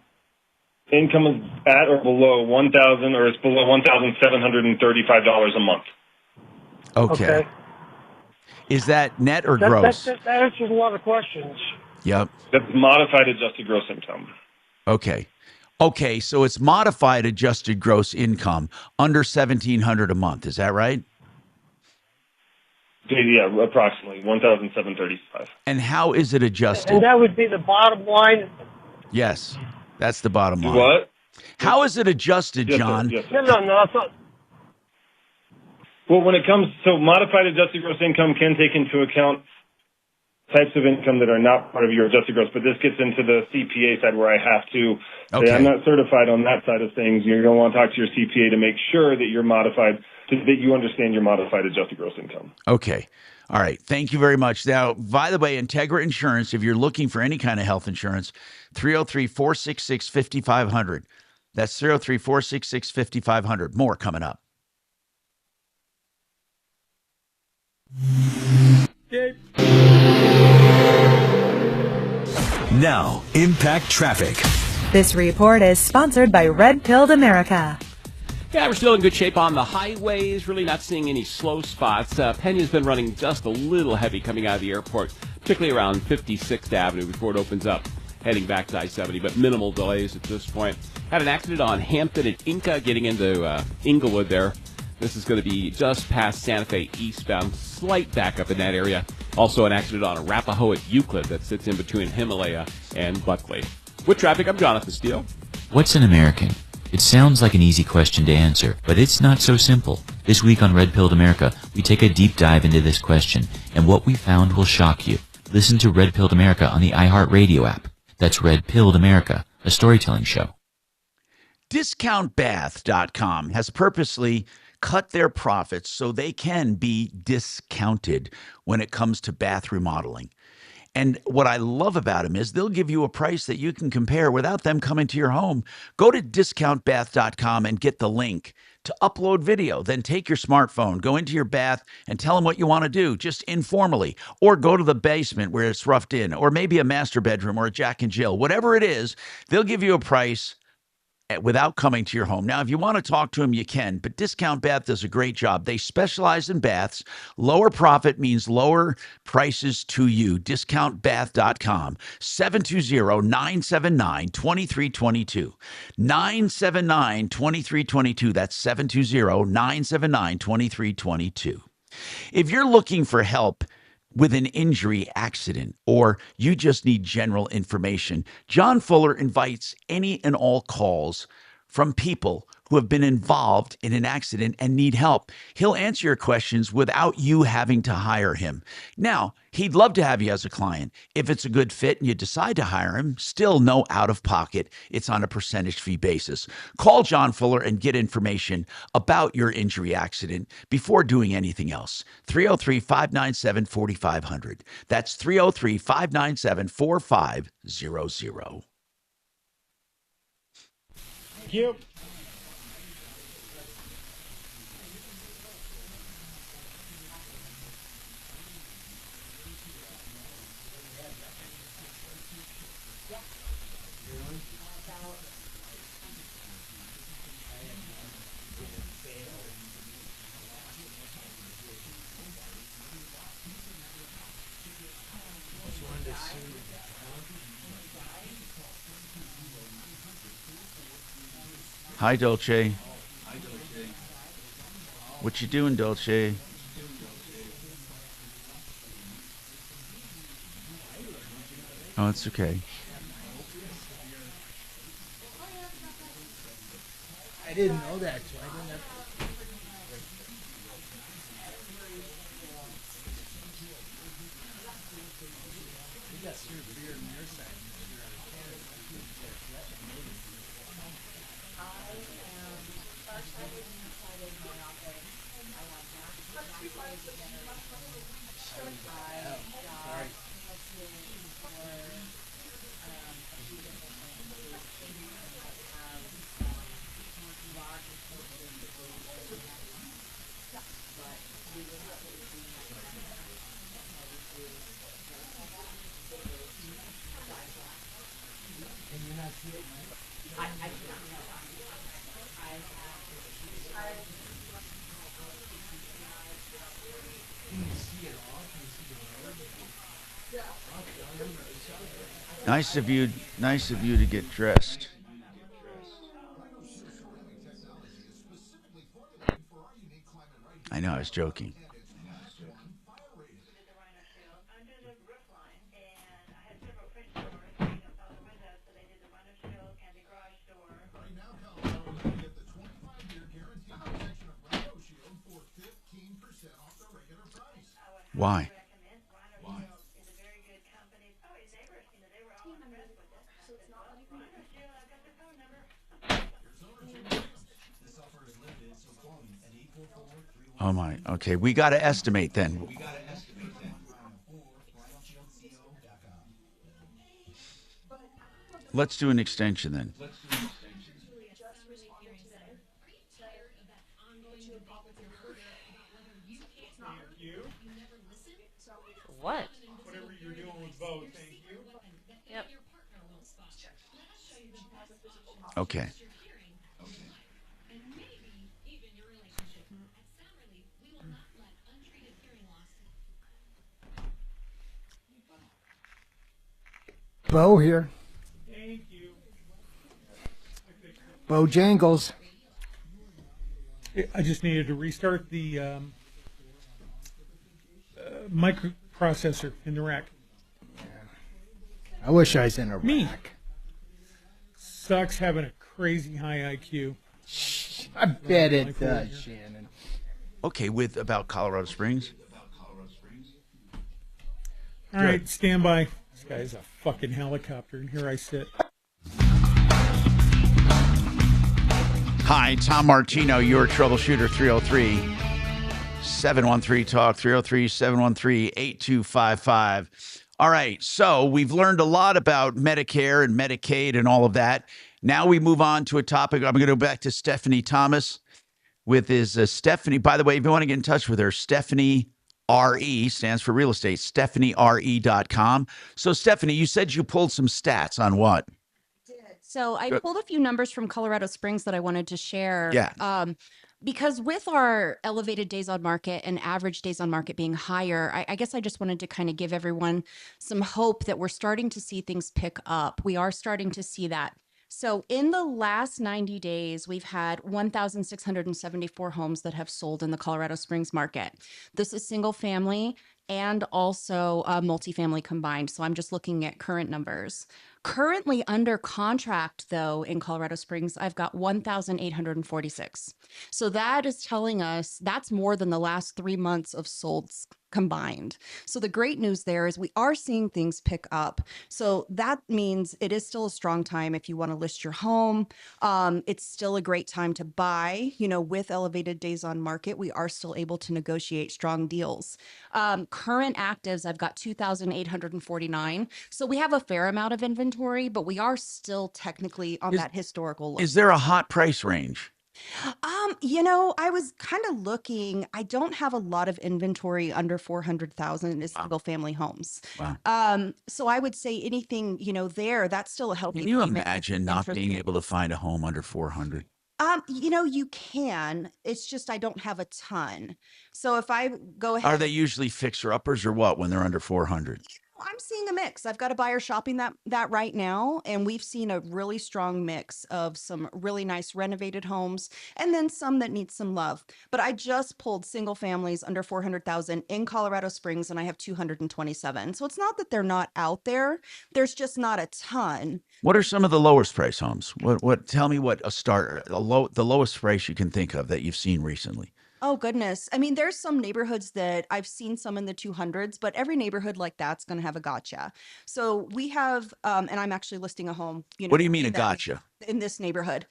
income is at or below $1,000 or it's below $1,735 a month. Okay. Is that net or gross? That answers a lot of questions. Yep. That's modified adjusted gross income. Okay. Okay, so it's modified adjusted gross income under $1,700 a month. Is that right? Yeah, approximately $1,735. And how is it adjusted? And that would be the bottom line. Yes, that's the bottom line. What? How is it adjusted, John? Yes, No, that's not. Well, when it comes, so modified adjusted gross income can take into account types of income that are not part of your adjusted gross. But this gets into the CPA side where I have to say Okay. I'm not certified on that side of things. You're going to want to talk to your CPA to make sure that you're modified, that you understand your modified adjusted gross income. Okay. All right. Thank you very much. Now, by the way, Integra Insurance, if you're looking for any kind of health insurance, 303-466-5500. That's 303-466-5500. More coming up. Now, Impact Traffic. This report is sponsored by Red Pilled America. Yeah, we're still in good shape on the highways. Really not seeing any slow spots. Pena's been running just a little heavy coming out of the airport, particularly around 56th Avenue before it opens up, heading back to I-70, but minimal delays at this point. Had an accident on Hampton and Inca getting into Inglewood there. This is going to be just past Santa Fe eastbound. Slight backup in that area. Also an accident on Arapahoe at Euclid that sits in between Himalaya and Buckley. With traffic, I'm Jonathan Steele. What's an American? It sounds like an easy question to answer, but it's not so simple. This week on Red Pilled America, we take a deep dive into this question, and what we found will shock you. Listen to Red Pilled America on the iHeartRadio app. That's Red Pilled America, a storytelling show. DiscountBath.com has purposely cut their profits so they can be discounted when it comes to bath remodeling. And what I love about them is they'll give you a price that you can compare without them coming to your home. Go to discountbath.com and get the link to upload video. Then take your smartphone, go into your bath and tell them what you want to do, just informally. Or go to the basement where it's roughed in, or maybe a master bedroom or a Jack and Jill. Whatever it is, they'll give you a price without coming to your home. Now, if you want to talk to them, you can, but Discount Bath does a great job. They specialize in baths. Lower profit means lower prices to you. DiscountBath.com, 720-979-2322. 979-2322. That's 720-979-2322. If you're looking for help with an injury accident, or you just need general information, John Fuller invites any and all calls from people who have been involved in an accident and need help. He'll answer your questions without you having to hire him. Now, he'd love to have you as a client. If it's a good fit and you decide to hire him, still no out of pocket. It's on a percentage fee basis. Call John Fuller and get information about your injury accident before doing anything else. 303-597-4500. That's 303-597-4500. Thank you. Hi, Dolce. What you doing, Dolce? Oh, it's okay. I didn't know that, so I didn't have you got served beer on your side. Nice of you to get dressed. I know, I was joking. Why? Oh my. Okay, we got to estimate then. Let's do an extension then. What? Whatever you're doing with Bo, thank you. Yep. Okay. Bo here. Thank you. Bojangles. I just needed to restart the microprocessor in the rack. I wish I was in a Me. rack. Sucks having a crazy high IQ. I bet it does, Shannon. Okay, with about Colorado Springs. All right, stand by. This guy's a fucking helicopter, and here I sit. Hi, Tom Martino, your troubleshooter, 303-713-TALK, 303-713-8255. All right, so we've learned a lot about Medicare and Medicaid and all of that. Now we move on to a topic. I'm going to go back to Stephanie Thomas with his Stephanie. By the way, if you want to get in touch with her, Stephanie RE stands for real estate, StephanieRE.com. So, Stephanie, you said you pulled some stats on what? So I pulled a few numbers from Colorado Springs that I wanted to share. Yeah. Because with our elevated days on market and average days on market being higher, I guess I just wanted to kind of give everyone some hope that we're starting to see things pick up. We are starting to see that. So in the last 90 days, we've had 1,674 homes that have sold in the Colorado Springs market. This is single family and also multifamily combined. So I'm just looking at current numbers. Currently under contract, though, in Colorado Springs, I've got 1,846. So that is telling us that's more than the last 3 months of solds combined. So the great news there is we are seeing things pick up. So that means it is still a strong time if you want to list your home. It's still a great time to buy. You know, with elevated days on market, we are still able to negotiate strong deals. Current actives, I've got 2,849. So we have a fair amount of inventory, but we are still technically on that historical low. Is there a hot price range? You know, I was kind of looking. I don't have a lot of inventory under 400,000 in single family homes. Wow. So I would say anything, you know, that's still a healthy. Can you payment. imagine not being able to find a home under 400? You know, you can. It's just I don't have a ton. So if I go ahead, Are they usually fixer-uppers or what when they're under 400? I'm seeing a mix. I've got a buyer shopping that right now, and we've seen a really strong mix of some really nice renovated homes and then some that need some love. But I just pulled single families under 400,000 in Colorado Springs, and I have 227. So it's not that they're not out there. There's just not a ton. What are some of the lowest price homes? What? Tell me what the lowest price you can think of that you've seen recently. Oh, goodness. I mean, there's some neighborhoods that I've seen some in the 200s, but every neighborhood like that's going to have a gotcha. So we have, and I'm actually listing a home. You know, What do you mean a in that- gotcha? in this neighborhood?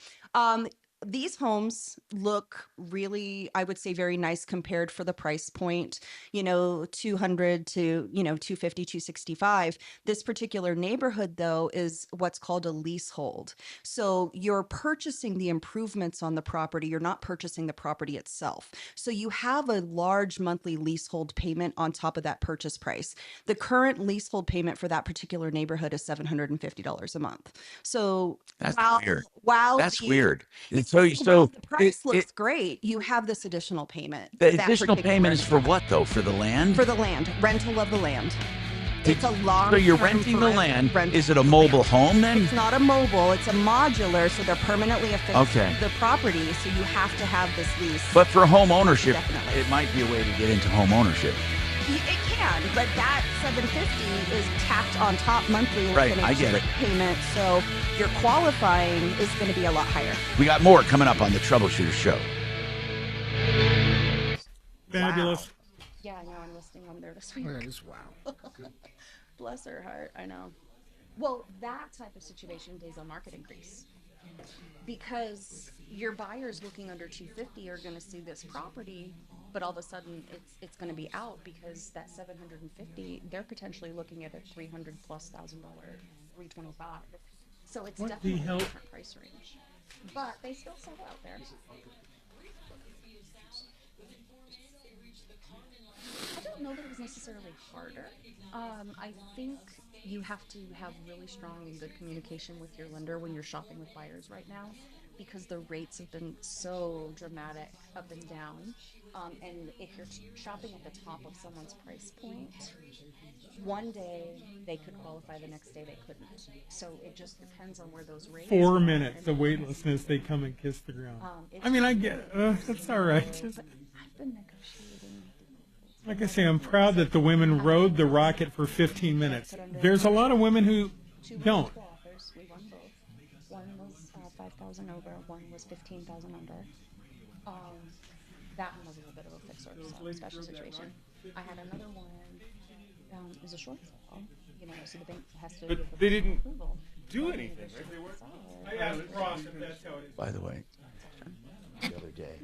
These homes look really, I would say, very nice compared for the price point, you know, 200 to, you know, 250, 265. This particular neighborhood, though, is what's called a leasehold. So you're purchasing the improvements on the property. You're not purchasing the property itself. So you have a large monthly leasehold payment on top of that purchase price. The current leasehold payment for that particular neighborhood is $750 a month. So That's while, weird. while That's the- weird. So the price it- looks great. You have this additional payment. the for that additional particular payment is for what though? For the land? For the land, rental of the land. It's a long. So you're renting the land. Is it a mobile home then? It's not a mobile. It's a modular, so they're permanently affixed Okay. to the property. So you have to have this lease. But for home ownership, Definitely. it might be a way to get into home ownership. It can, but that $750 is tacked on top monthly. with Right, an I get it. Payment, so your qualifying is going to be a lot higher. We got more coming up on the Troubleshooter Show. Fabulous. Yeah, I know. I'm listening on there this week. That is wow. Bless her heart. I know. Well, that type of situation, days on market increase. Because your buyers looking under 250 are going to see this property, but all of a sudden it's going to be out because that 750 they're potentially looking at a $300,000+ $325. So it's What the definitely a hell? different price range, but they still sell out there. I don't know that it was necessarily harder. I think you have to have really strong and good communication with your lender when you're shopping with buyers right now, because the rates have been so dramatic up and down. And if you're shopping at the top of someone's price point, one day they could qualify, the next day they couldn't. So it just depends on where those rates 4 are. minutes, the weightlessness, they come and kiss the ground. I mean, I get it. That's all right. Just, I've been negotiating. like I say, I'm proud that the women rode the rocket for 15 minutes. There's a lot of women who don't. Offers. We won both. One was 5,000 over. One was 15,000 under. That one was a little bit of a fixer, so special situation. I had another one. It was a short sale. You know, so the bank has to. But they didn't do anything, right? They weren't. By the way, the other day,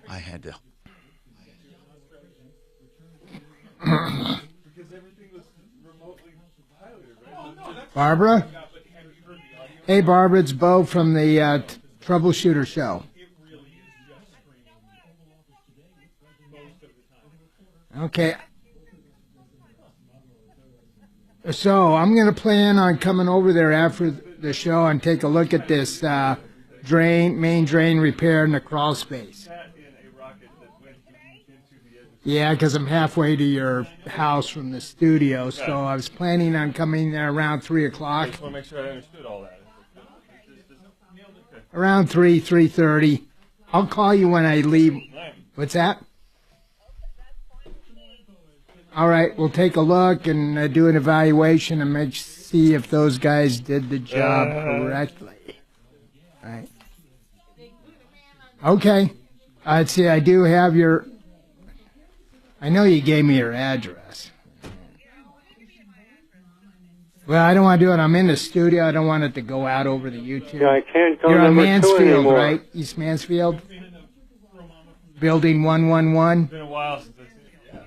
I had to. Because everything was remotely piloted, right? Barbara? Hey, Barbara, it's Bo from the Troubleshooter Show. Okay. So I'm going to plan on coming over there after the show and take a look at this main drain repair in the crawl space. Yeah, because I'm halfway to your house from the studio, so I was planning on coming there around 3 o'clock. I just want to make sure I understood all that. Around 3:30. I'll call you when I leave. What's that? All right, we'll take a look and do an evaluation and see if those guys did the job correctly. All right. Okay. I'd say I do have your... I know you gave me your address. Well, I don't want to do it. I'm in the studio. I don't want it to go out over the YouTube. Yeah, I can't go You're on number 2 Mansfield, anymore. right? East Mansfield? Building 111? It's been a while since I've seen it. Yeah.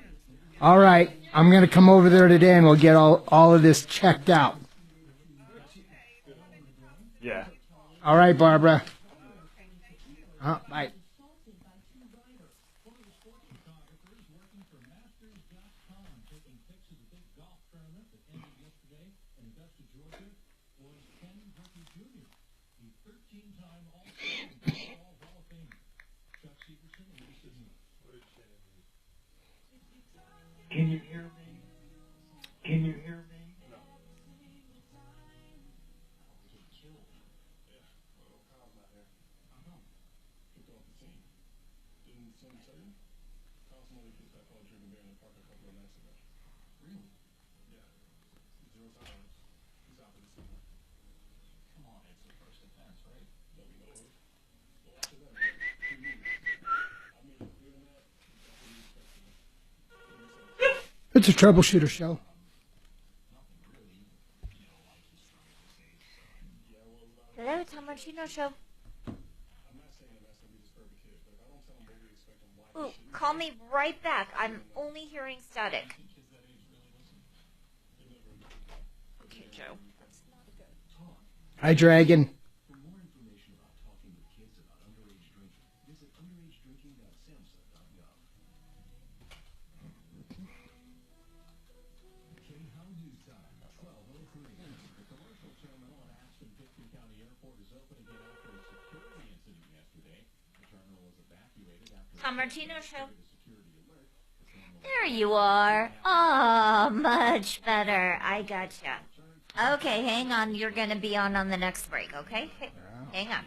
All right. I'm going to come over there today and we'll get all of this checked out. Yeah. All right, Barbara. Bye. Can you hear me? Can you hear me? No. It's a Troubleshooter Show. Hello, Tom Martino Show. Ooh, call me right back. I'm only hearing static. Okay, Joe. Hi, Dragon. Tom Martino Show. There you are. Oh, much better. I gotcha. Okay, hang on. You're going to be on the next break, okay? Hang on.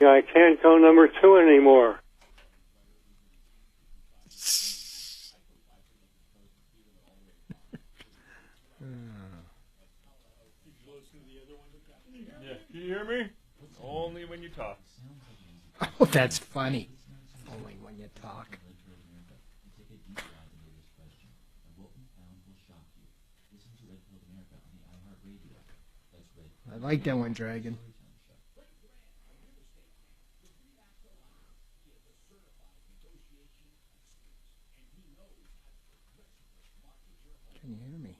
Yeah, I can't go number 2 anymore. Yeah, can you hear me? Only when you talk. Oh, that's funny. Only when you talk. I like that one, Dragon. Can you hear me?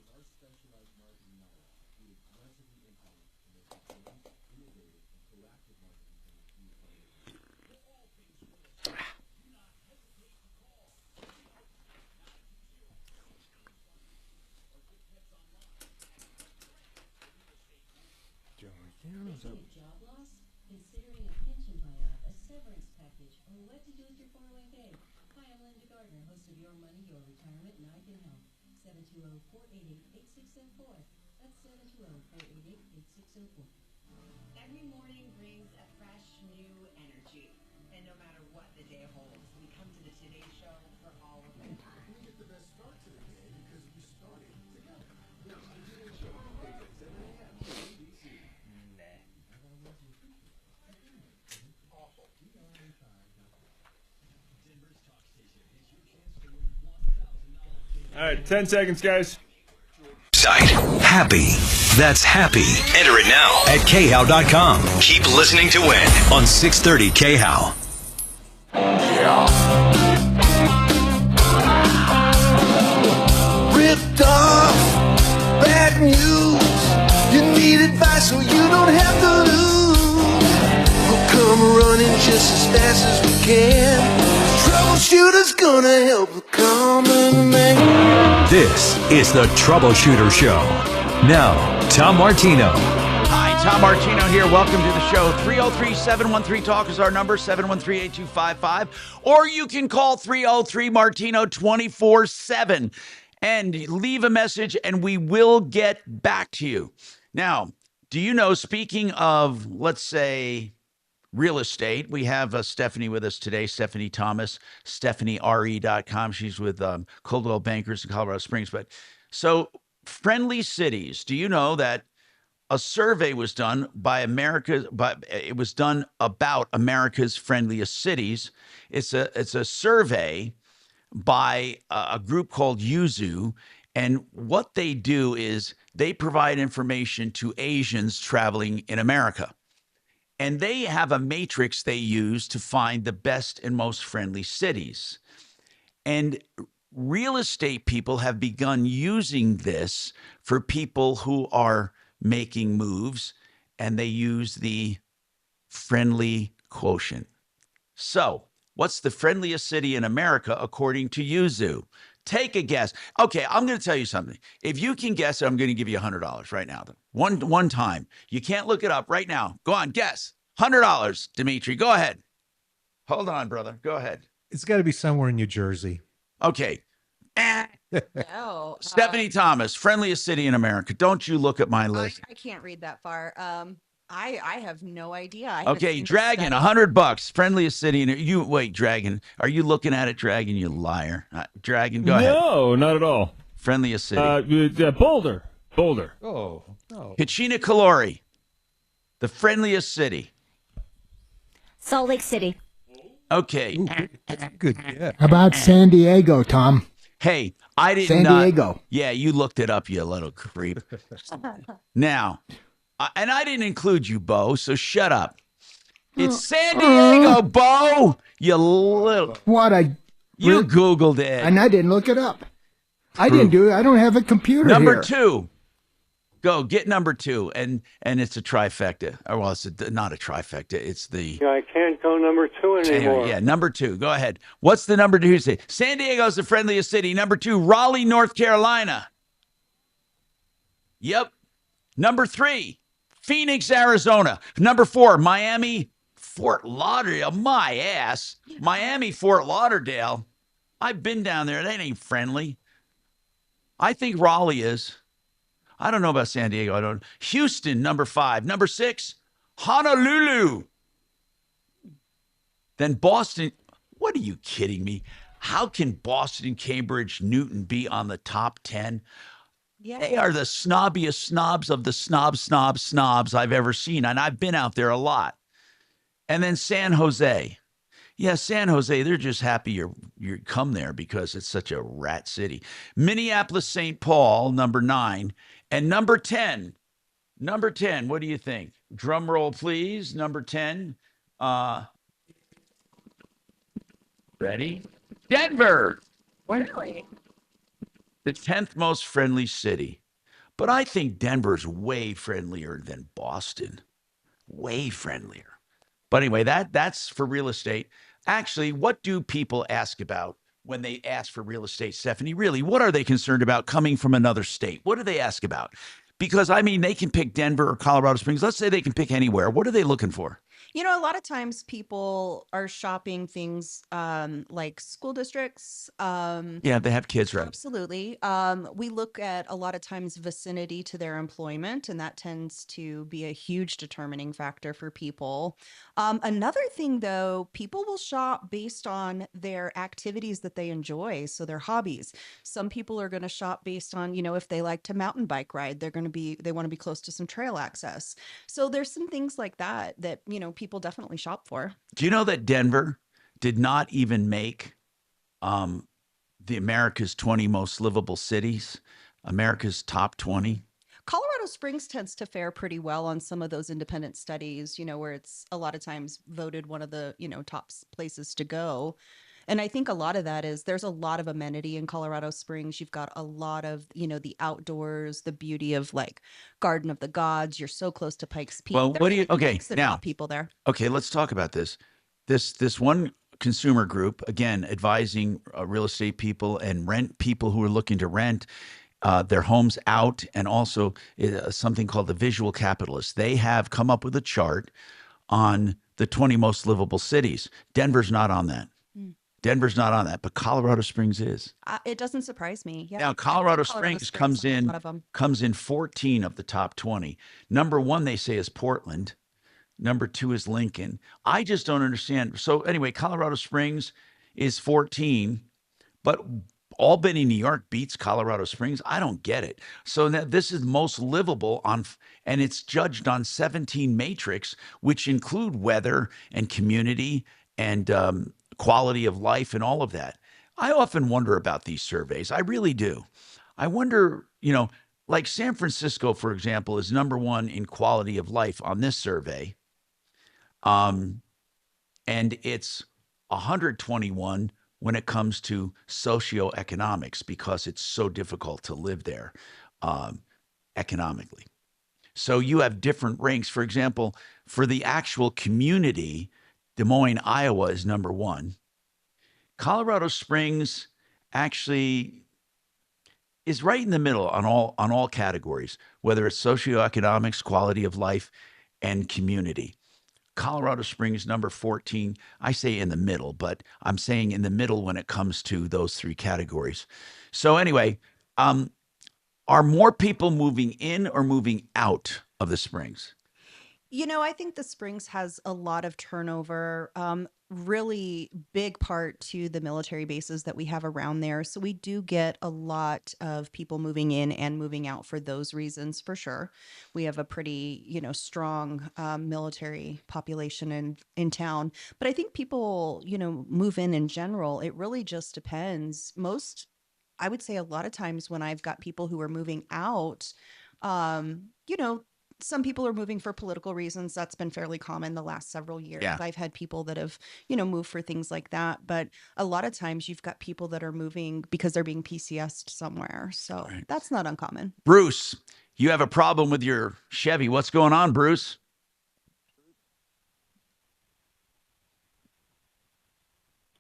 Job loss? Considering a pension buyout, a severance package, or what to do with your 401k? Hi, I'm Linda Gardner, host of Your Money, Your Retirement, and I Can Help. 720-488-8604. That's 720-488-8604. Every morning brings a fresh new energy. And no matter what the day holds, we come to the Today Show for all of it. We get the best start to the day because we started together. Now, the Today Show, weekdays at 7 a.m. ABC. Awful. All right, 10 seconds, guys. Site. Happy. That's happy. Enter it now at khow.com. Keep listening to win on 630 KHOW. Ripped off, bad news. You need advice so you don't have to lose. We'll come running just as fast as we can. Troubleshooter's gonna help the common man. This is the Troubleshooter Show. Now, Tom Martino. Hi, Tom Martino here. Welcome to the show. 303-713-TALK is our number, 713-8255. Or you can call 303-MARTINO 24/7 and leave a message, and we will get back to you. Now, do you know, speaking of, let's say, real estate, we have Stephanie with us today, Stephanie Thomas, StephanieRE.com. She's with Coldwell Bankers in Colorado Springs. But so, friendly cities. Do you know that a survey was done by it was done about America's friendliest cities? It's a survey by a group called Yuzu, and what they do is they provide information to Asians traveling in America. And they have a matrix they use to find the best and most friendly cities. And real estate people have begun using this for people who are making moves, and they use the friendly quotient. So, what's the friendliest city in America according to Yuzu? Take a guess. Okay, I'm going to tell you something. If you can guess it, I'm going to give you $100 right now. One time. You can't look it up right now. Go on, guess. $100, Dimitri. Go ahead. Hold on, brother. Go ahead. It's got to be somewhere in New Jersey. Okay. No. Stephanie Thomas, friendliest city in America. Don't you look at my list. I can't read that far. I have no idea. Okay, Dragon, $100. Friendliest city in wait, Dragon. Are you looking at it, Dragon? You liar. Dragon, go ahead. No, not at all. Friendliest city. Boulder. Oh. Kachina Kalori, the friendliest city. Salt Lake City. Okay. Ooh, that's good. Yeah. How about San Diego, Tom? Hey, I didn't. San Diego. Yeah, you looked it up, you little creep. Now, and I didn't include you, Bo, so shut up. It's San Diego, Bo. You little. What You Googled it. And I didn't look it up. I didn't do it. I don't have a computer Number here. 2, Go get number 2, and it's a trifecta. Or well, it's not a trifecta. It's the I can't go number 2 anymore. anyway, yeah, number 2. Go ahead. What's the number 2 city? San Diego's the friendliest city. Number 2, Raleigh, North Carolina. Yep. Number 3, Phoenix, Arizona. Number 4, Miami, Fort Lauderdale. My ass. Miami, Fort Lauderdale. I've been down there. That ain't friendly. I think Raleigh is. I don't know about San Diego. I don't. Houston, number 5. Number 6, Honolulu. Then Boston. What are you kidding me? How can Boston, Cambridge, Newton be on the top 10? Yeah. They are the snobbiest snobs of the snobs I've ever seen. And I've been out there a lot. And then San Jose. Yeah, San Jose, they're just happy you come there because it's such a rat city. Minneapolis, St. Paul, number 9. And number 10, what do you think? Drum roll, please. Number 10. Ready? Denver. Really? The 10th most friendly city. But I think Denver's way friendlier than Boston. Way friendlier. But anyway, that's for real estate. Actually, what do people ask about when they ask for real estate, Stephanie? Really, what are they concerned about coming from another state? What do they ask about? Because, I mean, they can pick Denver or Colorado Springs. Let's say they can pick anywhere. What are they looking for? You know, a lot of times people are shopping things like school districts. Yeah, they have kids, right? Absolutely. We look at a lot of times vicinity to their employment, and that tends to be a huge determining factor for people. Another thing, though, people will shop based on their activities that they enjoy, so their hobbies. Some people are going to shop based on, if they like to mountain bike ride, they want to be close to some trail access. So there's some things like that, people definitely shop for. Do you know that Denver did not even make the America's 20 most livable cities, America's top 20? Colorado Springs tends to fare pretty well on some of those independent studies, where it's a lot of times voted one of the, top places to go. And I think a lot of that is there's a lot of amenity in Colorado Springs. You've got a lot of, the outdoors, the beauty of like Garden of the Gods. You're so close to Pikes Peak. Well, what do you, okay, now, people there. Okay, let's talk about this. This one consumer group, again, advising real estate people and rent people who are looking to rent their homes out, and also something called the Visual Capitalists. They have come up with a chart on the 20 most livable cities. Denver's not on that. Denver's not on that, but Colorado Springs is. It doesn't surprise me. Yeah. Now, Colorado Springs comes in 14 of the top 20. Number 1, they say, is Portland. Number 2 is Lincoln. I just don't understand. So anyway, Colorado Springs is 14, but Albany, New York beats Colorado Springs. I don't get it. So this is most livable and it's judged on 17 matrix, which include weather and community and quality of life and all of that. I often wonder about these surveys. I really do. I wonder, like San Francisco, for example, is number 1 in quality of life on this survey. And it's 121 when it comes to socioeconomics because it's so difficult to live there economically. So you have different ranks. For example, for the actual community, Des Moines, Iowa is number 1. Colorado Springs actually is right in the middle on all categories, whether it's socioeconomics, quality of life, and community. Colorado Springs, number 14, I say in the middle, but I'm saying in the middle when it comes to those 3 categories. So anyway, are more people moving in or moving out of the Springs? I think the Springs has a lot of turnover, really big part to the military bases that we have around there. So we do get a lot of people moving in and moving out for those reasons, for sure. We have a pretty, strong military population in town. But I think people, move in general. It really just depends. I would say a lot of times when I've got people who are moving out, some people are moving for political reasons. That's been fairly common the last several years. Yeah. I've had people that have, moved for things like that. But a lot of times you've got people that are moving because they're being PCS'd somewhere. So that's not uncommon. Bruce, you have a problem with your Chevy. What's going on, Bruce?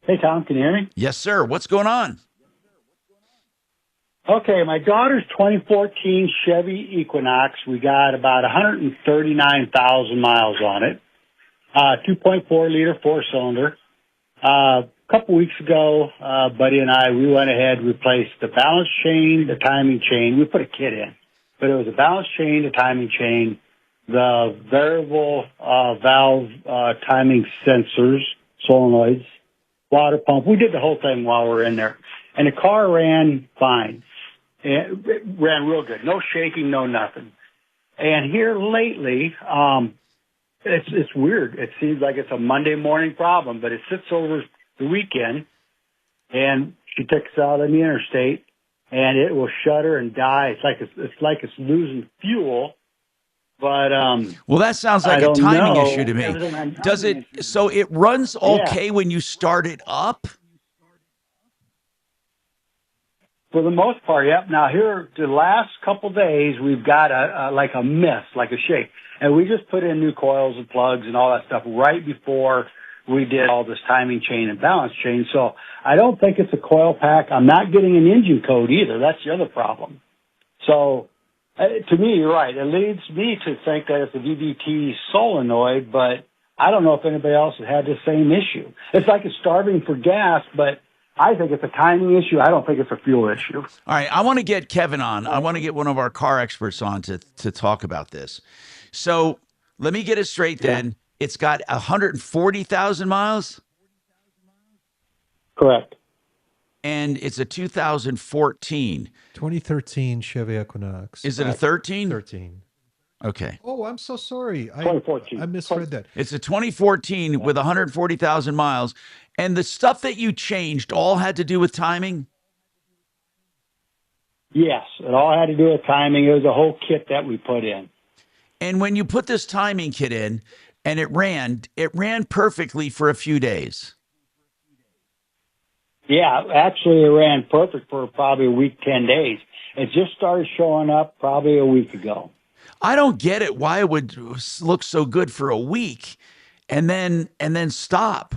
Hey, Tom, can you hear me? Yes, sir. What's going on? Okay, my daughter's 2014 Chevy Equinox. We got about 139,000 miles on it. 2.4 liter four-cylinder. A couple weeks ago, Buddy and I, we went ahead and replaced the balance chain, the timing chain. We put a kit in, but it was a balance chain, the timing chain, the variable valve timing sensors, solenoids, water pump. We did the whole thing while we were in there. And the car ran fine. It ran real good. No shaking, no nothing. And here lately, it's weird. It seems like it's a Monday morning problem, but it sits over the weekend, and she takes it out on the interstate, and it will shudder and die. It's like it's losing fuel. But well, that sounds like a timing issue to me. Does it? So it runs okay when you start it up? For the most part, yep. Now here, the last couple days, we've got like a miss, like a shake, and we just put in new coils and plugs and all that stuff right before we did all this timing chain and balance chain. So I don't think it's a coil pack. I'm not getting an engine code either. That's the other problem. So to me, you're right. It leads me to think that it's a VVT solenoid, but I don't know if anybody else has had the same issue. It's like it's starving for gas, but I think it's a timing issue. I don't think it's a fuel issue. All right, I want to get Kevin on. I want to get one of our car experts on to talk about this. So let me get it straight then. It's got 140,000 miles? Correct. And it's a 2014. 2013 Chevy Equinox. Is it a 13? 13. Okay. Oh, I'm so sorry. 2014. I misread that. It's a 2014 with 140,000 miles. And the stuff that you changed all had to do with timing? Yes, it all had to do with timing. It was a whole kit that we put in. And when you put this timing kit in and it ran perfectly for a few days. Yeah, actually it ran perfect for probably a week, 10 days. It just started showing up probably a week ago. I don't get it why it would look so good for a week and then stop.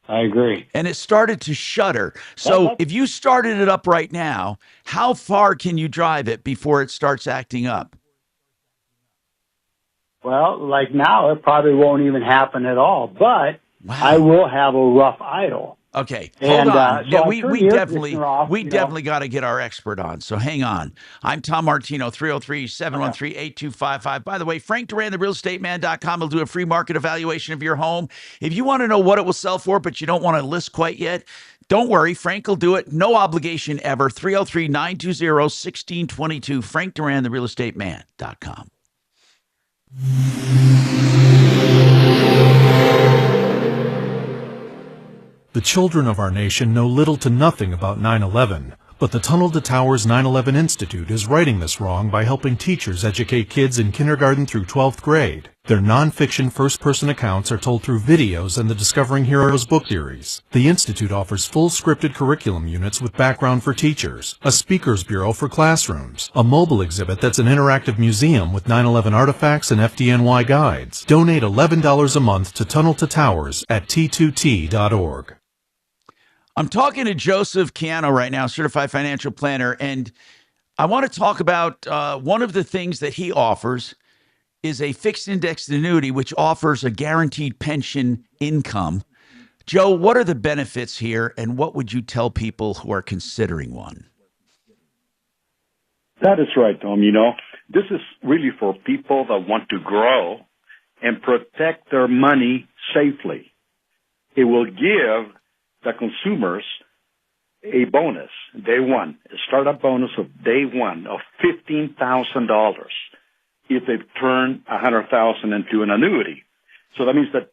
I agree. And it started to shudder. So if you started it up right now, how far can you drive it before it starts acting up? Well, like now, it probably won't even happen at all, but I will have a rough idle. Okay, hold on. So Yeah, I we turned the air definitely conditioner off, definitely got to get our expert on. So hang on. I'm Tom Martino, 303-713-8255. By the way, Frank Duran, therealestateman.com will do a free market evaluation of your home. If you want to know what it will sell for, but you don't want to list quite yet, don't worry. Frank will do it. No obligation ever. 303-920-1622. Frank Duran, therealestateman.com. The children of our nation know little to nothing about 9/11, but the Tunnel to Towers 9/11 Institute is righting this wrong by helping teachers educate kids in kindergarten through 12th grade. Their nonfiction first-person accounts are told through videos and the Discovering Heroes book series. The Institute offers full scripted curriculum units with background for teachers, a speakers bureau for classrooms, a mobile exhibit that's an interactive museum with 9/11 artifacts and FDNY guides. Donate $11 a month to Tunnel to Towers at t2t.org. I'm talking to Joseph Chiano right now, certified financial planner, and I want to talk about one of the things that he offers is a fixed indexed annuity, which offers a guaranteed pension income. Joe, what are the benefits here, and what would you tell people who are considering one? That is right, Tom. You know, this is really for people that want to grow and protect their money safely. It will give the consumers a bonus, day one, a startup bonus of day one of $15,000 if they turn $100,000 into an annuity. So that means that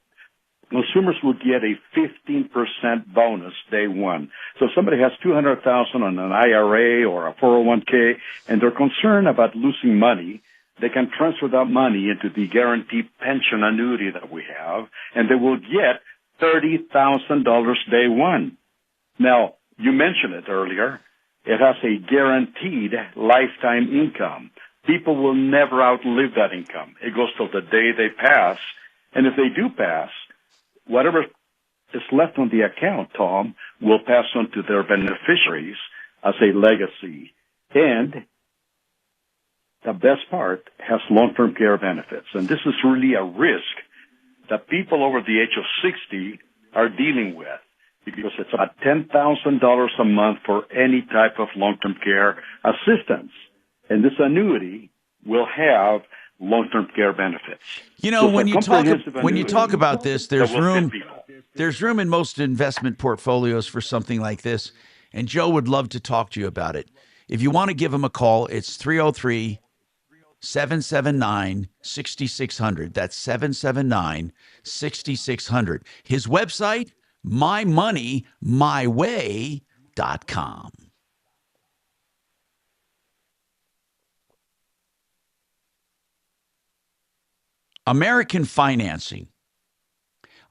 consumers will get a 15% bonus day one. So if somebody has $200,000 on an IRA or a 401k and they're concerned about losing money, they can transfer that money into the guaranteed pension annuity that we have, and they will get $30,000 day one. Now, you mentioned it earlier. It has a guaranteed lifetime income. People will never outlive that income. It goes till the day they pass. And if they do pass, whatever is left on the account, Tom, will pass on to their beneficiaries as a legacy. And the best part has long-term care benefits. And this is really a risk that people over the age of 60 are dealing with, because it's about $10,000 a month for any type of long-term care assistance. And this annuity will have long-term care benefits. You know, So when it's a you talk about this, there's that will fit room people. there's room in most investment portfolios for something like this, and Joe would love to talk to you about it. If you want to give him a call, it's 303-779-6600. That's 779-6600. His website, mymoneymyway.com. American financing.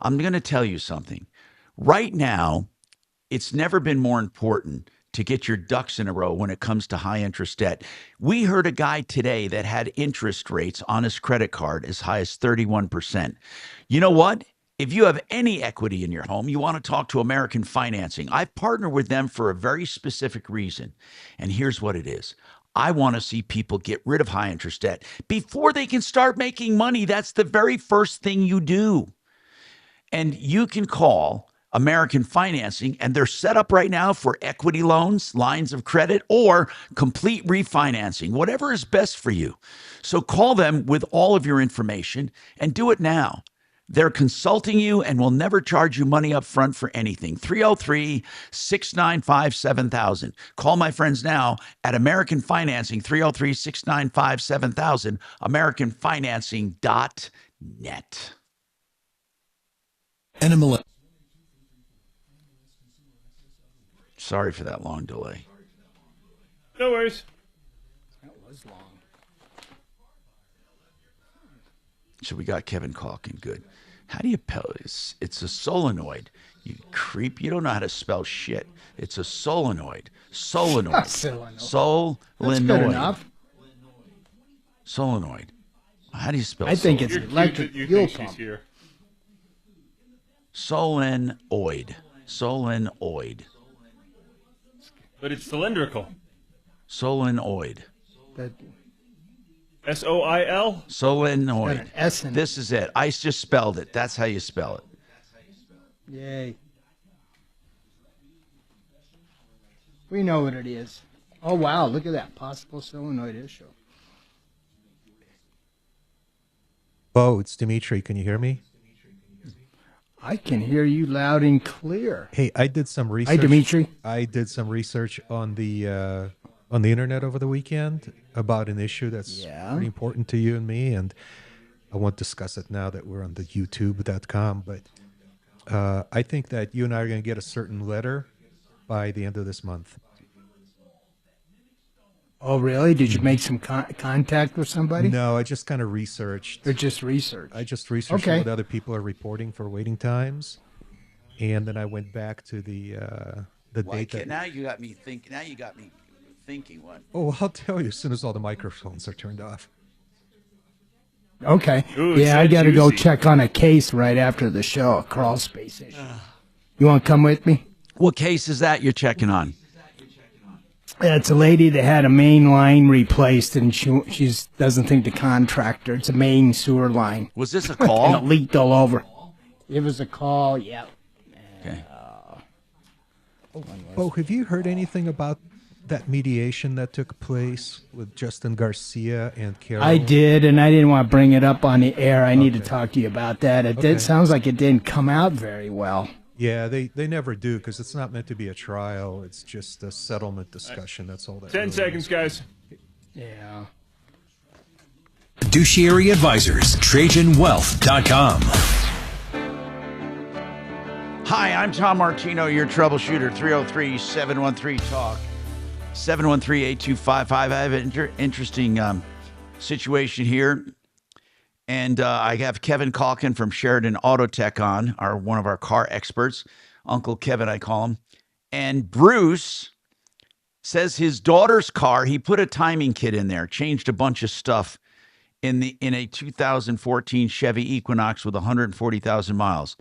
I'm going to tell you something. Right now, it's never been more important to get your ducks in a row when it comes to high interest debt. We heard a guy today that had interest rates on his credit card as high as 31%. You know what? If you have any equity in your home, you want to talk to American Financing. I've partnered with them for a very specific reason. And here's what it is. I want to see people get rid of high interest debt before they can start making money. That's the very first thing you do. And you can call American Financing, and they're set up right now for equity loans, lines of credit, or complete refinancing, whatever is best for you. So call them with all of your information and do it now. They're consulting you and will never charge you money up front for anything. 303-695-7000. Call my friends now at American Financing, 303-695-7000, AmericanFinancing.net. NMLS. Sorry for that long delay. No worries. That was long. So we got Kevin Calkin. Good. How do you spell it? It's a solenoid. You creep. You don't know how to spell shit. It's a solenoid. Solenoid. Solenoid. That's good enough. Solenoid. How do you spell I think solenoid? it's electric You fuel think she's pump. here. Solenoid. Solenoid. But it's cylindrical. Solenoid. That, S-O-I-L? Solenoid. Got an S in it. This is it. I just spelled it. That's how you spell it. yay. We know what it is. Oh, wow. Look at that possible solenoid issue. Bo, it's Dimitri. Can you hear me? I can hear you loud and clear. Hey, I did some research. Hi, Dimitri. I did some research on the internet over the weekend about an issue that's pretty important to you and me, and I won't discuss it now that we're on the YouTube.com. But I think that you and I are going to get a certain letter by the end of this month. Oh, really? Did you make some contact with somebody? No, I just kind of researched. Or just research? I just researched Okay. what other people are reporting for waiting times, and then I went back to the date that. Now you got me thinking. Now you got me thinking. What? Oh, I'll tell you as soon as all the microphones are turned off. Okay. Ooh, yeah, I so got to go juicy. check on a case right after the show, a crawl space issue. You want to come with me? What case is that you're checking on? It's a lady that had a main line replaced, and she doesn't think the contractor. It's a main sewer line. Was this a and call? it leaked all over. It was a call, yeah. Okay. Oh, have you heard anything about that mediation that took place with Justin Garcia and Carol? I did, and I didn't want to bring it up on the air. I need to talk to you about that. It did sounds like it didn't come out very well. Yeah, they never do, because it's not meant to be a trial. It's just a settlement discussion. That's all that 10 really seconds, is. guys. Yeah. Fiduciary Advisors, TrajanWealth.com. Hi, I'm Tom Martino, your troubleshooter. 303-713-TALK. 713-8255. I have an interesting situation here. And I have Kevin Calkin from Sheridan Auto Tech on, one of our car experts. Uncle Kevin, I call him. And Bruce says his daughter's car, he put a timing kit in there, changed a bunch of stuff in a 2014 Chevy Equinox with 140,000 miles.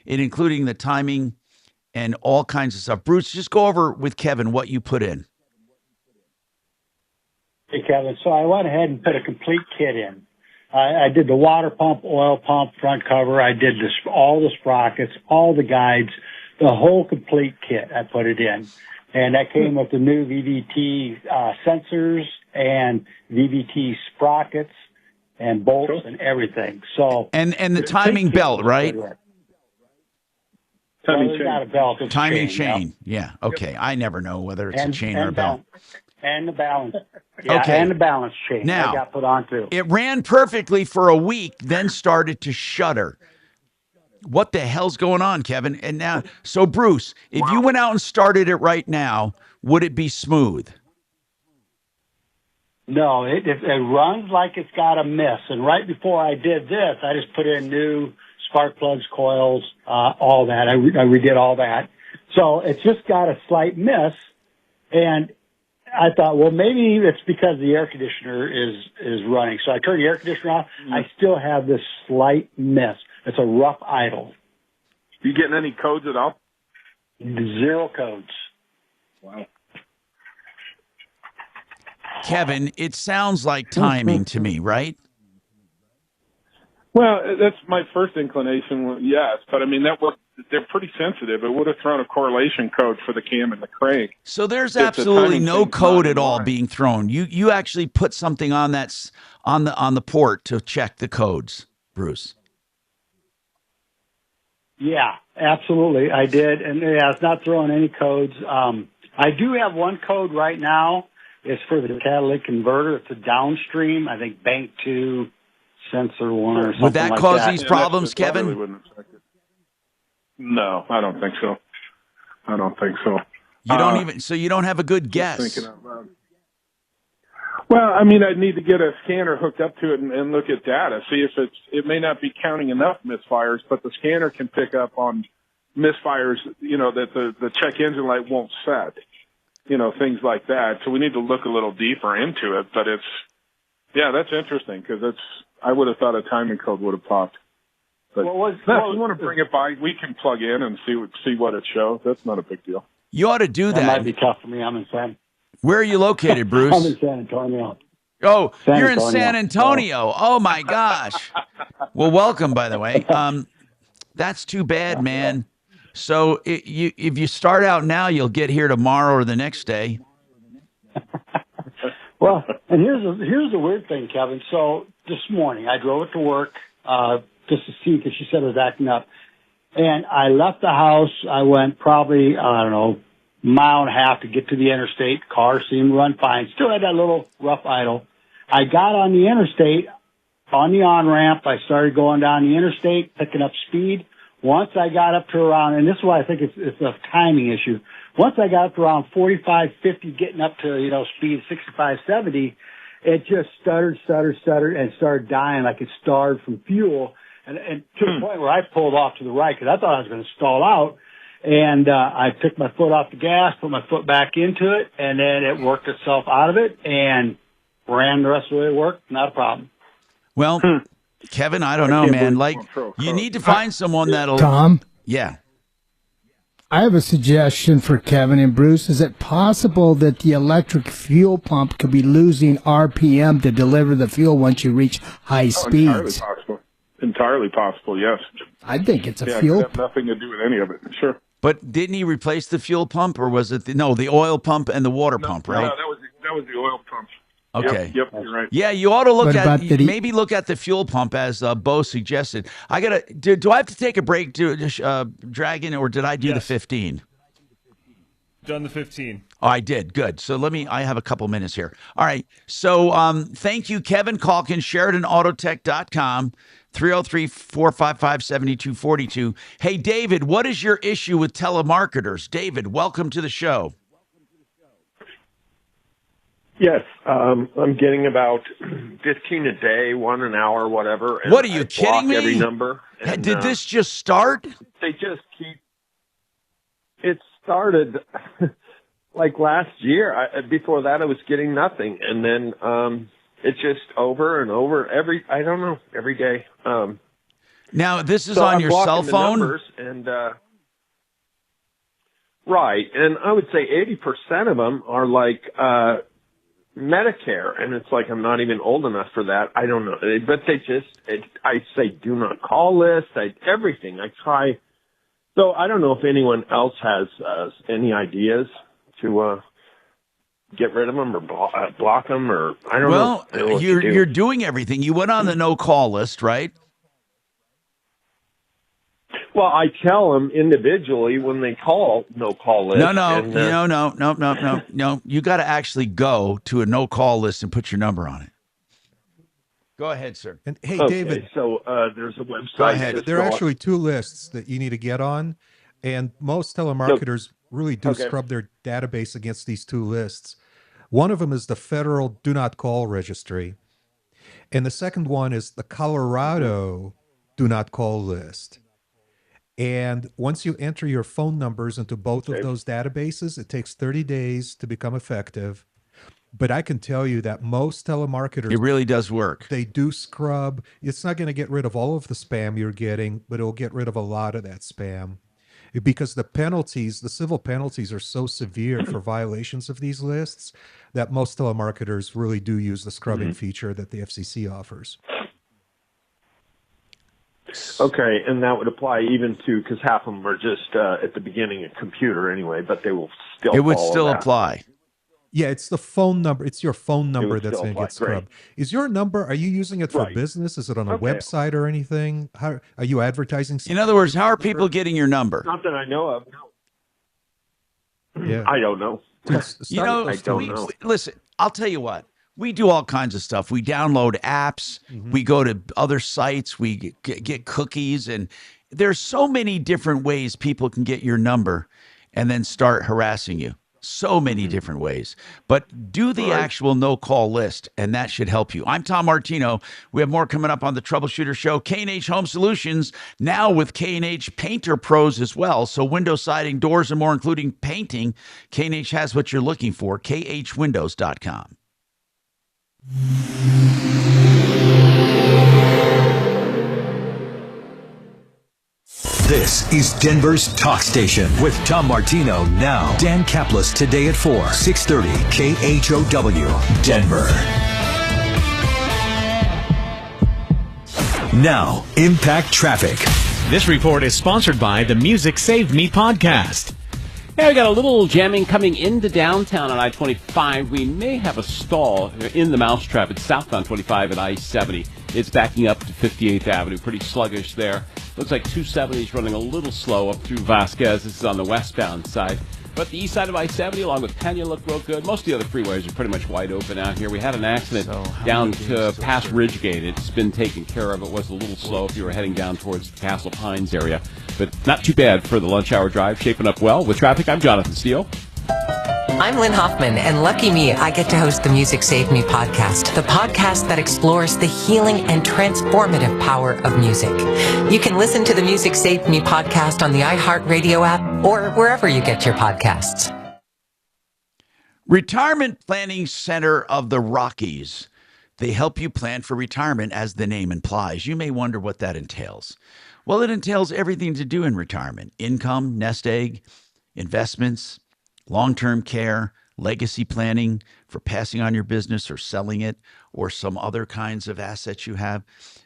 It including the timing and all kinds of stuff. Bruce, just go over with Kevin what you put in. Hey, Kevin. So I went ahead and put a complete kit in. I did the water pump, oil pump, front cover. I did all the sprockets, all the guides, the whole complete kit. I put it in. And that came with the new VVT sensors and VVT sprockets and bolts and everything. So and the timing belt, right? Timing chain. Not a belt, it's timing a chain. Yeah. Okay. I never know whether it's a chain or a belt. And the balance. Yeah, okay. And the balance chain. Now, I got put on too. It ran perfectly for a week, then started to shudder. What the hell's going on, Kevin? And now, so Bruce, if you went out and started it right now, would it be smooth? No, it runs like it's got a miss. And right before I did this, I just put in new spark plugs, coils, all that. I redid all that. So it's just got a slight miss. And I thought, well, maybe it's because the air conditioner is running. So I turned the air conditioner off. I still have this slight miss. It's a rough idle. You getting any codes at all? 0 codes. Wow. Kevin, it sounds like timing to me, right? Well, that's my first inclination. Yes, but I mean they're pretty sensitive. It would have thrown a correlation code for the cam and the crank. So there's absolutely no code at all being thrown. You actually put something on that's on the port to check the codes, Bruce. Yeah, absolutely. I did. And yeah, it's not throwing any codes. I do have one code right now. It's for the catalytic converter. It's a downstream, I think bank 2, sensor 1 or something. Would that like cause that. these problems, Kevin? Really wouldn't affect it. No, I don't think so. You don't even, so you don't have a good guess. Thinking out loud. Well, I mean, I'd need to get a scanner hooked up to it and look at data, see if it may not be counting enough misfires, but the scanner can pick up on misfires, that the check engine light won't set, things like that. So we need to look a little deeper into it, but that's interesting because I would have thought a timing code would have popped. But if you want to bring it by, we can plug in and see what it shows. That's not a big deal. You ought to do that. That might be tough for me. I'm in San. Where are you located, Bruce? I'm in San Antonio. Oh, you're in San Antonio. Oh, my gosh. Well, welcome, by the way. That's too bad, man. So if you start out now, you'll get here tomorrow or the next day. Well, and here's the weird thing, Kevin. So this morning I drove it to work just to see because she said it was acting up. And I left the house. I went probably, mile and a half to get to the interstate. Car seemed to run fine. Still had that little rough idle. I got on the interstate, on the on-ramp. I started going down the interstate, picking up speed. Once I got up to around, and this is why I think it's a timing issue. Once I got up to around 45, 50, getting up to, speed 65, 70, it just stuttered, and started dying like it starved from fuel. And to the point where I pulled off to the right because I thought I was going to stall out. And I took my foot off the gas, put my foot back into it, and then it worked itself out of it and ran the rest of the way to work. Not a problem. Well, Kevin, I don't know, man. Like, you need to find someone that'll... Tom? Yeah. I have a suggestion for Kevin and Bruce. Is it possible that the electric fuel pump could be losing RPM to deliver the fuel once you reach high speeds? Entirely possible, yes. I think it's a fuel pump. It has nothing to do with any of it, sure. But didn't he replace the fuel pump, or was it the oil pump and the water pump, right? No, that was the oil pump. Okay. Yep, you're right. Yeah, you ought to look maybe look at the fuel pump as Bo suggested. Do I have to take a break to Dragon, or did I do the 15? Done the 15. Oh, I did. Good. So I have a couple minutes here. All right. So thank you, Kevin Calkin, SheridanAutotech.com, 303-455-7242. Hey, David, what is your issue with telemarketers? David, welcome to the show. Yes, I'm getting about 15 a day, 1 an hour, whatever. And What are you I kidding block me? every number. And, Did this just start? They just keep. It started like last year. Before that, I was getting nothing, and then it's just over and over every day. Now this is so on I'm your blocking cell the phone, numbers and right, and I would say 80% of them are like Medicare, and it's like I'm not even old enough for that. I don't know, but I say do not call list, everything. I try. So I don't know if anyone else has any ideas to get rid of them or block them, or I don't know. Well, you're doing everything. You went on the no call list, right? Well, I tell them individually when they call, no call list. No. You got to actually go to a no call list and put your number on it. Go ahead, sir. And hey, okay, David. So there's a website. Go ahead. There are actually 2 lists that you need to get on, and most telemarketers really do scrub their database against these 2 lists. One of them is the Federal Do Not Call Registry, and the second one is the Colorado Do Not Call list. And once you enter your phone numbers into both of those databases, it takes 30 days to become effective. But I can tell you that most telemarketers... It really does work. They do scrub. It's not going to get rid of all of the spam you're getting, but it'll get rid of a lot of that spam. Because the penalties, the civil penalties are so severe for violations of these lists that most telemarketers really do use the scrubbing feature that the FCC offers. Okay, and that would apply even to, because half of them are just at the beginning a computer anyway, but they will still. It would still apply. Yeah, it's the phone number. It's your phone number that's going to get scrubbed. Great. Is your number? Are you using it for business? Is it on a website or anything? How are you advertising? In other words, how are people getting your number? Not that I know of. No. Yeah, I don't know. I don't know. Listen, I'll tell you what. We do all kinds of stuff. We download apps. We go to other sites. We get cookies. And there's so many different ways people can get your number and then start harassing you. So many different ways. But do the actual no-call list, and that should help you. I'm Tom Martino. We have more coming up on the Troubleshooter Show. K&H Home Solutions, now with K&H Painter Pros as well. So window siding, doors, and more, including painting. K&H has what you're looking for. KHWindows.com. This is Denver's Talk Station with Tom Martino now. Dan Kaplis today at 4, 630 KHOW, Denver. Now, Impact Traffic. This report is sponsored by the Music Saved Me podcast. Yeah, we got a little jamming coming into downtown on I-25. We may have a stall in the mousetrap. It's southbound 25 and I-70. It's backing up to 58th Avenue. Pretty sluggish there. Looks like 270 is running a little slow up through Vasquez. This is on the westbound side. But the east side of I-70 along with Pena look real good. Most of the other freeways are pretty much wide open out here. We had an accident down to past Ridgegate. It's been taken care of. It was a little slow if you were heading down towards the Castle Pines area. But not too bad for the lunch hour drive. Shaping up well. With traffic, I'm Jonathan Steele. I'm Lynn Hoffman, and lucky me, I get to host the Music Saved Me podcast, the podcast that explores the healing and transformative power of music. You can listen to the Music Saved Me podcast on the iHeartRadio app or wherever you get your podcasts. Retirement Planning Center of the Rockies. They help you plan for retirement, as the name implies. You may wonder what that entails. Well, it entails everything to do in retirement: income, nest egg, investments, long-term care, legacy planning for passing on your business or selling it, or some other kinds of assets you have.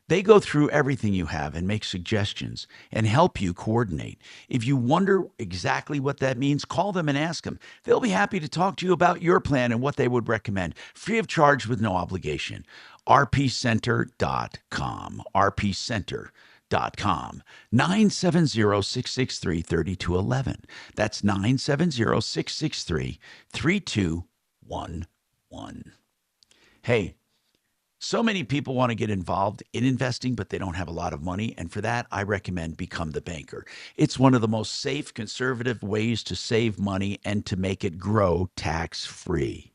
They go through everything you have and make suggestions and help you coordinate. If you wonder exactly what that means, call them and ask them. They'll be happy to talk to you about your plan and what they would recommend, free of charge with no obligation. rpcenter.com. rpcenter.com. banker.com. 970-663-3211. That's 970-663-3211. Hey, so many people want to get involved in investing, but they don't have a lot of money. And for that, I recommend Become the Banker. It's one of the most safe, conservative ways to save money and to make it grow tax-free.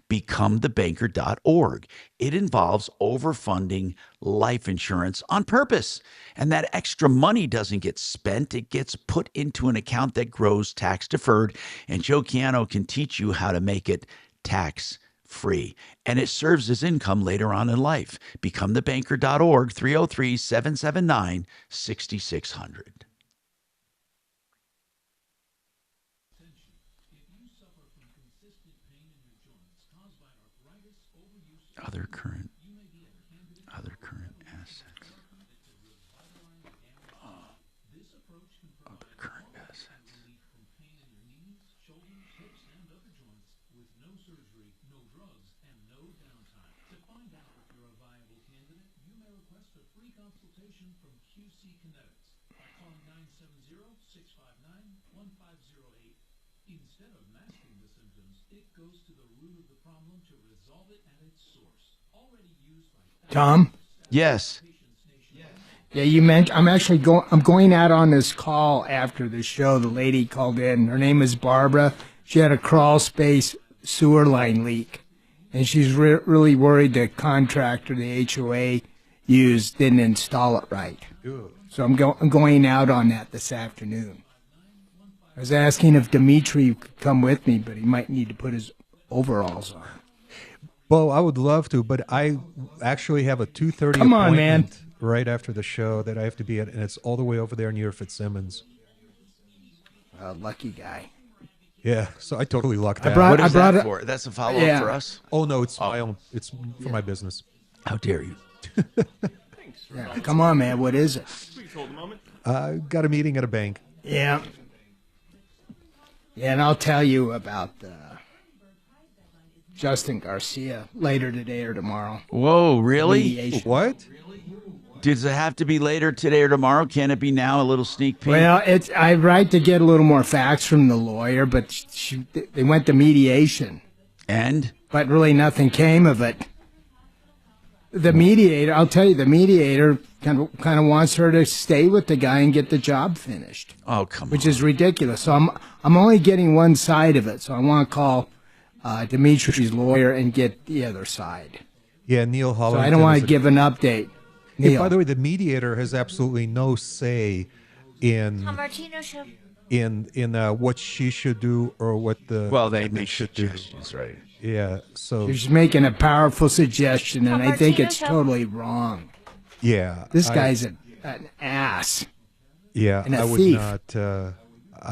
BecomeTheBanker.org. It involves overfunding life insurance on purpose. And that extra money doesn't get spent. It gets put into an account that grows tax-deferred. And Joe Chiano can teach you how to make it tax-free. And it serves as income later on in life. BecomeTheBanker.org, 303-779-6600. Other current assets. Other current assets. Instead of masking the symptoms, it goes to the root of the problem to resolve it at its source. Already used by Tom? Yes. Yeah, you mentioned. I'm going out on this call after the show. The lady called in. Her name is Barbara. She had a crawl space sewer line leak, and she's really worried the contractor, the HOA used, didn't install it right. So I'm going out on that this afternoon. I was asking if Dimitri could come with me, but he might need to put his overalls on. Bo, I would love to, but I actually have a 2:30 Come on, appointment man. right after the show that I have to be at, and it's all the way over there near Fitzsimmons. Lucky guy. Yeah, so I totally lucked out. What is that for? That's a follow-up for us? Oh, no, it's my own. It's for my business. How dare you? Yeah, come on, man. What is it? Please hold a moment. Got a meeting at a bank. Yeah. Yeah, and I'll tell you about Justin Garcia later today or tomorrow. Whoa, really? Mediation. What? Does it have to be later today or tomorrow? Can it be now? A little sneak peek? Well, I write to get a little more facts from the lawyer, but they went to mediation. And? But really nothing came of it. The mediator, I'll tell you, the mediator kind of wants her to stay with the guy and get the job finished. Oh, come on. Which is ridiculous. So I'm only getting one side of it. So I want to call Dimitri's lawyer and get the other side. Yeah, Neil Hollington. So I don't want to give an update. Hey, by the way, the mediator has absolutely no say in Tom Martino Show. in what she should do or what they make should do. Suggestions, right? Yeah, so She's making a powerful suggestion, and I think Martino it's Show. totally wrong. yeah, This guy's an ass. Yeah, and a I would thief. not. I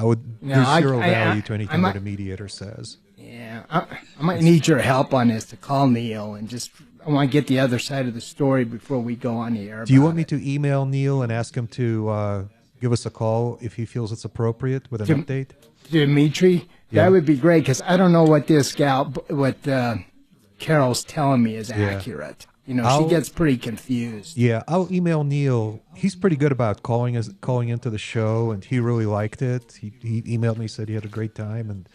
would. No, There's I- zero I- value to anything I that a mediator says. Yeah, I might need your help on this to call Neil and I want to get the other side of the story before we go on the air. Do you want me to email Neil and ask him to give us a call if he feels it's appropriate with an update? Dimitri? Yeah. That would be great because I don't know what this gal, what Carol's telling me is Yeah. accurate. You know, she gets pretty confused. Yeah, I'll email Neil. He's pretty good about calling into the show, and he really liked it. He emailed me, said he had a great time, and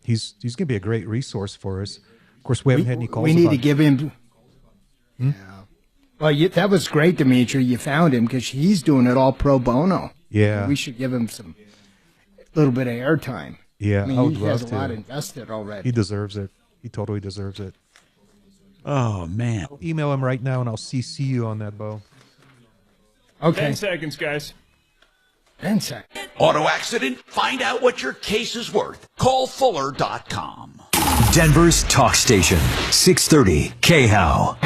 he's going to be a great resource for us. Of course, we haven't had any calls. We need about to give him. Yeah. Well, that was great, Dimitri. You found him because he's doing it all pro bono. Yeah. We should give him some little bit of airtime. Yeah, I mean, I would he has love a lot to. invested already. He deserves it. He totally deserves it. Oh, man. I'll email him right now, and I'll CC you on that, Bo. Okay. 10 seconds, guys. 10 seconds. Auto accident? Find out what your case is worth. Call Fuller.com. Denver's talk station, 630 KHOW.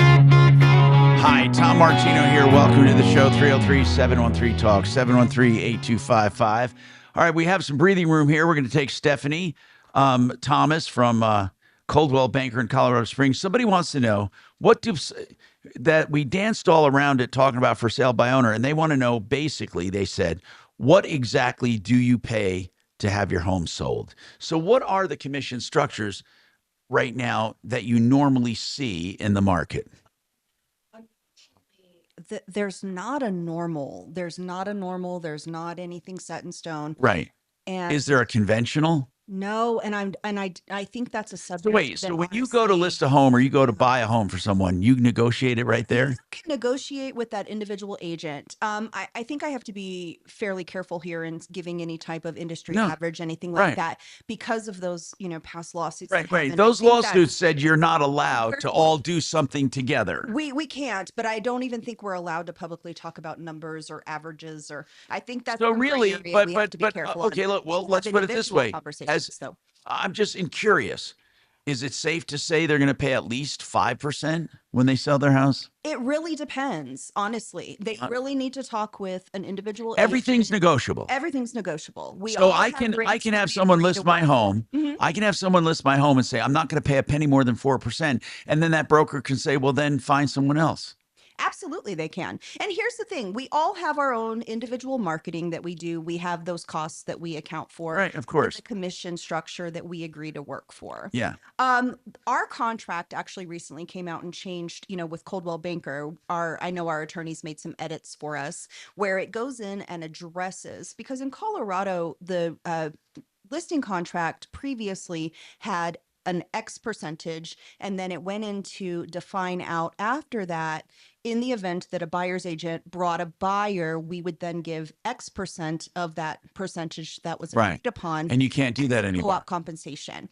Hi, Tom Martino here. Welcome to the show, 303-713-TALK, 713-8255. All right, we have some breathing room here. We're going to take Stephanie Thomas from Coldwell Banker in Colorado Springs. Somebody wants to know, that we danced all around it talking about for sale by owner, and they want to know, basically, they said, what exactly do you pay to have your home sold? So what are the commission structures right now that you normally see in the market? there's not a normal. There's not a normal. There's not anything set in stone. Right. And Is there a conventional? no, and I think that's a So subject. wait, so that when you go to list a home or you go to buy a home for someone, you negotiate it right there? You can negotiate with that individual agent. I think I have to be fairly careful here in giving any type of industry No. average, anything like Right. that, because of those, past lawsuits. Right, that right. happened. I Those think that lawsuits said you're not allowed to all do something together. we can't, but I don't even think we're allowed to publicly talk about numbers or averages, or I think that's So some gray really, area but we have to be careful on. okay, look, well, Have let's put it this individual way. conversations, though. I'm just curious. Is it safe to say they're going to pay at least 5% when they sell their house? It really depends, honestly. They really need to talk with an individual Everything's agent. negotiable. Everything's negotiable. We So all I have can rates that have we someone agree list to my work. home. Mhm. I can have someone list my home and say, I'm not going to pay a penny more than 4%. And then that broker can say, well, then find someone else. Absolutely, they can. And here's the thing: we all have our own individual marketing that we do. We have those costs that we account for. Right, of course. The commission structure that we agree to work for. Yeah. Our contract actually recently came out and changed, with Coldwell Banker. I know our attorneys made some edits for us where it goes in and addresses, because in Colorado, the listing contract previously had an X percentage, and then it went into define out after that, in the event that a buyer's agent brought a buyer, we would then give X percent of that percentage that was Right. agreed upon. And you can't do that anymore. Co-op compensation.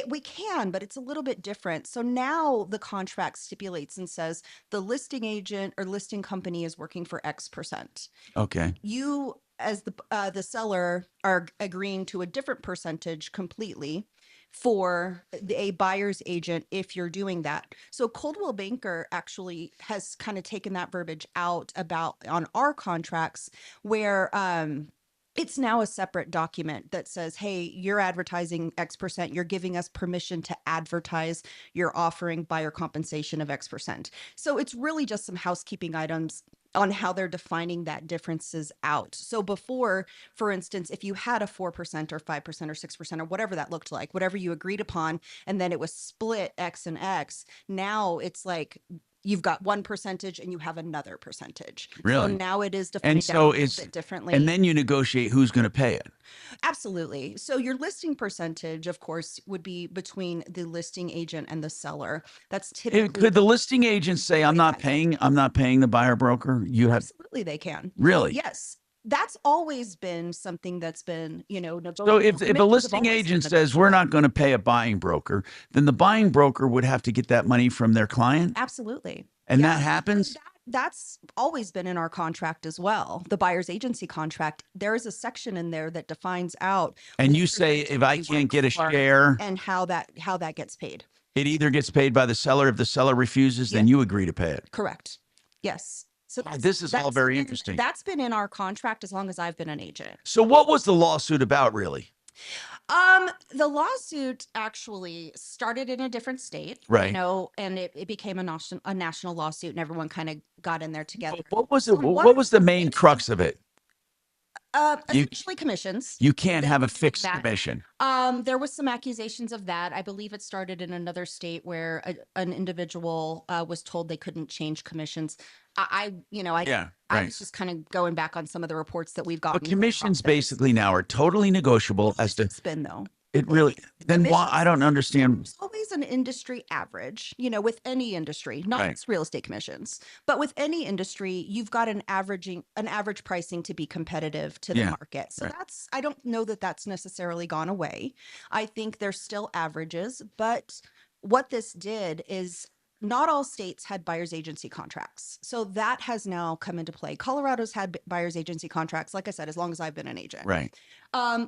We can, but it's a little bit different. So now the contract stipulates and says the listing agent or listing company is working for X percent. Okay. You, as the seller, are agreeing to a different percentage completely for a buyer's agent if you're doing that. So Coldwell Banker actually has kind of taken that verbiage out on our contracts, where it's now a separate document that says, hey, you're advertising X percent. You're giving us permission to advertise. You're offering buyer compensation of X percent. So it's really just some housekeeping items on how they're defining that differences out. So before, for instance, if you had a 4% or 5% or 6% or whatever that looked like, whatever you agreed upon, and then it was split X and X, now it's like you've got one percentage and you have another percentage. Really? So now it is defined And so a little it's bit differently. and then you negotiate who's going to pay it. Absolutely. So your listing percentage, of course, would be between the listing agent and the seller. That's typically Could the listing agent say, I'm not paying the buyer broker? You have absolutely they can. Really? Yes. That's always been something that's been, So negotiable. if a Commissions have listing always been agent says we're not going to pay a buying broker, then the buying broker would have to get that money from their client? Absolutely. And that happens? That's always been in our contract as well. The buyer's agency contract, there is a section in there that defines out. And you say if I can't get a share, and how that gets paid. it either gets paid by the seller. If the seller refuses, then you agree to pay it. Correct. Yes. So This is all very interesting. That's been in our contract as long as I've been an agent. So what was the lawsuit about, really? The lawsuit actually started in a different state, Right. and it became a national lawsuit, and everyone kind of got in there together. What was it? What was the main crux of it? Essentially commissions. You can't have a fixed commission. There was some accusations of that. I believe it started in another state where an individual was told they couldn't change commissions. I was just kind of going back on some of the reports that we've gotten. But commissions basically now are totally negotiable as to spin, though. It really, then why? I don't understand. There's always an industry average, with any industry, not Right. just real estate commissions, but with any industry, you've got an average pricing to be competitive to the Yeah, market. So right. I don't know that that's necessarily gone away. I think there's still averages, but what this did is not all states had buyer's agency contracts. So that has now come into play. Colorado's had buyer's agency contracts, like I said, as long as I've been an agent. Right.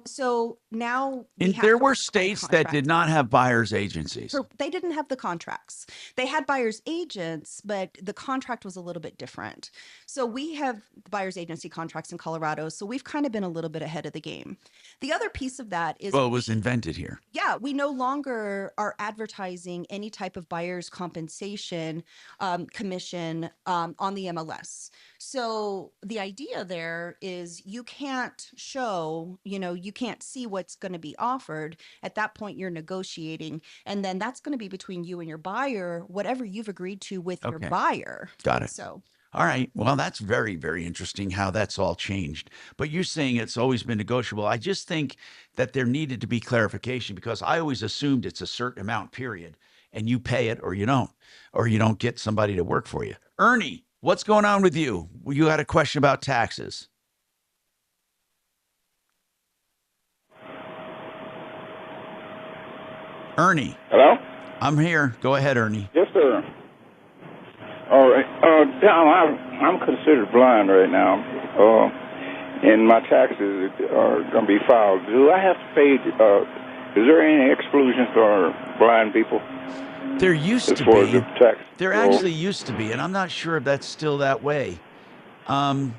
So now And there were states that did not have buyers agencies. they didn't have the contracts. They had buyer's agents, but the contract was a little bit different. So we have buyer's agency contracts in Colorado. So we've kind of been a little bit ahead of the game. The other piece of that is, Well, it was invented here. yeah, we no longer are advertising any type of buyer's compensation commission on the MLS. So the idea there is you can't show, you can't see what's going to be offered. At that point, you're negotiating. And then that's going to be between you and your buyer, whatever you've agreed to with your Okay. buyer. Got it. So All right. Well, that's very, very interesting how that's all changed. But you're saying it's always been negotiable. I just think that there needed to be clarification because I always assumed it's a certain amount, period, and you pay it or you don't get somebody to work for you. Ernie, what's going on with you? You had a question about taxes. Ernie. Hello? I'm here. Go ahead, Ernie. Yes, sir. All right. Tom, I'm considered blind right now, and my taxes are going to be filed. Do I have to pay? Is there any exclusions for blind people? There used to be. There actually used to be, and I'm not sure if that's still that way. I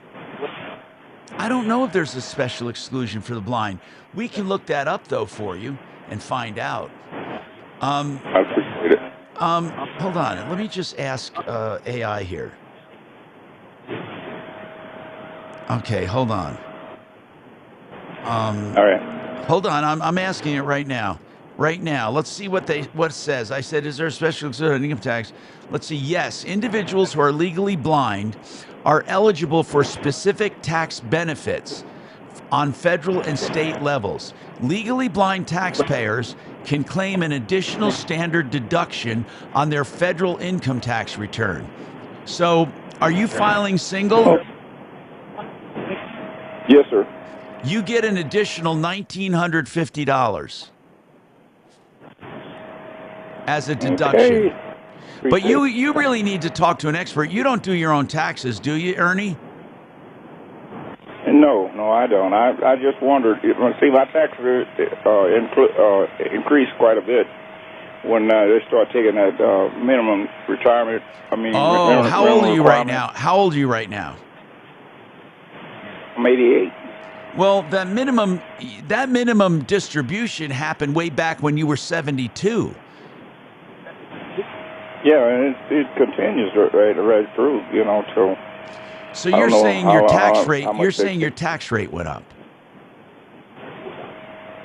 don't know if there's a special exclusion for the blind. We can look that up, though, for you and find out. I appreciate it. Hold on. Let me just ask AI here. Okay, hold on. All right. Hold on. I'm asking it right now. Right now. Let's see what it says. I said, is there a special exclusion on income tax? Let's see. Yes, individuals who are legally blind are eligible for specific tax benefits on federal and state levels. Legally blind taxpayers can claim an additional standard deduction on their federal income tax return. So, are you filing single? Yes, sir. You get an additional $1,950 as a deduction. Okay. But you really need to talk to an expert. You don't do your own taxes, do you, Ernie? No, I don't. I just wondered. See, my taxes increased quite a bit when they start taking that minimum retirement. How old are you right now? How old are you right now? I'm 88. Well, that minimum distribution happened way back when you were 72. Yeah, and it continues right through, till. So you're saying your tax rate? You're saying your tax rate went up?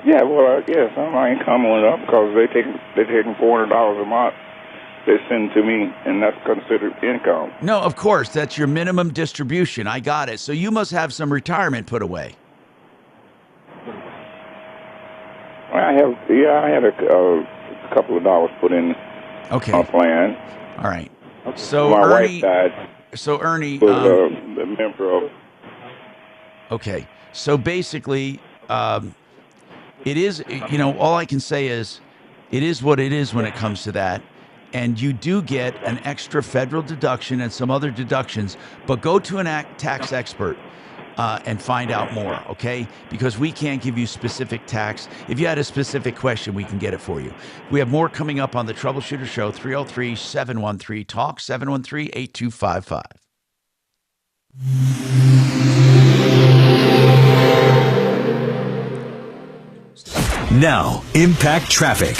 Yeah, well, yes, my income went up because they're taking $400 a month. They send to me, and that's considered income. No, of course, that's your minimum distribution. I got it. So you must have some retirement put away. I had a couple of dollars put in my plan. All right. So my Ernie, wife died. So Ernie was a member of. Okay. So basically, it is, all I can say is it is what it is when it comes to that. And you do get an extra federal deduction and some other deductions, but go to an tax expert and find out more, okay? Because we can't give you specific tax. If you had a specific question, we can get it for you. We have more coming up on the Troubleshooter Show, 303-713-TALK, 713-8255. Now, Impact Traffic.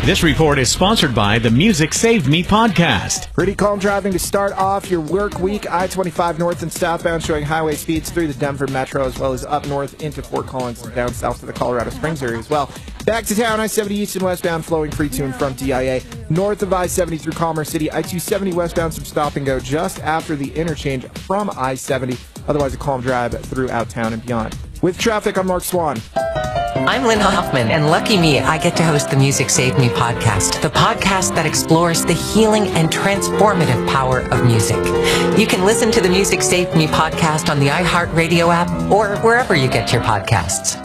This report is sponsored by the Music Saved Me podcast. Pretty calm driving to start off your work week. I-25 north and southbound showing highway speeds through the Denver metro as well as up north into Fort Collins and down south to the Colorado Springs area as well. Back to town, I-70 east and westbound flowing free to and from DIA. North of I-70 through Commerce City, I-270 westbound some stop and go just after the interchange from I-70. Otherwise a calm drive throughout town and beyond. With traffic, I'm Mark Swan. I'm Lynn Hoffman, and lucky me, I get to host the Music Saved Me podcast, the podcast that explores the healing and transformative power of music. You can listen to the Music Saved Me podcast on the iHeartRadio app or wherever you get your podcasts.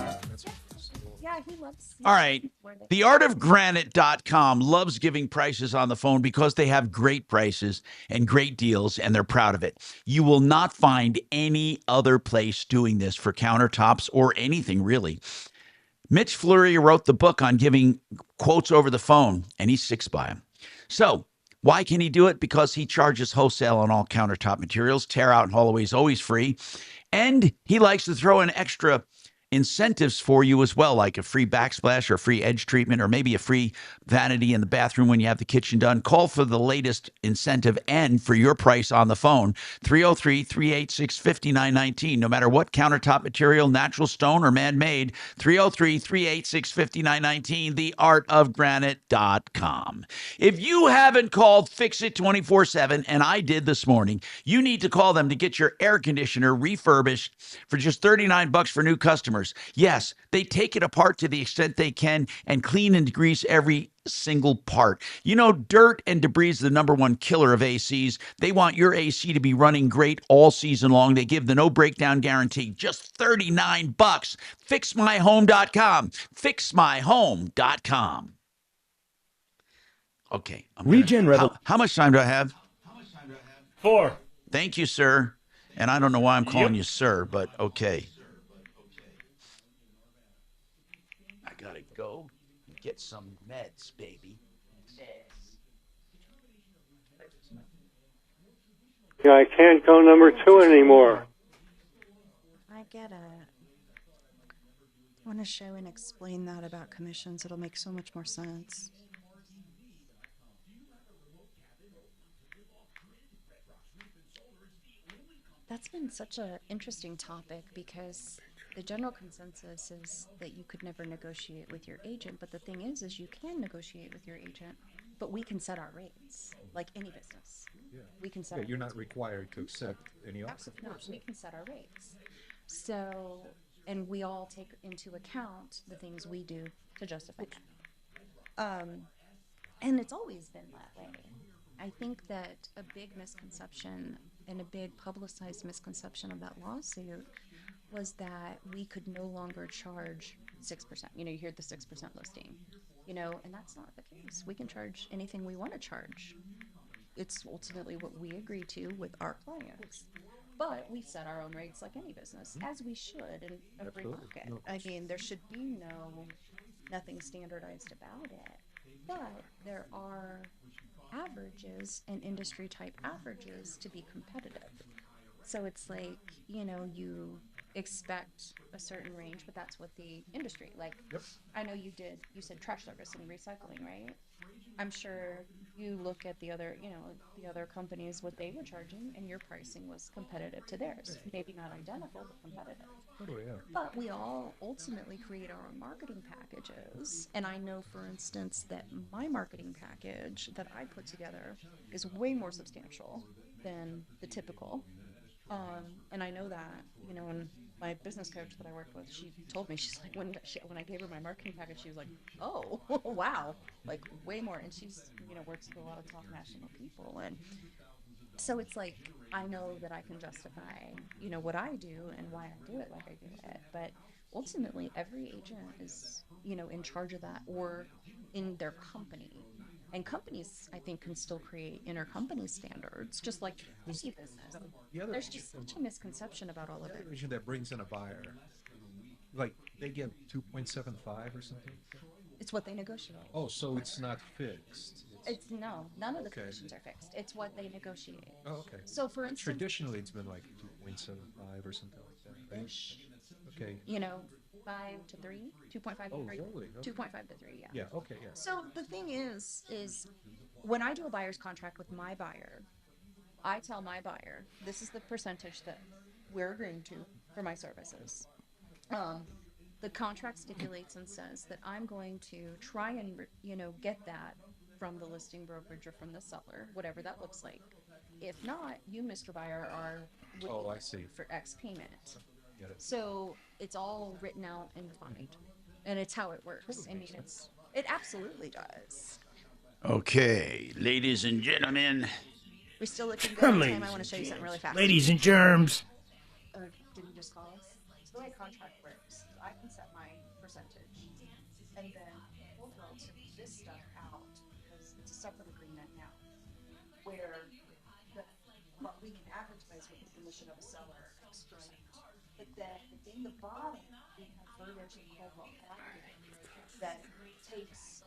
All right. TheArtOfGranite.com loves giving prices on the phone because they have great prices and great deals, and they're proud of it. You will not find any other place doing this for countertops or anything, really. Mitch Fleury wrote the book on giving quotes over the phone, and he sticks by them. So why can he do it? Because he charges wholesale on all countertop materials. Tear out and haul away is always free. And he likes to throw an extra incentives for you as well, like a free backsplash or a free edge treatment or maybe a free vanity in the bathroom when you have the kitchen done. Call for the latest incentive and for your price on the phone, 303-386-5919. No matter what countertop material, natural stone or man-made, 303-386-5919, theartofgranite.com. If you haven't called Fix It 24/7, and I did this morning, you need to call them to get your air conditioner refurbished for just $39 for new customers. Yes, they take it apart to the extent they can and clean and degrease every single part. You know, dirt and debris is the number one killer of ACs. They want your AC to be running great all season long. They give the no breakdown guarantee. Just $39. FixMyHome.com. FixMyHome.com. Okay. How much time do I have? 4. Thank you, sir. And I don't know why I'm calling you sir, but okay. I gotta go get some meds, baby. Yeah, I can't go number 2 anymore. I get it. I want to show and explain that about commissions. It'll make so much more sense. That's been such an interesting topic because the general consensus is that you could never negotiate with your agent, but the thing is you can negotiate with your agent, but we can set our rates like any business. Yeah. We can set. You're not required to accept any offer. Absolutely not. We can set our rates. So, and we all take into account the things we do to justify that. And it's always been that way. I think that a big misconception and a big publicized misconception of that lawsuit was that we could no longer charge 6%. You know, you hear the 6% listing, you know, and that's not the case. We can charge anything we want to charge. It's ultimately what we agree to with our clients. But we set our own rates like any business, as we should in every market. I mean, there should be nothing standardized about it. But there are averages and industry type averages to be competitive. So it's like, you know, you expect a certain range, but that's what the industry, like, I know you said trash service and recycling, right? I'm sure you look at the other companies, what they were charging, and your pricing was competitive to theirs. Maybe not identical, but competitive. Oh, yeah. But we all ultimately create our own marketing packages. And I know, for instance, that my marketing package that I put together is way more substantial than the typical. And I know that, you know, and my business coach that I worked with, she told me, she's like, when I gave her my marketing package, she was like, oh, wow, like way more. And she's, you know, works with a lot of top national people. And so it's like, I know that I can justify, you know, what I do and why I do it like I do it. But ultimately, every agent is, you know, in charge of that or in their company. And companies, I think, can still create intercompany standards, just like any business. There's just such a misconception about all of it. The agent that brings in a buyer, like they get 2.75 or something? It's what they negotiate. Oh, so it's not fixed. It's no, none of the commissions are fixed. It's what they negotiate. Oh, okay. So for instance, traditionally it's been like 2.75 or something like that, right? Okay. You know, 5 to 3, 2.5 to 3. Really? Okay. 2.5 to 3, yeah. Yeah, okay, yeah. So the thing is when I do a buyer's contract with my buyer, I tell my buyer, this is the percentage that we're agreeing to for my services. The contract stipulates and says that I'm going to try and, you know, get that from the listing brokerage or from the seller, whatever that looks like. If not, you, Mr. Buyer, are I see. for X payment. Get it. So it's all written out and defined, and it's how it works. I mean, it absolutely does. Okay, ladies and gentlemen. We're still looking good on time. I want to show you something really fast. Ladies and germs. Or did you just call us? So the way contract works, I can set my percentage, and then we'll throw this stuff out because it's a separate agreement now, where what we can advertise with the permission of a seller X%. But then in the bottom, we have verbiage called that takes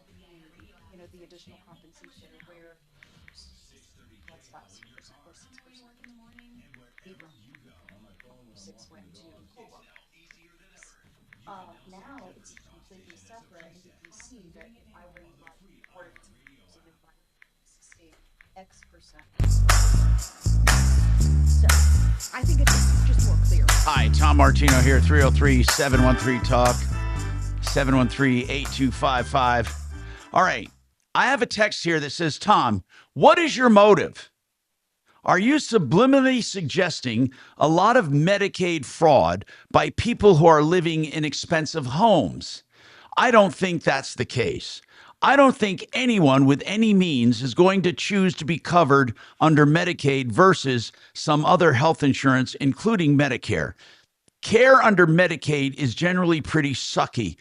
the additional compensation where that's about 6% or 6%. 6 went to Now it's completely separate, and you can see that if I were to report it to the state X%. So I think it's just more clear. Hi, Tom Martino here, 303-713-TALK, 713-8255. All right, I have a text here that says, Tom, what is your motive? Are you subliminally suggesting a lot of Medicaid fraud by people who are living in expensive homes? I don't think that's the case. I don't think anyone with any means is going to choose to be covered under Medicaid versus some other health insurance, including Medicare. Care under Medicaid is generally pretty sucky,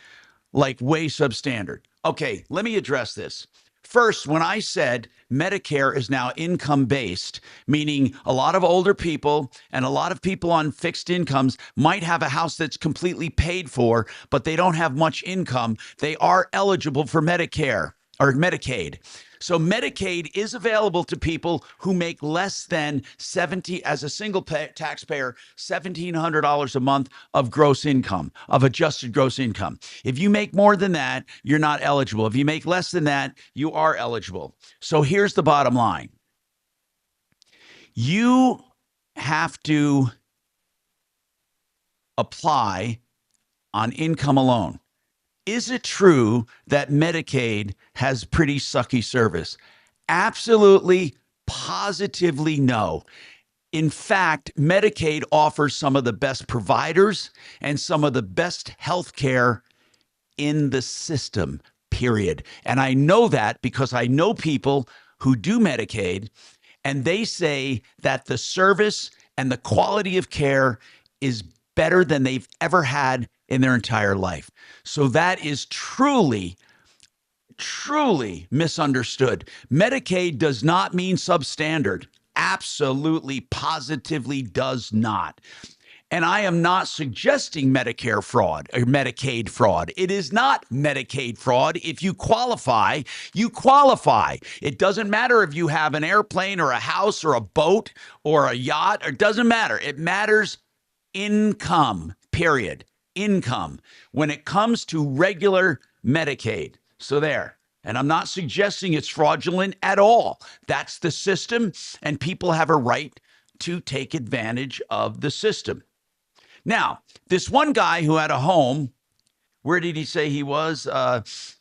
like way substandard. Okay, let me address this. First, when I said Medicare is now income-based, meaning a lot of older people and a lot of people on fixed incomes might have a house that's completely paid for, but they don't have much income, they are eligible for Medicare or Medicaid. So Medicaid is available to people who make less than as a single taxpayer, $1,700 a month of gross income, of adjusted gross income. If you make more than that, you're not eligible. If you make less than that, you are eligible. So here's the bottom line. You have to apply on income alone. Is it true that Medicaid has pretty sucky service? Absolutely, positively no. In fact, Medicaid offers some of the best providers and some of the best health care in the system, period. And I know that because I know people who do Medicaid, and they say that the service and the quality of care is better than they've ever had in their entire life. So that is truly misunderstood. Medicaid does not mean substandard. Absolutely, positively does not. And I am not suggesting Medicare fraud or Medicaid fraud. It is not Medicaid fraud. If you qualify, you qualify. It doesn't matter if you have an airplane or a house or a boat or a yacht. It doesn't matter. It matters income, period. Income when it comes to regular Medicaid. So there. And I'm not suggesting it's fraudulent at all. That's the system, and people have a right to take advantage of the system. Now, this one guy who had a home, where did he say he was?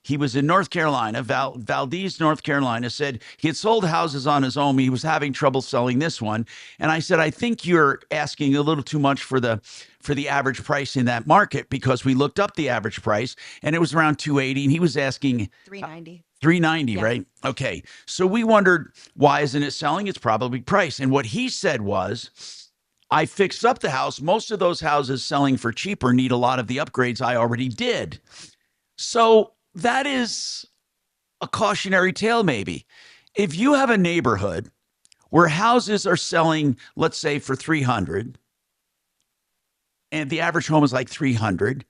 He was in North Carolina, Valdez, North Carolina, said he had sold houses on his own. He was having trouble selling this one. And I said, I think you're asking a little too much for the average price in that market, because we looked up the average price and it was around 280, and he was asking 390. 390, Yeah. right? Okay. So we wondered, why isn't it selling? It's probably price. And what he said was, I fixed up the house. Most of those houses selling for cheaper need a lot of the upgrades I already did. So that is a cautionary tale, maybe. If you have a neighborhood where houses are selling, let's say, for 300, and the average home is like 300,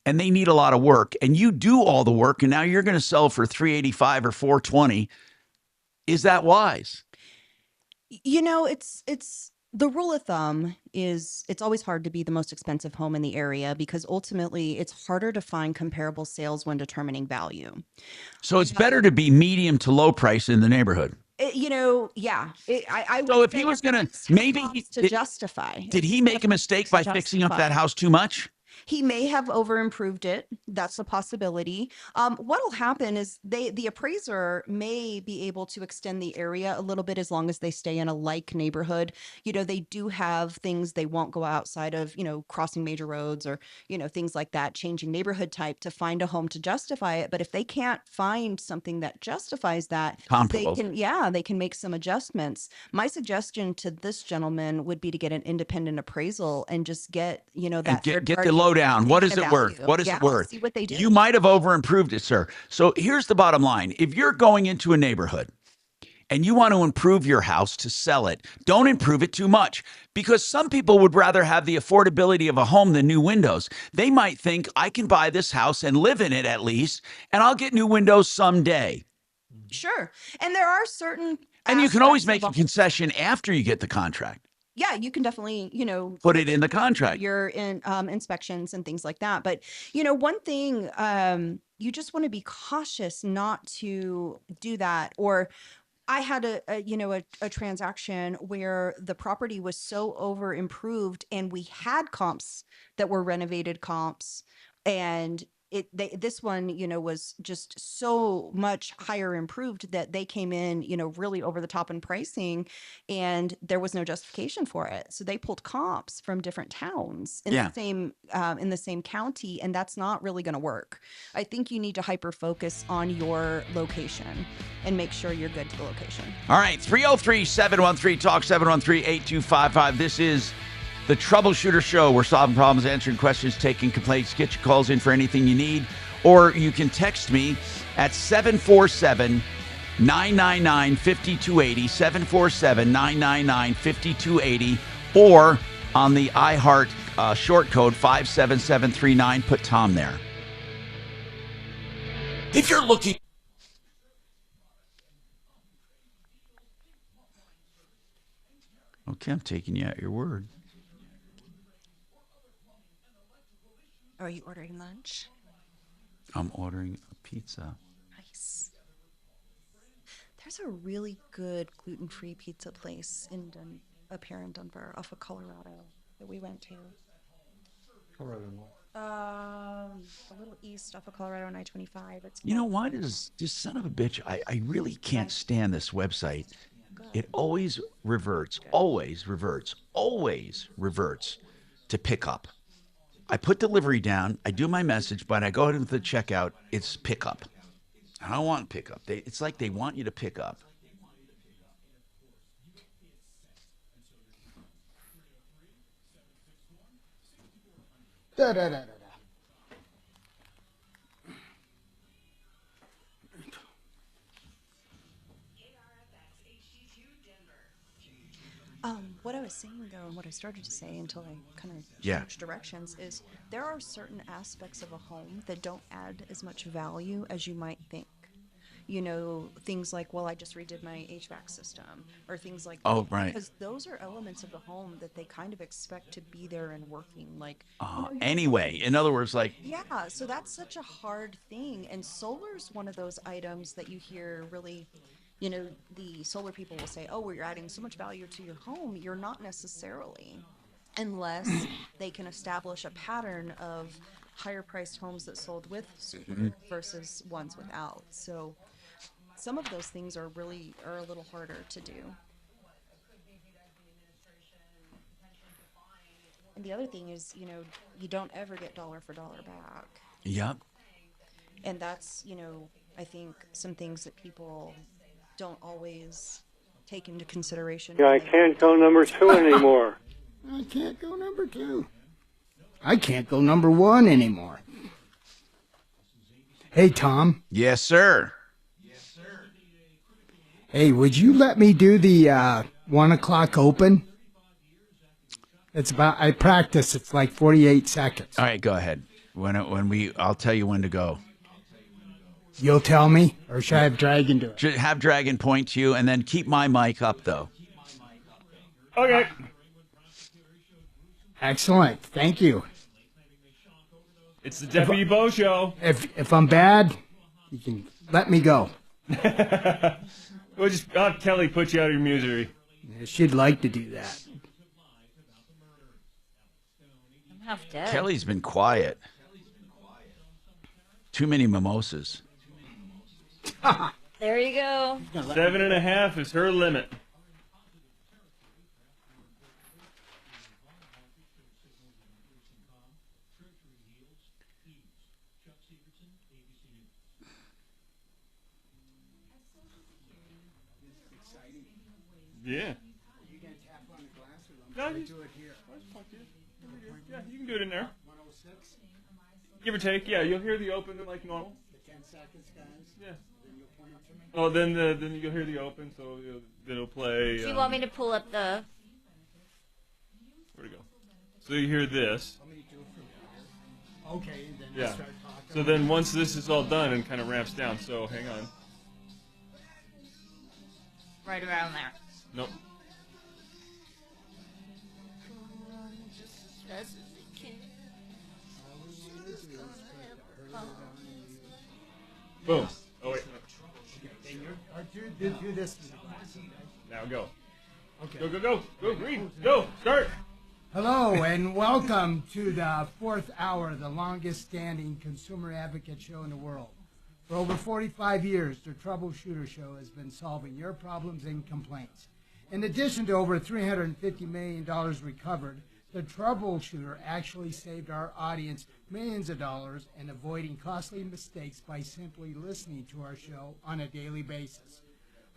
and they need a lot of work, and you do all the work, and now you're going to sell for 385 or 420, is that wise? You know, it's the rule of thumb is it's always hard to be the most expensive home in the area, because ultimately it's harder to find comparable sales when determining value. So it's better to be medium to low price in the neighborhood. Yeah. So if he was going to, maybe to justify. Did he make a mistake by fixing up that house too much? He may have over-improved it. That's a possibility. What'll happen is the appraiser may be able to extend the area a little bit as long as they stay in a like neighborhood. You know, they do have things they won't go outside of, crossing major roads or, things like that, changing neighborhood type to find a home to justify it. But if they can't find something that justifies that, they can make some adjustments. My suggestion to this gentleman would be to get an independent appraisal and just get, that get the lowdown. What is it worth? What is it worth? See what they do. You might have over-improved it, sir. So here's the bottom line. If you're going into a neighborhood and you want to improve your house to sell it, don't improve it too much, because some people would rather have the affordability of a home than new windows. They might think, I can buy this house and live in it at least, and I'll get new windows someday. Sure. And there are certain And you can always make a concession after you get the contract. yeah, you can definitely, put it in the contract. Your inspections and things like that. But, one thing, you just want to be cautious not to do that. Or I had a transaction where the property was so over improved and we had comps that were renovated comps, and this one, was just so much higher improved that they came in, really over the top in pricing, and there was no justification for it. So they pulled comps from different towns in the same county, and that's not really going to work. I think you need to hyper focus on your location and make sure you're good to the location. All right, 303-713-TALK, 713-8255. This is the Troubleshooter Show. We're solving problems, answering questions, taking complaints. Get your calls in for anything you need. Or you can text me at 747-999-5280, 747-999-5280, or on the iHeart short code 57739. Put Tom there. If you're looking... Okay, I'm taking you at your word. Are you ordering lunch? I'm ordering a pizza. Nice. There's a really good gluten-free pizza place up here in Denver, off of Colorado, that we went to. Colorado. A little east off of Colorado and I-25. Why does this son of a bitch? I really can't stand this website. It always reverts to pickup. I put delivery down, I do my message, but I go to the checkout, it's pickup. I don't want pickup. It's like they want you to pick up. What I was saying, though, and what I started to say until I kind of changed directions, is there are certain aspects of a home that don't add as much value as you might think. Things like, I just redid my HVAC system, or things like that. Oh, right. Because those are elements of the home that they kind of expect to be there and working. Anyway, in other words, Yeah, so that's such a hard thing. And solar's one of those items that you hear really... the solar people will say, oh, well, you're adding so much value to your home. You're not necessarily, unless they can establish a pattern of higher priced homes that sold with solar versus ones without. So some of those things are a little harder to do. And the other thing is, you don't ever get dollar for dollar back. Yep. And that's, I think some things that people don't always take into consideration. Yeah, I can't go number 2 anymore. I can't go number 2. I can't go number 1 anymore. Hey, Tom. Yes, sir. Hey, would you let me do the 1 o'clock open? I practice. It's like 48 seconds. All right, go ahead. I'll tell you when to go. You'll tell me, or should I have Dragon do it? Have Dragon point to you, and then keep my mic up, though. Okay. Excellent. Thank you. It's the Deputy Bo Show. If I'm bad, you can let me go. We'll just Kelly put you out of your misery. Yeah, she'd like to do that. I'm half dead. Kelly's been quiet. Too many mimosas. There you go. 7.5 is her limit. Yeah. You gonna tap on the glass or do it here? Yeah, you can do it in there. 106. Give or take. Yeah, you'll hear the open like normal. The 10 seconds, guys. Yeah. Then you'll point it to me. Oh, then you'll hear the open, so then it'll play. Do you want me to pull up the? Where'd it go? So you hear this. Okay. Then Yeah. start talking. So then once this is all done, and kind of ramps down. So hang on. Right around there. Nope. fast as we can. Boom. Oh, wait. Do this. Now go. Okay. Go, green. Go. Start. Hello and welcome to the fourth hour of the longest standing consumer advocate show in the world. For over 45 years, the Troubleshooter Show has been solving your problems and complaints. In addition to over $350 million recovered, the Troubleshooter actually saved our audience millions of dollars and avoiding costly mistakes by simply listening to our show on a daily basis.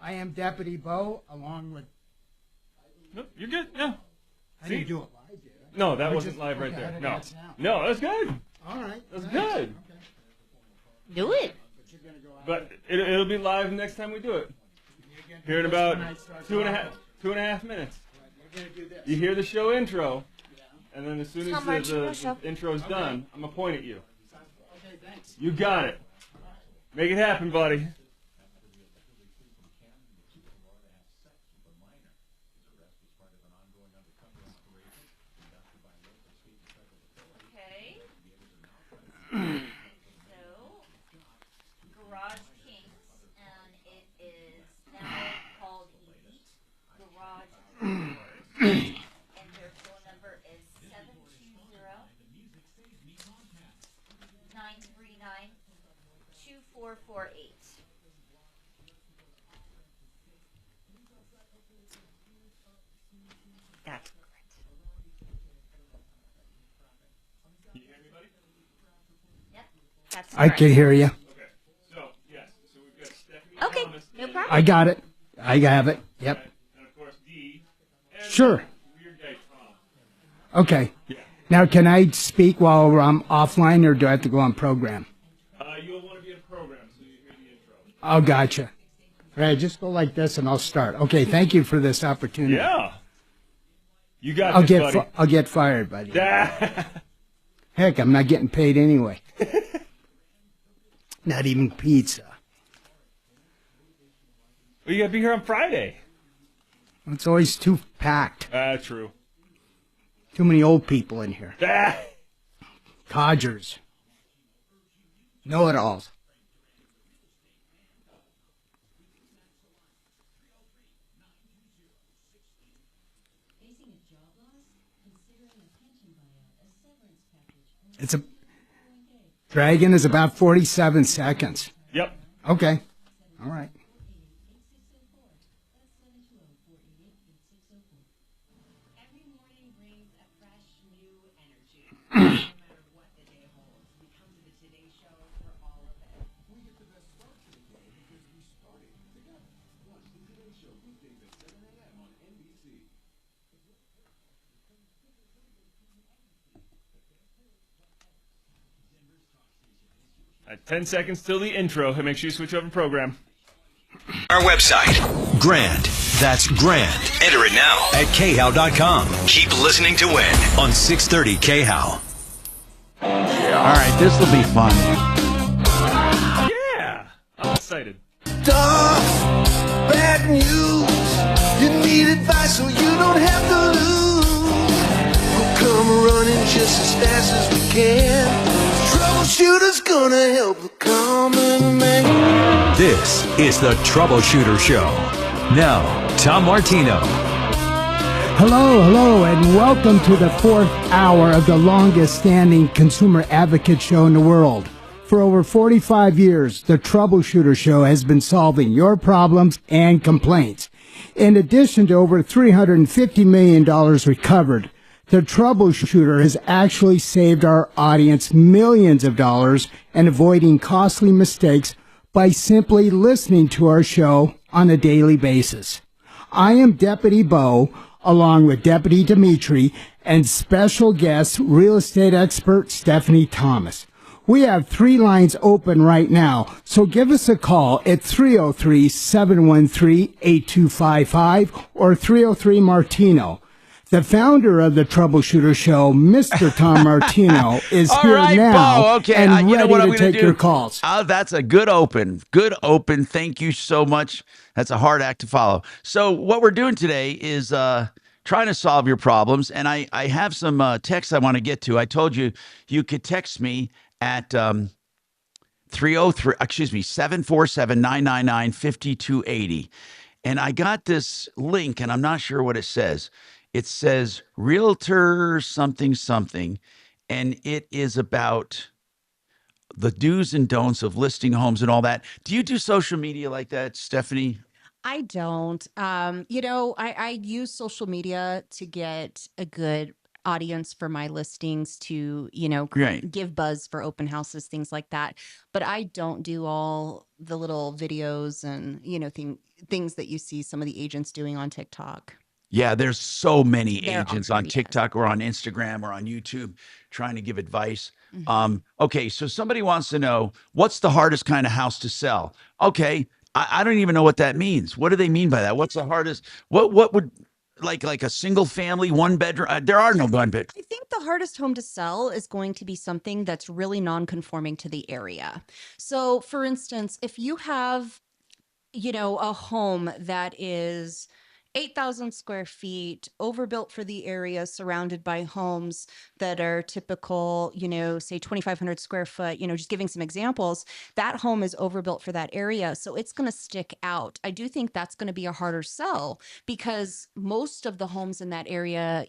I am Deputy Bo, along with... No, you're good. No. I didn't do it live, did I? No, that wasn't live right there. No. No, that's good. All right. That's good. Okay. Do it. But it'll be live next time we do it. Here in about two and a half minutes. You hear the show intro, and then as soon as the intro is done, I'm going to point at you. Okay, thanks. You got it. Make it happen, buddy. Okay. Garage Kings, and it is now called Elite Garage Kings. And their phone number is 720-939-2448. That's correct. Can you hear me, buddy? Yep, that's I can hear you. Okay, no problem. I got it. I have it. Yep. And of course, D. Sure. Weekday Tom. Okay. Now, can I speak while I'm offline, or do I have to go on program? You'll want to be in program, so you hear the intro. Oh, gotcha. All right, just go like this, and I'll start. Okay, thank you for this opportunity. Yeah. You got this, buddy. I'll get fired, buddy. Heck, I'm not getting paid anyway. Not even pizza. Well, you got to be here on Friday. It's always too packed. True. Too many old people in here. Codgers. Know-it-alls. It's a Dragon is about 47 seconds. Yep. Okay. All right. At 10 seconds till the intro, and make sure you switch over program. Our website, Grand. That's Grand. Enter it now at khow.com. Keep listening to win on 630 KHOW. All right, this will be fun. Yeah, I'm excited. Bad news. You need advice so you don't have to lose. We'll come running just as fast as we can. Troubleshooter's gonna help the common man. This is the Troubleshooter Show. Now, Tom Martino. Hello, and welcome to the fourth hour of the longest-standing consumer advocate show in the world. For over 45 years, the Troubleshooter Show has been solving your problems and complaints. In addition to over $350 million recovered, the Troubleshooter has actually saved our audience millions of dollars and avoiding costly mistakes by simply listening to our show on a daily basis. I am Deputy Bo, along with Deputy Dimitri and special guest real estate expert Stephanie Thomas. We have 3 lines open right now, so give us a call at 303-713-8255 or 303-MARTINO. The founder of the Troubleshooter Show, Mr. Tom Martino, is here now Bo, okay. and You know ready what I'm to gonna take do? your calls. That's a good open. Good open. Thank you so much. That's a hard act to follow. So what we're doing today is trying to solve your problems. And I have some texts I want to get to. I told you you could text me at 747-999-5280. And I got this link, and I'm not sure what it says. It says Realtor something something, and it is about the do's and don'ts of listing homes and all that. Do you do social media like that, Stephanie? I don't. I use social media to get a good audience for my listings to, Right. give buzz for open houses, things like that. But I don't do all the little videos and, things that you see some of the agents doing on TikTok. Yeah, there's so many There agents are, on yes. TikTok or on Instagram or on YouTube trying to give advice. Mhm. Okay, so somebody wants to know, what's the hardest kind of house to sell? Okay, I don't even know what that means. What do they mean by that? What's the hardest? What would like a single family, one bedroom? There are no one bed. I think the hardest home to sell is going to be something that's really non-conforming to the area. So, for instance, if you have, a home that is 8,000 square feet, overbuilt for the area, surrounded by homes that are typical, say 2,500 square foot, just giving some examples, that home is overbuilt for that area. So it's going to stick out. I do think that's going to be a harder sell because most of the homes in that area,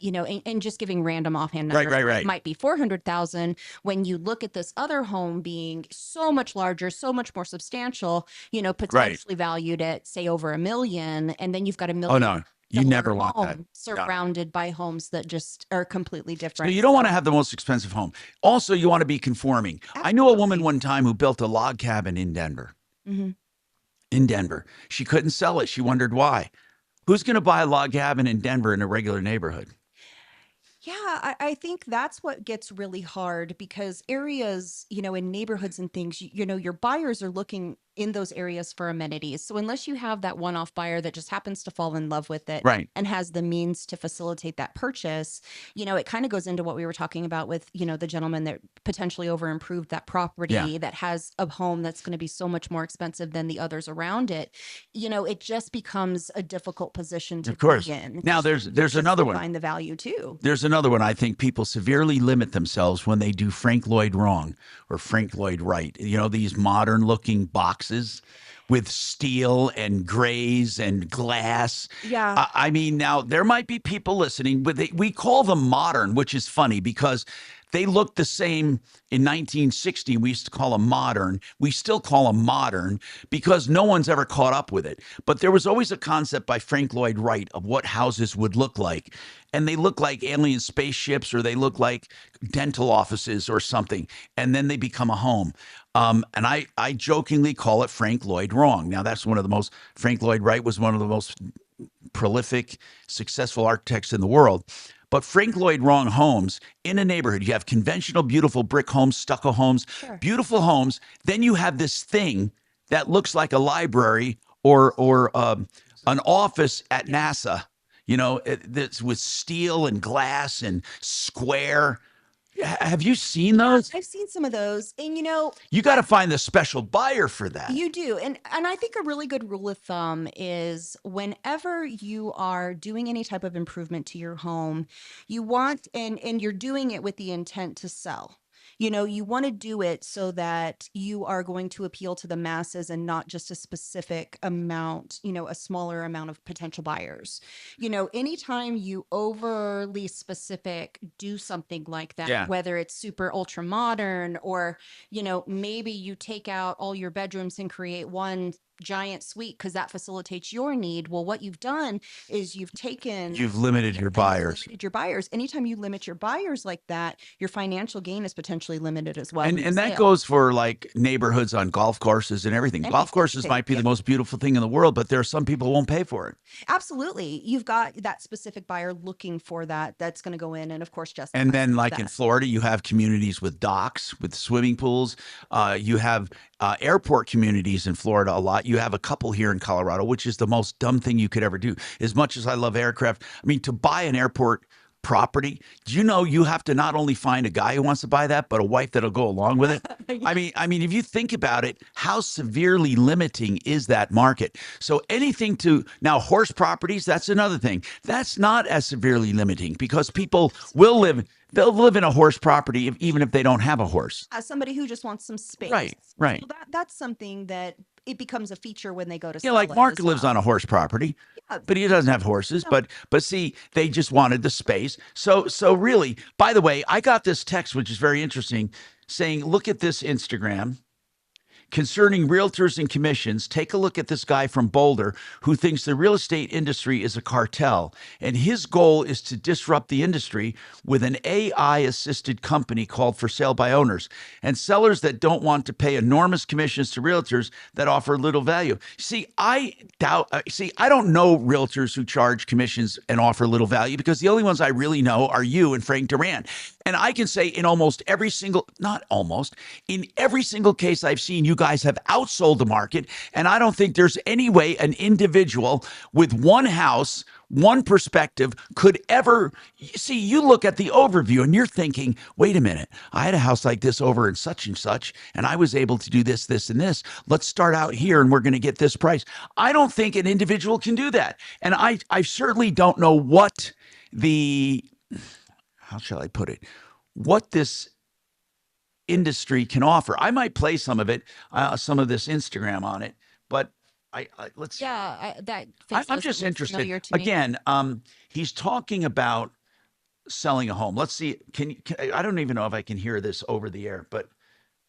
and just giving random offhand numbers, Right. might be 400,000. When you look at this other home being so much larger, so much more substantial, potentially valued at, say, over $1 million, and then you've got $1 million. Oh no, you never want that. Home surrounded by homes that just are completely different. So you don't want to have the most expensive home. Also, you want to be conforming. I knew a woman one time who built a log cabin in Denver. Mhm. In Denver, she couldn't sell it. She wondered why. Who's going to buy a log cabin in Denver in a regular neighborhood? Yeah, I think that's what gets really hard because areas, in neighborhoods and things, your buyers are looking in those areas for amenities. So unless you have that one-off buyer that just happens to fall in love with it Right. and has the means to facilitate that purchase, it kind of goes into what we were talking about with, the gentleman that potentially over improved that property Yeah. that has a home that's going to be so much more expensive than the others around it. It just becomes a difficult position to Of course. be in. Now there's another one. Find the value too. There's another one. I think people severely limit themselves when they do Frank Lloyd wrong or Frank Lloyd right. These modern looking boxes with steel and grays and glass. Yeah. I mean, now there might be people listening, but we call them modern, which is funny because they looked the same in 1960. We used to call them modern. We still call them modern because no one's ever caught up with it. But there was always a concept by Frank Lloyd Wright of what houses would look like. And they look like alien spaceships or they look like dental offices or something. And then they become a home. And I jokingly call it Frank Lloyd wrong. Now, that's Frank Lloyd Wright was one of the most prolific, successful architects in the world. But Frank Lloyd wrong homes in a neighborhood, you have conventional, beautiful brick homes, stucco homes, beautiful homes. Then you have this thing that looks like a library or an office at NASA, that's with steel and glass and square. Have you seen those? I've seen some of those. And you got to find the special buyer for that. you do. And I think a really good rule of thumb is whenever you are doing any type of improvement to your home, you want and you're doing it with the intent to sell. You want to do it so that you are going to appeal to the masses and not just a specific amount, a smaller amount of potential buyers. Anytime you overly specific do something like that, Yeah. whether it's super ultra modern or, maybe you take out all your bedrooms and create one giant suite because that facilitates your need. Well, what you've done is you've limited your buyers. Anytime you limit your buyers like that, your financial gain is potentially limited as well. And that goes for like neighborhoods on golf courses and everything. Golf courses might be the most beautiful thing in the world, but there are some people who won't pay for it. Absolutely. You've got that specific buyer looking for that's going to go in and of course just And then like in Florida, you have communities with docks, with swimming pools. You have airport communities in Florida a lot. You have a couple here in Colorado, which is the most dumb thing you could ever do. As much as I love aircraft, I mean, to buy an airport property. Do you know you have to not only find a guy who wants to buy that, but a wife that'll go along with it? I mean, if you think about it, how severely limiting is that market? So anything to now horse properties, that's another thing. That's not as severely limiting because people will live. They'll live in a horse property even if they don't have a horse. As somebody who just wants some space. Right. So that's something that it becomes a feature when they go to Yeah, sell like it Mark as lives well. on a horse property, Yeah. but he doesn't have horses. But see, they just wanted the space. So really, by the way, I got this text, which is very interesting, saying, look at this Instagram. Concerning realtors and commissions, take a look at this guy from Boulder who thinks the real estate industry is a cartel, and his goal is to disrupt the industry with an AI-assisted company called For Sale by Owners and sellers that don't want to pay enormous commissions to realtors that offer little value. See, I don't know realtors who charge commissions and offer little value because the only ones I really know are you and Frank Duran. And I can say in almost every single, not almost, in every single case I've seen, you guys have outsold the market. And I don't think there's any way an individual with one house, one perspective could ever see. You look at the overview and you're thinking, wait a minute, I had a house like this over in such and such, and I was able to do this, this, and this. Let's start out here and we're going to get this price. I don't think an individual can do that. And I certainly don't know what how shall I put it? What this industry can offer. I might play some of it, some of this Instagram on it, but let's. Yeah, I'm just interested. Again, he's talking about selling a home. Let's see. I don't even know if I can hear this over the air, but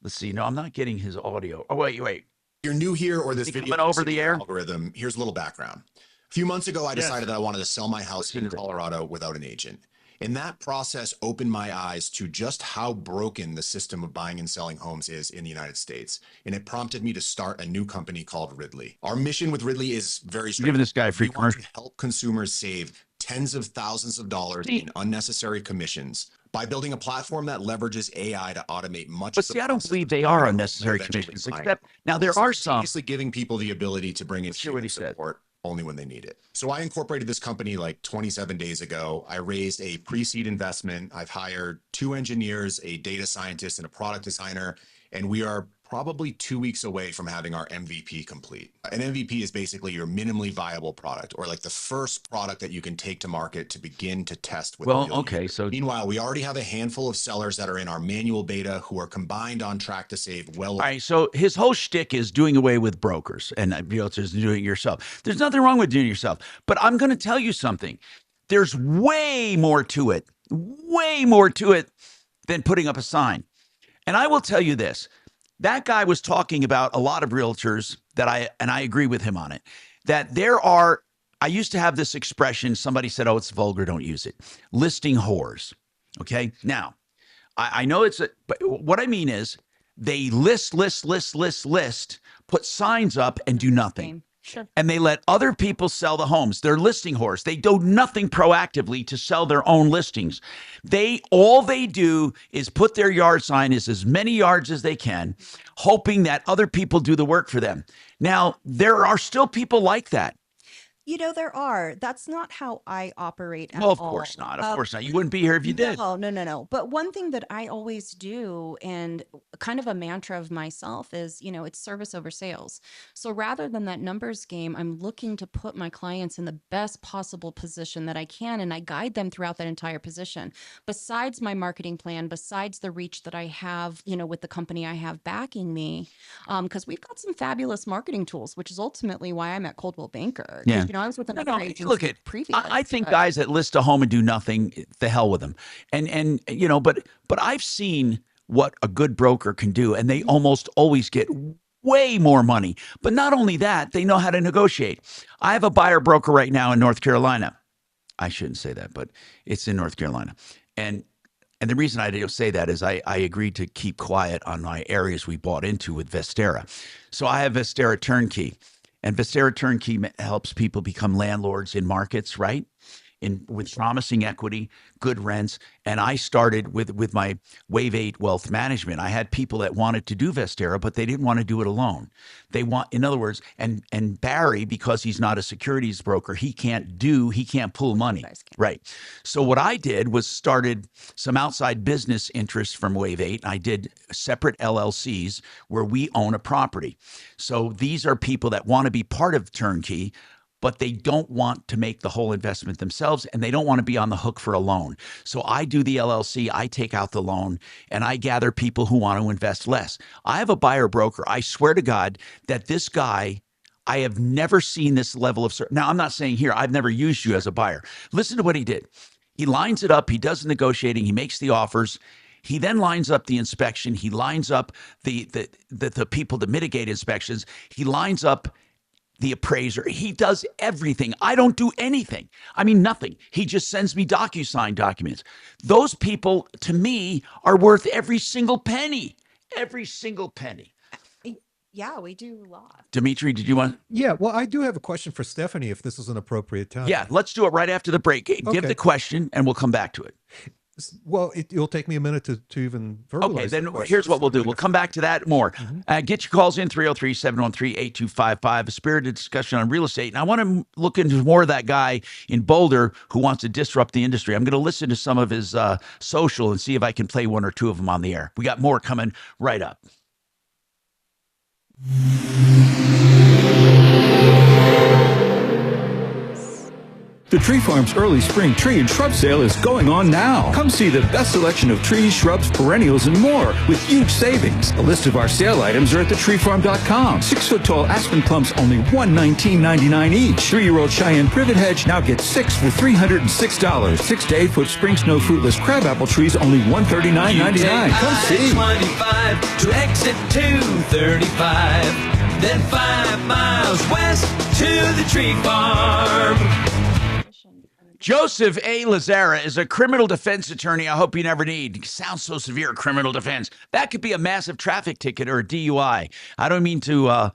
let's see. No, I'm not getting his audio. Oh, wait. You're new here or this video coming over the air algorithm. Here's a little background. A few months ago, I decided that I wanted to sell my house in Colorado without an agent. And that process opened my eyes to just how broken the system of buying and selling homes is in the United States. And it prompted me to start a new company called Ridley. Our mission with Ridley is very straightforward. Giving this guy a free commercial. We want to help consumers save tens of thousands of dollars in unnecessary commissions by building a platform that leverages AI to automate much of the process. But see, I don't believe they are unnecessary commissions, except now there are some. Obviously giving people the ability to bring in human support only when they need it. So I incorporated this company like 27 days ago. I raised a pre-seed investment. I've hired 2 engineers, a data scientist, and a product designer, and we are probably 2 weeks away from having our MVP complete. An MVP is basically your minimally viable product, or like the first product that you can take to market to begin to test with. Well, okay, so meanwhile, we already have a handful of sellers that are in our manual beta who are combined on track to save well. All right, so his whole shtick is doing away with brokers and realtors and doing it yourself. There's nothing wrong with doing it yourself, but I'm going to tell you something. There's way more to it than putting up a sign. And I will tell you this. That guy was talking about a lot of realtors that I agree with him on it, that I used to have this expression, somebody said, oh, it's vulgar, don't use it. Listing whores. Okay. Now I know but what I mean is they list, put signs up and do nothing. Sure. And they let other people sell the homes. They're listing whores. They do nothing proactively to sell their own listings. All they do is put their yard sign as many yards as they can, hoping that other people do the work for them. Now, there are still people like that. You know, there are. That's not how I operate at Well, of all. course not. Of course not. You wouldn't be here if you did. No. But one thing that I always do, and kind of a mantra of myself, is, it's service over sales. So rather than that numbers game, I'm looking to put my clients in the best possible position that I can, and I guide them throughout that entire position. Besides my marketing plan, besides the reach that I have, with the company I have backing me, because we've got some fabulous marketing tools, which is ultimately why I'm at Coldwell Banker. Yeah. I was with another agency look at previous. I think guys that list a home and do nothing, the hell with them. And but I've seen what a good broker can do, and they almost always get way more money. But not only that, they know how to negotiate. I have a buyer broker right now in North Carolina. I shouldn't say that, but it's in North Carolina. And the reason I didn't say that is I agreed to keep quiet on my areas we bought into with Vestera. So I have Vestera Turnkey. And Vestera Turnkey helps people become landlords in markets, right? with promising equity, good rents. And I started with my Wave 8 wealth management. I had people that wanted to do Vestera, but they didn't want to do it alone. They want, in other words, and Barry, because he's not a securities broker, he can't pull money. Right. So what I did was started some outside business interests from Wave 8. I did separate LLCs where we own a property. So these are people that want to be part of Turnkey, but they don't want to make the whole investment themselves, and they don't want to be on the hook for a loan. So I do the LLC, I take out the loan, and I gather people who want to invest less. I have a buyer broker. I swear to God that this guy, I have never seen this level of service. Now, I'm not saying here, I've never used you as a buyer. Listen to what he did. He lines it up. He does the negotiating. He makes the offers. He then lines up the inspection. He lines up the people to mitigate inspections. He lines up the appraiser. He does everything. I don't do anything. I mean, nothing. He just sends me DocuSign documents. Those people, to me, are worth every single penny. Every single penny. Yeah, we do a lot. Dimitri, did you want? Yeah, well, I do have a question for Stephanie if this is an appropriate time. Yeah, let's do it right after the break. Give the question and we'll come back to it. Well, it'll take me a minute to even verbalize. Okay, then here's what we'll do. We'll come back to that more. Get your calls in, 303-713-8255, a spirited discussion on real estate. And I want to look into more of that guy in Boulder who wants to disrupt the industry. I'm going to listen to some of his social and see if I can play one or two of them on the air. We got more coming right up. The Tree Farm's early spring tree and shrub sale is going on now. Come see the best selection of trees, shrubs, perennials, and more with huge savings. A list of our sale items are at thetreefarm.com. 6-foot-tall aspen plums only $119.99 each. 3-year-old Cheyenne privet hedge now gets 6 for $306. 6 to 8-foot spring snow fruitless crabapple trees only $139.99. Come see. 25 to exit 235, then 5 miles west to the Tree Farm. Joseph A. Lazara is a criminal defense attorney I hope you never need. Sounds so severe, criminal defense. That could be a massive traffic ticket or a DUI. I don't mean to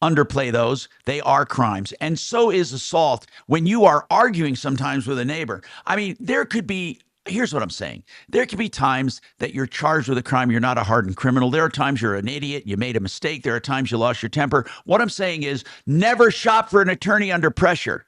underplay those. They are crimes. And so is assault when you are arguing sometimes with a neighbor. I mean, there could be, here's what I'm saying. There could be times that you're charged with a crime. You're not a hardened criminal. There are times you're an idiot. You made a mistake. There are times you lost your temper. What I'm saying is never shop for an attorney under pressure.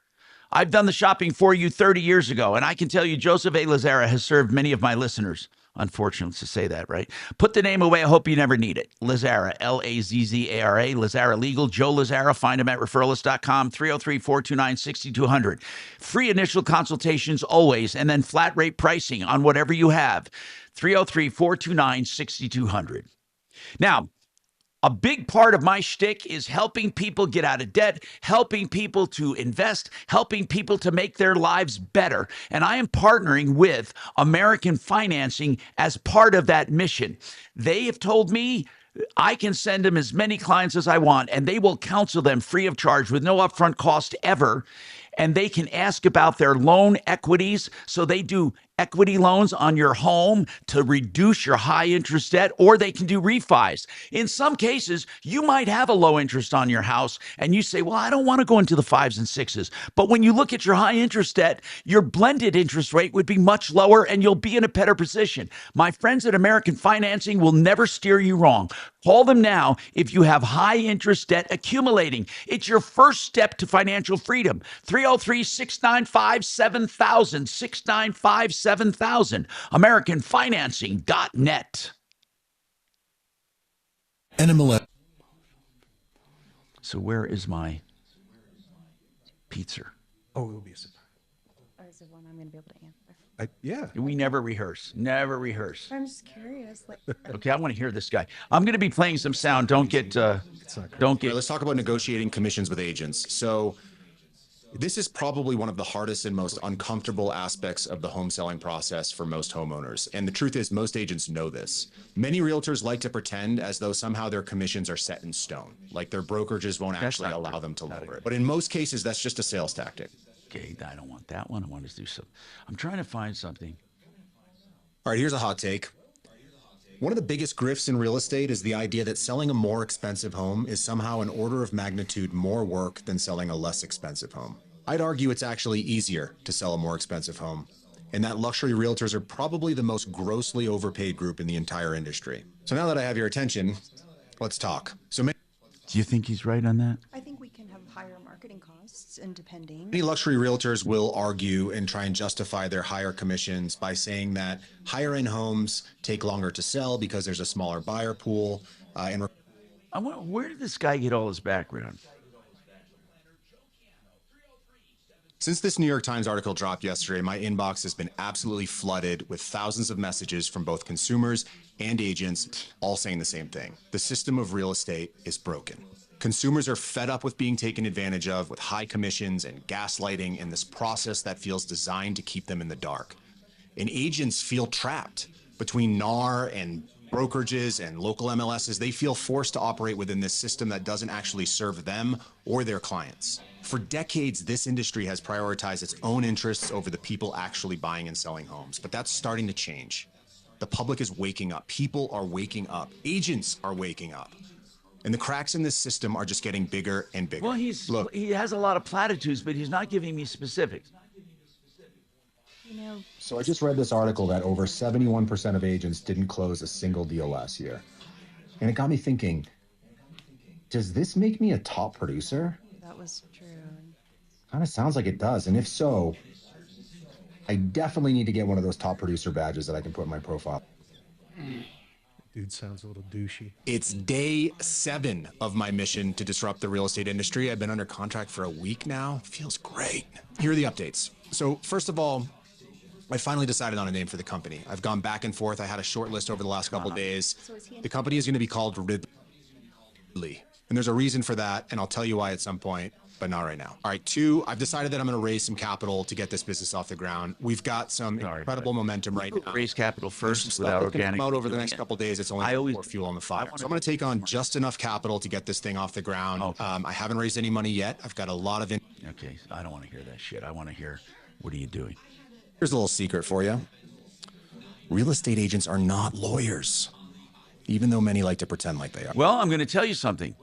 I've done the shopping for you 30 years ago, and I can tell you Joseph A. Lazara has served many of my listeners. Unfortunate to say that, right? Put the name away. I hope you never need it. Lazara, L-A-Z-Z-A-R-A, Lazara Legal, Joe Lazara. Find him at referralist.com, 303-429-6200. Free initial consultations always, and then flat rate pricing on whatever you have, 303-429-6200. Now, a big part of my shtick is helping people get out of debt, helping people to invest, helping people to make their lives better. And I am partnering with American Financing as part of that mission. They have told me I can send them as many clients as I want, and they will counsel them free of charge with no upfront cost ever. And they can ask about their loan equities. So they do equity loans on your home to reduce your high interest debt, or they can do refis. In some cases, you might have a low interest on your house and you say, well, I don't want to go into the 5s and 6s. But when you look at your high interest debt, your blended interest rate would be much lower and you'll be in a better position. My friends at American Financing will never steer you wrong. Call them now if you have high interest debt accumulating. It's your first step to financial freedom. 303-695-7000, 695-7000, AmericanFinancing.net. NMLS. So where is my pizza? Oh, it will be a surprise. Or is it one I'm going to be able to answer? Yeah. We never rehearse. Never rehearse. I'm just curious. Like, okay, I want to hear this guy. I'm going to be playing some sound. Don't get. Right, let's talk about negotiating commissions with agents. So this is probably one of the hardest and most uncomfortable aspects of the home selling process for most homeowners. And the truth is, most agents know this. Many realtors like to pretend as though somehow their commissions are set in stone, like their brokerages won't actually allow them to lower it. But in most cases, that's just a sales tactic. Okay, I don't want that one. I want to do some. I'm trying to find something. All right, here's a hot take. One of the biggest grifts in real estate is the idea that selling a more expensive home is somehow an order of magnitude more work than selling a less expensive home. I'd argue it's actually easier to sell a more expensive home, and that luxury realtors are probably the most grossly overpaid group in the entire industry. So now that I have your attention, let's talk. Do you think he's right on that? I think we can have higher marketing costs, and depending. Many luxury realtors will argue and try and justify their higher commissions by saying that higher-end homes take longer to sell because there's a smaller buyer pool. Where did this guy get all his background? Since this New York Times article dropped yesterday, my inbox has been absolutely flooded with thousands of messages from both consumers and agents, all saying the same thing. The system of real estate is broken. Consumers are fed up with being taken advantage of with high commissions and gaslighting in this process that feels designed to keep them in the dark. And agents feel trapped between NAR and brokerages and local MLSs. They feel forced to operate within this system that doesn't actually serve them or their clients. For decades, this industry has prioritized its own interests over the people actually buying and selling homes, but that's starting to change. The public is waking up. People are waking up. Agents are waking up. And the cracks in this system are just getting bigger and bigger. Well, he has a lot of platitudes, but he's not giving me specifics. So I just read this article that over 71% of agents didn't close a single deal last year. And it got me thinking, does this make me a top producer? That was true. Kind of sounds like it does. And if so, I definitely need to get one of those top producer badges that I can put in my profile. Dude sounds a little douchey. It's day 7 of my mission to disrupt the real estate industry. I've been under contract for a week now. Feels great. Here are the updates. So first of all, I finally decided on a name for the company. I've gone back and forth. I had a short list over the last couple days. The company is going to be called Ridley. And there's a reason for that, and I'll tell you why at some point, but not right now. All right, 2, I've decided that I'm going to raise some capital to get this business off the ground. We've got some incredible momentum right now. Raise capital first without organic. Out over the next couple days, it's only more fuel on the fire. So I'm going to take on just enough capital to get this thing off the ground. Okay. I haven't raised any money yet. I've got a lot of... Okay, I don't want to hear that shit. I want to hear, what are you doing? Here's a little secret for you. Real estate agents are not lawyers, even though many like to pretend like they are. Well, I'm going to tell you something.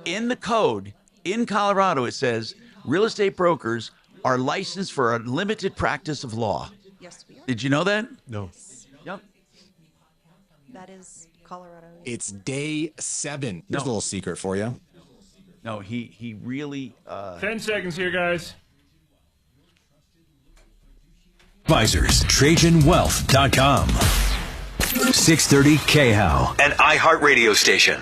In the code, in Colorado, it says real estate brokers are licensed for a limited practice of law. Yes, we are. Did you know that? No. Yep. That is Colorado. It's day 7. Here's a little secret for you. No, he really... 10 seconds here, guys. Advisors, TrajanWealth.com. 630 KHOW, an iHeartRadio station.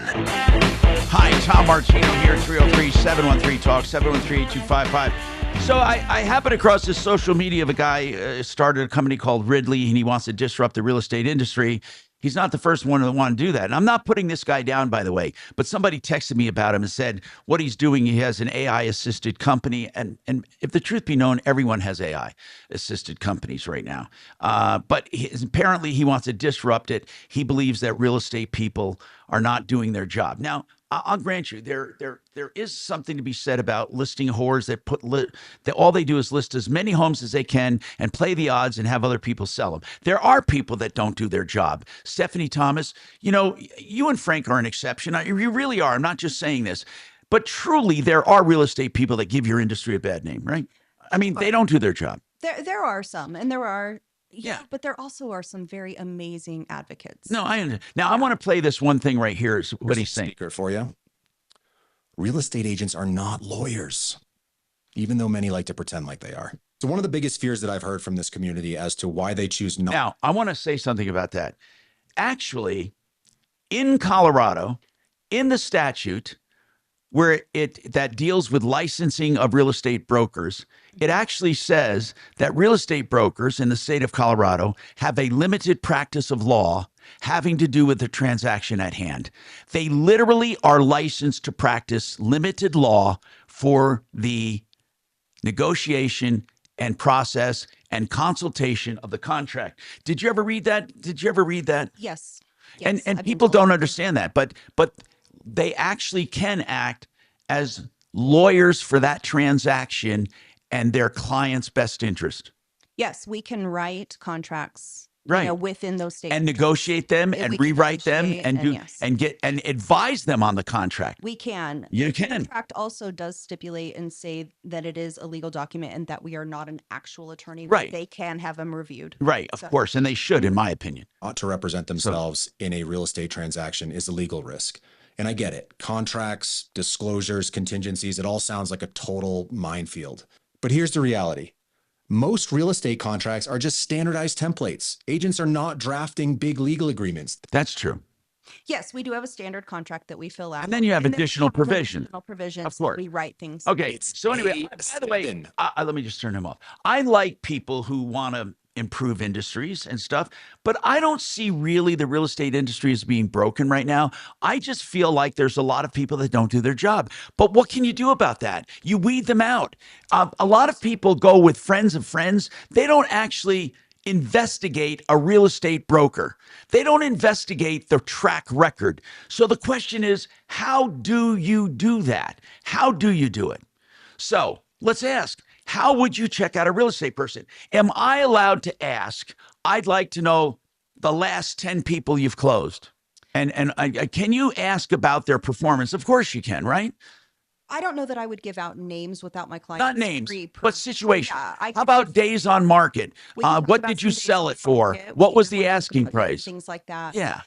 Hi, Tom Martino here, 303-713-TALK, 713-8255. So I happened across this social media of a guy started a company called Ridley, and he wants to disrupt the real estate industry. He's not the first one to want to do that. And I'm not putting this guy down, by the way, but somebody texted me about him and said what he's doing, he has an AI-assisted company. And if the truth be known, everyone has AI-assisted companies right now. But apparently he wants to disrupt it. He believes that real estate people are not doing their job. Now, I'll grant you, there is something to be said about listing whores that all they do is list as many homes as they can and play the odds and have other people sell them. There are people that don't do their job. Stephanie Thomas, you and Frank are an exception. You really are. I'm not just saying this. But truly, there are real estate people that give your industry a bad name, right? I mean, they don't do their job. There are some, and there are... Yeah, but there also are some very amazing advocates. No, I understand. Now, I want to play this one thing right here. Is what he's saying. Secret for you. Real estate agents are not lawyers, even though many like to pretend like they are. So one of the biggest fears that I've heard from this community as to why they choose not. Now, I want to say something about that. Actually, in Colorado, in the statute where that deals with licensing of real estate brokers, it actually says that real estate brokers in the state of Colorado have a limited practice of law having to do with the transaction at hand. They literally are licensed to practice limited law for the negotiation and process and consultation of the contract. Did you ever read that? Yes. And people don't understand that, but they actually can act as lawyers for that transaction and their client's best interest. Yes, we can write contracts Right. within those states. And negotiate them and rewrite them and get and advise them on the contract. We can. You The can. contract also does stipulate and say that it is a legal document and that we are not an actual attorney. Right. They can have them reviewed. Right, of course, and they should, in my opinion. Ought to represent themselves in a real estate transaction is a legal risk. And I get it. Contracts, disclosures, contingencies, it all sounds like a total minefield. But here's the reality. Most real estate contracts are just standardized templates. Agents are not drafting big legal agreements. That's true. Yes, we do have a standard contract that we fill out. And then you have additional provisions. Additional provisions. Of course. We write things. Okay, so anyway, by the way, let me just turn him off. I like people who want to improve industries and stuff, but I don't see really the real estate industry as being broken right now. I just feel like there's a lot of people that don't do their job. But what can you do about that? You weed them out. A lot of people go with friends of friends. They don't actually investigate a real estate broker. They don't investigate the track record. So the question is, how do you do that? How do you do it? So let's ask, how would you check out a real estate person? Am I allowed to ask, I'd like to know the last 10 people you've closed? And can you ask about their performance? Of course you can, right? I don't know that I would give out names without my client. Not names, but situation. How about days on market? What did you sell it for? What was the asking price? Things like that. Yeah.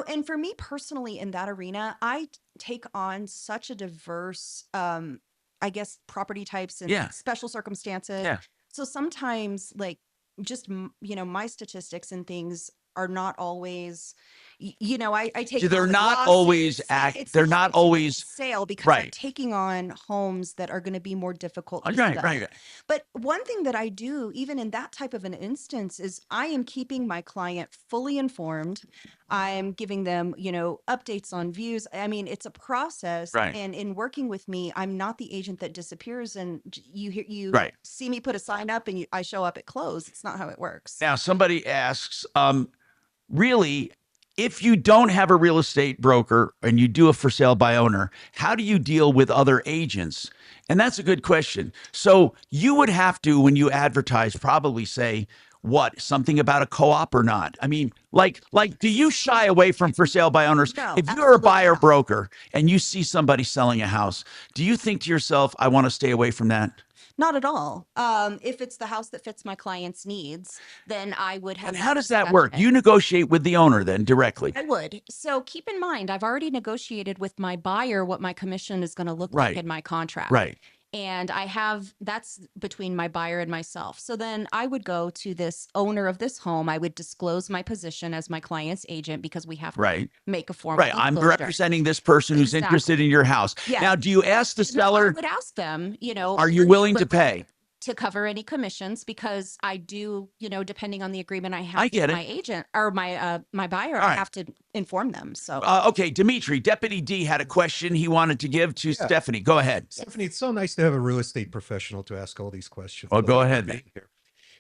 And for me personally in that arena, I take on such a diverse, I guess, property types and special circumstances. Yeah. So sometimes just, my statistics and things are not always, I take. They're not always they're not always sale because I'm taking on homes that are going to be more difficult. To sell. Right. But one thing that I do, even in that type of an instance, is I am keeping my client fully informed. I'm giving them, updates on views. I mean, it's a process. Right. And in working with me, I'm not the agent that disappears and you see me put a sign up and I show up at close. It's not how it works. Now, somebody asks, really, if you don't have a real estate broker and you do a for sale by owner, how do you deal with other agents? And that's a good question. So you would have to, when you advertise, probably say, something about a co-op or not? I mean, do you shy away from for sale by owners? No, if you're a buyer broker and you see somebody selling a house, do you think to yourself, I want to stay away from that? Not at all. If it's the house that fits my client's needs, then I would have. And how does that work? You negotiate with the owner then directly? I would. So keep in mind, I've already negotiated with my buyer what my commission is going to look like in my contract. Right. And that's between my buyer and myself. So then I would go to this owner of this home. I would disclose my position as my client's agent because we have to make a formal Right. I'm representing this person who's interested in your house. Yeah. Now, do you ask the seller? I would ask them, are you willing to pay? To cover any commissions, because I do, depending on the agreement I have with my agent or my buyer, I have to inform them. So okay, Dimitri, Deputy D had a question he wanted to give to Stephanie. Go ahead. Stephanie, it's so nice to have a real estate professional to ask all these questions. Oh, go ahead, man.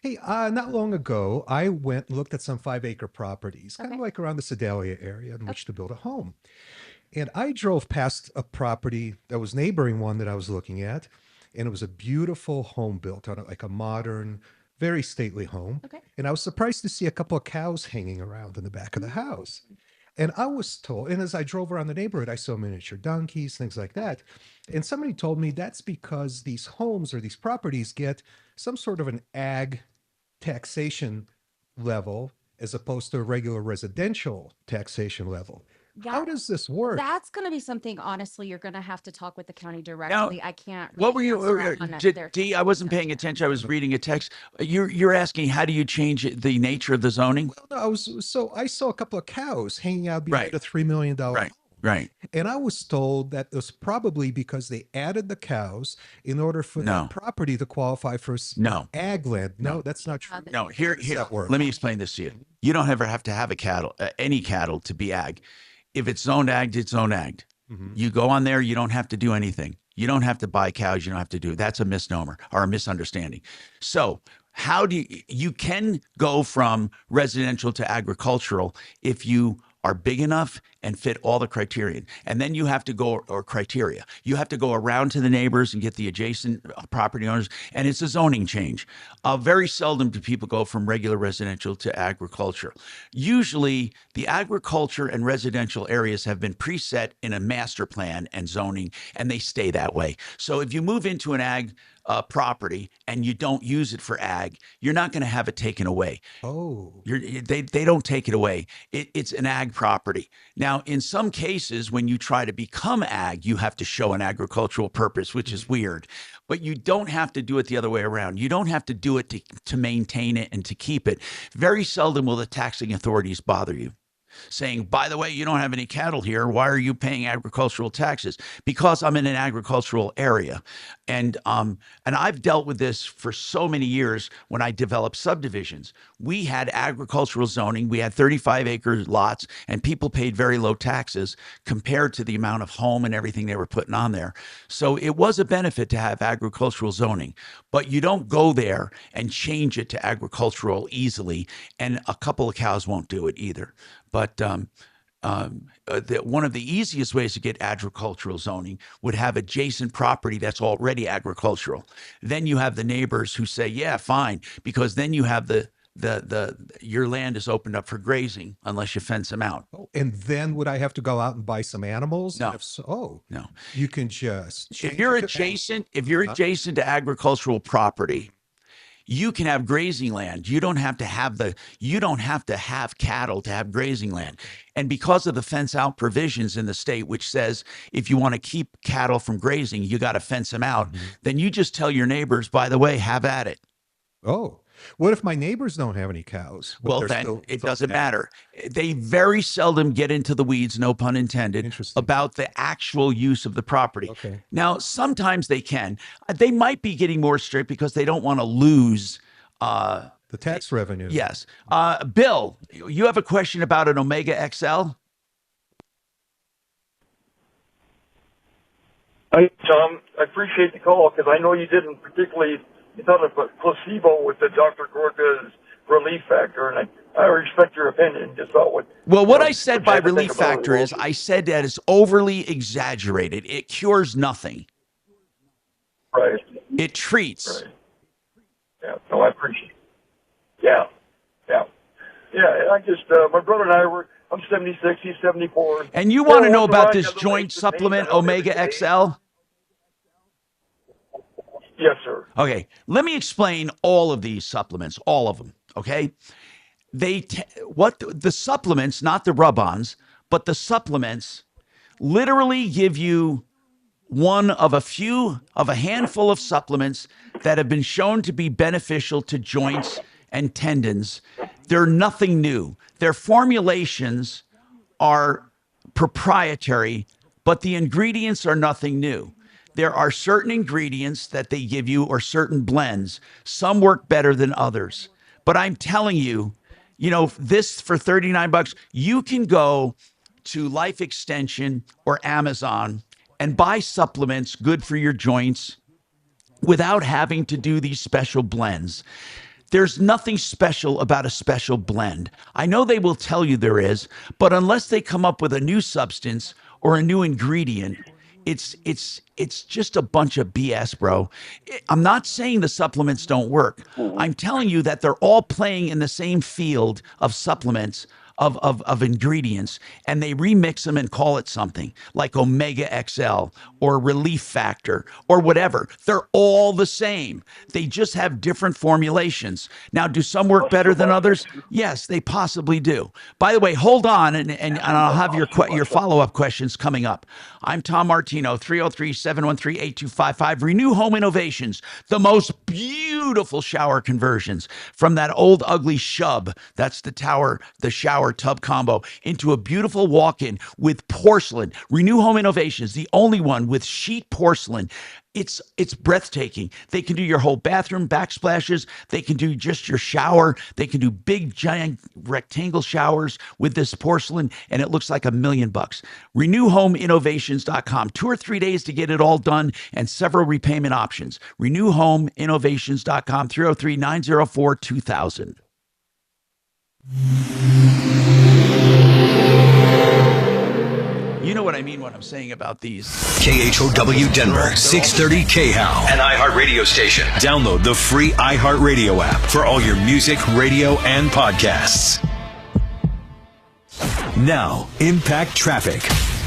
Hey, not long ago, I went and looked at some 5-acre properties, kind of like around the Sedalia area in which to build a home. And I drove past a property that was neighboring one that I was looking at. And it was a beautiful home built on a modern, very stately home. Okay. And I was surprised to see a couple of cows hanging around in the back of the house. And I was told, and as I drove around the neighborhood, I saw miniature donkeys, things like that. And somebody told me that's because these homes or these properties get some sort of an ag taxation level as opposed to a regular residential taxation level. How does this work? That's going to be something, honestly, you're going to have to talk with the county directly. Now, I can't. What were you, D? I wasn't paying attention. I was reading a text. You're asking, how do you change the nature of the zoning? Well, no, I saw a couple of cows hanging out behind a $3 million home. Right. And I was told that it was probably because they added the cows in order for the property to qualify for ag land. No, that's not true. No, here, let me explain this to you. You don't ever have to have any cattle to be ag. If it's zoned ag, it's zoned ag. Mm-hmm. You go on there, you don't have to do anything. You don't have to buy cows. You don't have to do it. That's a misnomer or a misunderstanding. So how do you can go from residential to agricultural if you are big enough and fit all the criterion. And then you have to go, or criteria, you have to go around to the neighbors and get the adjacent property owners, and it's a zoning change. Very seldom do people go from regular residential to agriculture. Usually the agriculture and residential areas have been preset in a master plan and zoning, and they stay that way. So if you move into an ag property and you don't use it for ag, you're not going to have it taken away. They don't take it away. It's an ag property. Now, in some cases, when you try to become ag, you have to show an agricultural purpose, which is weird. But you don't have to do it the other way around. You don't have to do it to maintain it and to keep it. Very seldom will the taxing authorities bother you, saying, by the way, you don't have any cattle here. Why are you paying agricultural taxes? Because I'm in an agricultural area. And I've dealt with this for so many years when I developed subdivisions. We had agricultural zoning. We had 35-acre lots, and people paid very low taxes compared to the amount of home and everything they were putting on there. So it was a benefit to have agricultural zoning, but you don't go there and change it to agricultural easily, and a couple of cows won't do it either. But one of the easiest ways to get agricultural zoning would have adjacent property that's already agricultural. Then you have the neighbors who say, yeah, fine, because then you have your land is opened up for grazing unless you fence them out. And then would I have to go out and buy some animals? No. And if so, no. You can just if you're adjacent to agricultural property, you can have grazing land. You don't have to have cattle to have grazing land. And because of the fence out provisions in the state, which says if you want to keep cattle from grazing, you got to fence them out, then you just tell your neighbors, by the way, have at it. Oh, what if my neighbors don't have any cows? Well, then it doesn't matter. They very seldom get into the weeds, no pun intended, about the actual use of the property. Okay. Now, sometimes they can. They might be getting more strict because they don't want to lose the tax revenue. Yes. Bill, you have a question about an Omega XL? Hey, Tom, I appreciate the call because I know you didn't particularly, you thought of a placebo with the Dr. Gorka's relief factor, and I respect your opinion. Just thought what I said by relief factor is I said that it's overly exaggerated. It cures nothing. Right. It treats. Right. Yeah, no, I appreciate it. Yeah. I just, my brother and I I'm 76, he's 74. And you want to know about this joint supplement, Omega XL? Yes, sir. Okay, let me explain all of these supplements, all of them, okay? The supplements, not the rub-ons, but the supplements literally give you one of a handful of supplements that have been shown to be beneficial to joints and tendons. They're nothing new. Their formulations are proprietary, but the ingredients are nothing new. There are certain ingredients that they give you or certain blends. Some work better than others. But I'm telling you, this for $39, you can go to Life Extension or Amazon and buy supplements good for your joints without having to do these special blends. There's nothing special about a special blend. I know they will tell you there is, but unless they come up with a new substance or a new ingredient, it's just a bunch of BS, bro. I'm not saying the supplements don't work. I'm telling you that they're all playing in the same field of supplements, of ingredients, and they remix them and call it something like Omega XL or Relief Factor or whatever. They're all the same. They just have different formulations. Now, do some work better than others? Yes, they possibly do. By the way, hold on, and I'll have your follow-up questions coming up. I'm Tom Martino, 303-713-8255. Renew Home Innovations, the most beautiful shower conversions from that old ugly shub, that's the shower tub combo, into a beautiful walk-in with porcelain. Renew Home Innovations, the only one with sheet porcelain. It's breathtaking. They can do your whole bathroom backsplashes. They can do just your shower. They can do big, giant rectangle showers with this porcelain, and it looks like $1 million. RenewHomeInnovations.com. 2 or 3 days to get it all done and several repayment options. RenewHomeInnovations.com. 303-904-2000. You know what I mean when I'm saying about these. KHOW Denver, 630 KHOW, an iHeart radio station. Download the free iHeart Radio app for all your music, radio, and podcasts. Now, Impact Traffic.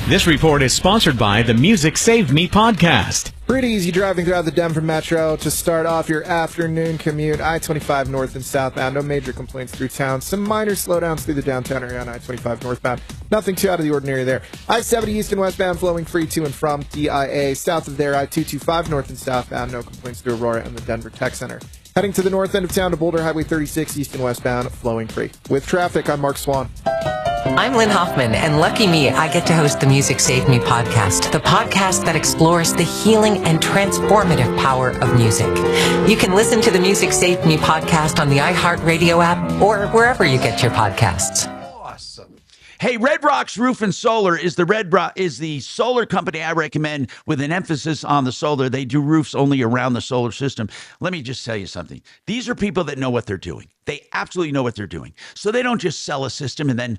This report is sponsored by the Music Saved Me podcast. Pretty easy driving throughout the Denver Metro to start off your afternoon commute. I-25 north and southbound. No major complaints through town. Some minor slowdowns through the downtown area on I-25 northbound. Nothing too out of the ordinary there. I-70 east and westbound flowing free to and from DIA. South of there, I-225 north and southbound. No complaints through Aurora and the Denver Tech Center. Heading to the north end of town to Boulder, Highway 36 east and westbound flowing free. With traffic, I'm Mark Swan. I'm Lynn Hoffman, and lucky me, I get to host the Music Saved Me podcast, the podcast that explores the healing and transformative power of music. You can listen to the Music Saved Me podcast on the iHeartRadio app or wherever you get your podcasts. Awesome. Hey, Red Rocks Roof and Solar is the solar company I recommend with an emphasis on the solar. They do roofs only around the solar system. Let me just tell you something. These are people that know what they're doing. They absolutely know what they're doing. So they don't just sell a system and then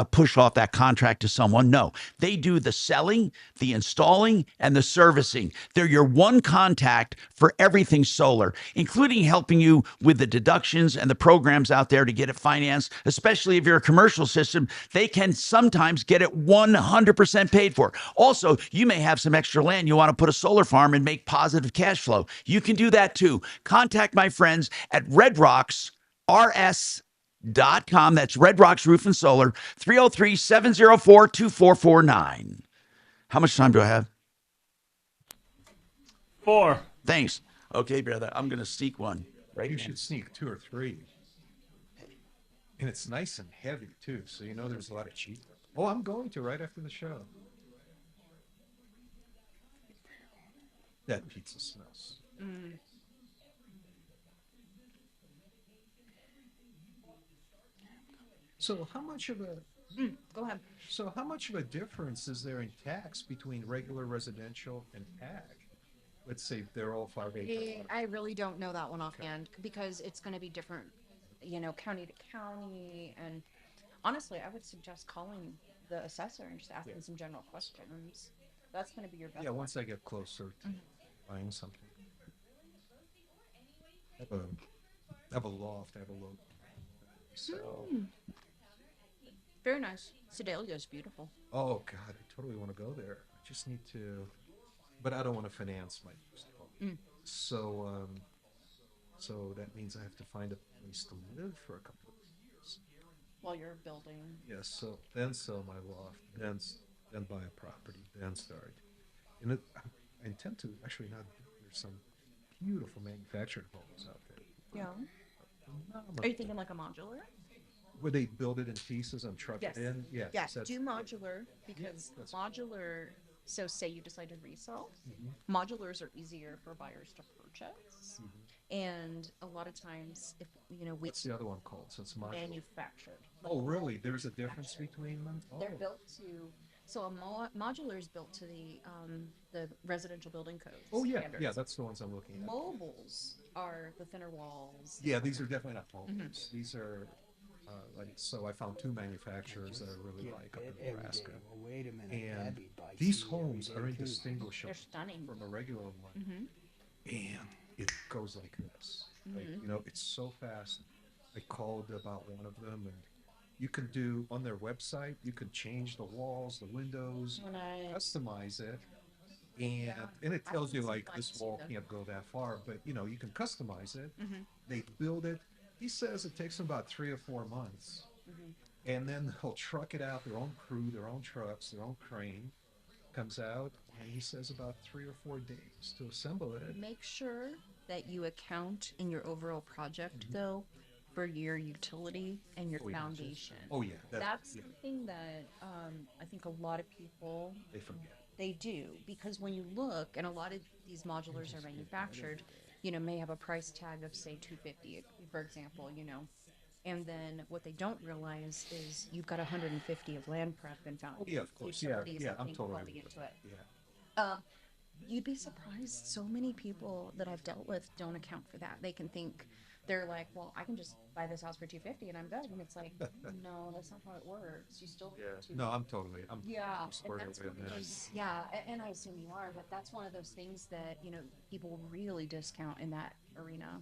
push off that contract to someone. No, they do the selling, the installing, and the servicing. They're your one contact for everything solar, including helping you with the deductions and the programs out there to get it financed, especially if you're a commercial system. They can sometimes get it 100% paid for. Also, you may have some extra land you want to put a solar farm and make positive cash flow. You can do that too. Contact my friends at Red Rocks RS.com. That's Red Rocks Roof and Solar, 303-704-2449. How much time do I have? 4. Thanks. Okay, brother. I'm going to sneak one. Right. You should sneak 2 or 3. And it's nice and heavy, too, so you know there's a lot of cheap. Oh, I'm going to right after the show. That pizza smells. So how much of a go ahead. So how much of a difference is there in tax between regular residential and ag? Let's say if they're all 5 acres. I really don't know that one offhand because it's going to be different, county to county. And honestly, I would suggest calling the assessor and just asking some general questions. That's going to be your best. Yeah, once I get closer to buying something. I have a loft. I have a low. So. Very nice. Sedalia is beautiful. Oh God, I totally want to go there. I just need to, but I don't want to finance my first home. So, so that means I have to find a place to live for a couple of years. While you're building. Yes. So then sell my loft, then buy a property, then start. And I intend to actually not. There's some beautiful manufactured homes out there. Yeah. Are you thinking like a modular? Where they build it in pieces and truck it in? Yeah. Yes, do modular because modular, so say you decide to resell, modulars are easier for buyers to purchase. And a lot of times, if what's the other one called? Since modular. Manufactured. Oh, really? There's a difference between them? Oh. They're built to, so a modular is built to the residential building codes. Oh, yeah. Standards. Yeah, that's the ones I'm looking at. Mobiles are the thinner walls. Yeah, these are definitely not mobiles. These are... so I found 2 manufacturers that I really like up in Nebraska. Wait a minute. And these homes are indistinguishable They're stunning from a regular one. And it goes like this. Like, it's so fast. I called about one of them, and you can do on their website, you can change the walls, the windows, customize it. And it tells you like this wall can't go that far, but you can customize it. They build it. He says it takes them about 3 or 4 months, and then they'll truck it out, their own crew, their own trucks, their own crane comes out, and he says about 3 or 4 days to assemble it. Make sure that you account in your overall project, though, for your utility and your foundation. That's something that I think a lot of people they forget. They do, because when you look, and a lot of these modulars are manufactured, may have a price tag of say $250, for example, and then what they don't realize is you've got 150 of land prep and foundation. Oh, yeah, of course. Yeah, I'm totally into it. Yeah. You'd be surprised. So many people that I've dealt with don't account for that. They can think they're like, well, I can just buy this house for $250 and I'm good. And it's like, no, that's not how it works. You still No, I'm totally. I'm yeah, squared and that's away one on of that. those, yeah, and I assume you are, but that's one of those things that, you know, people really discount in that arena.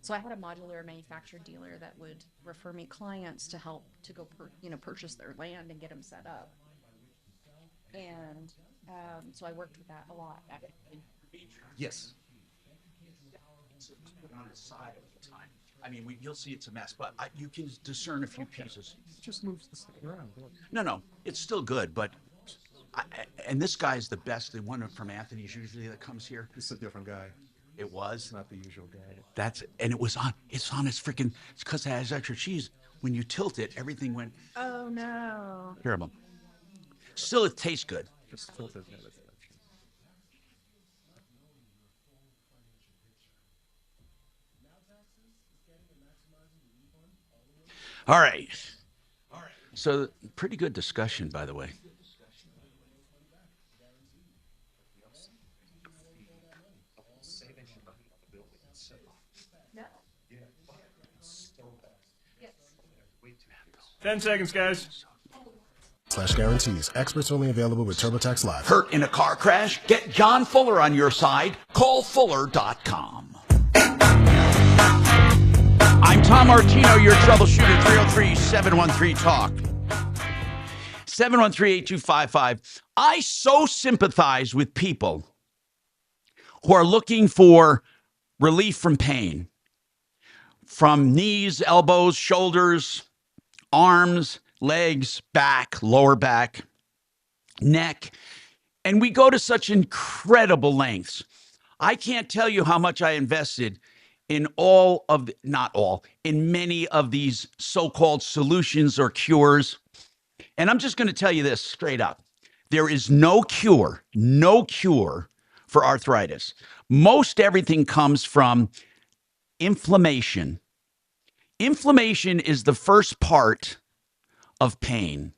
So I had a modular manufacturer dealer that would refer me clients to help to go, purchase their land and get them set up. And so I worked with that a lot. Yes. It's put on its side all the time. I mean, you'll see it's a mess, but you can discern a few pieces. It just moves the thing around. No, it's still good, but and this guy's the best. The one from Anthony's usually that comes here. It's a different guy. It was. It's not the usual guy. It's on his freaking. It's because it has extra cheese. When you tilt it, everything went. Oh no. Terrible. Still, it tastes good. Just tilt it. All right. So, pretty good discussion, by the way. No. 10 seconds, guys. /guarantees. Experts only available with TurboTax Live. Hurt in a car crash? Get John Fuller on your side. Call Fuller.com. I'm Tom Martino, your troubleshooter. 303-713-TALK. 713-8255. I so sympathize with people who are looking for relief from pain. From knees, elbows, shoulders, arms, legs, back, lower back, neck. And we go to such incredible lengths. I can't tell you how much I invested in in many of these so-called solutions or cures. And I'm just going to tell you this straight up. There is no cure for arthritis. Most everything comes from inflammation. Inflammation is the first part of pain.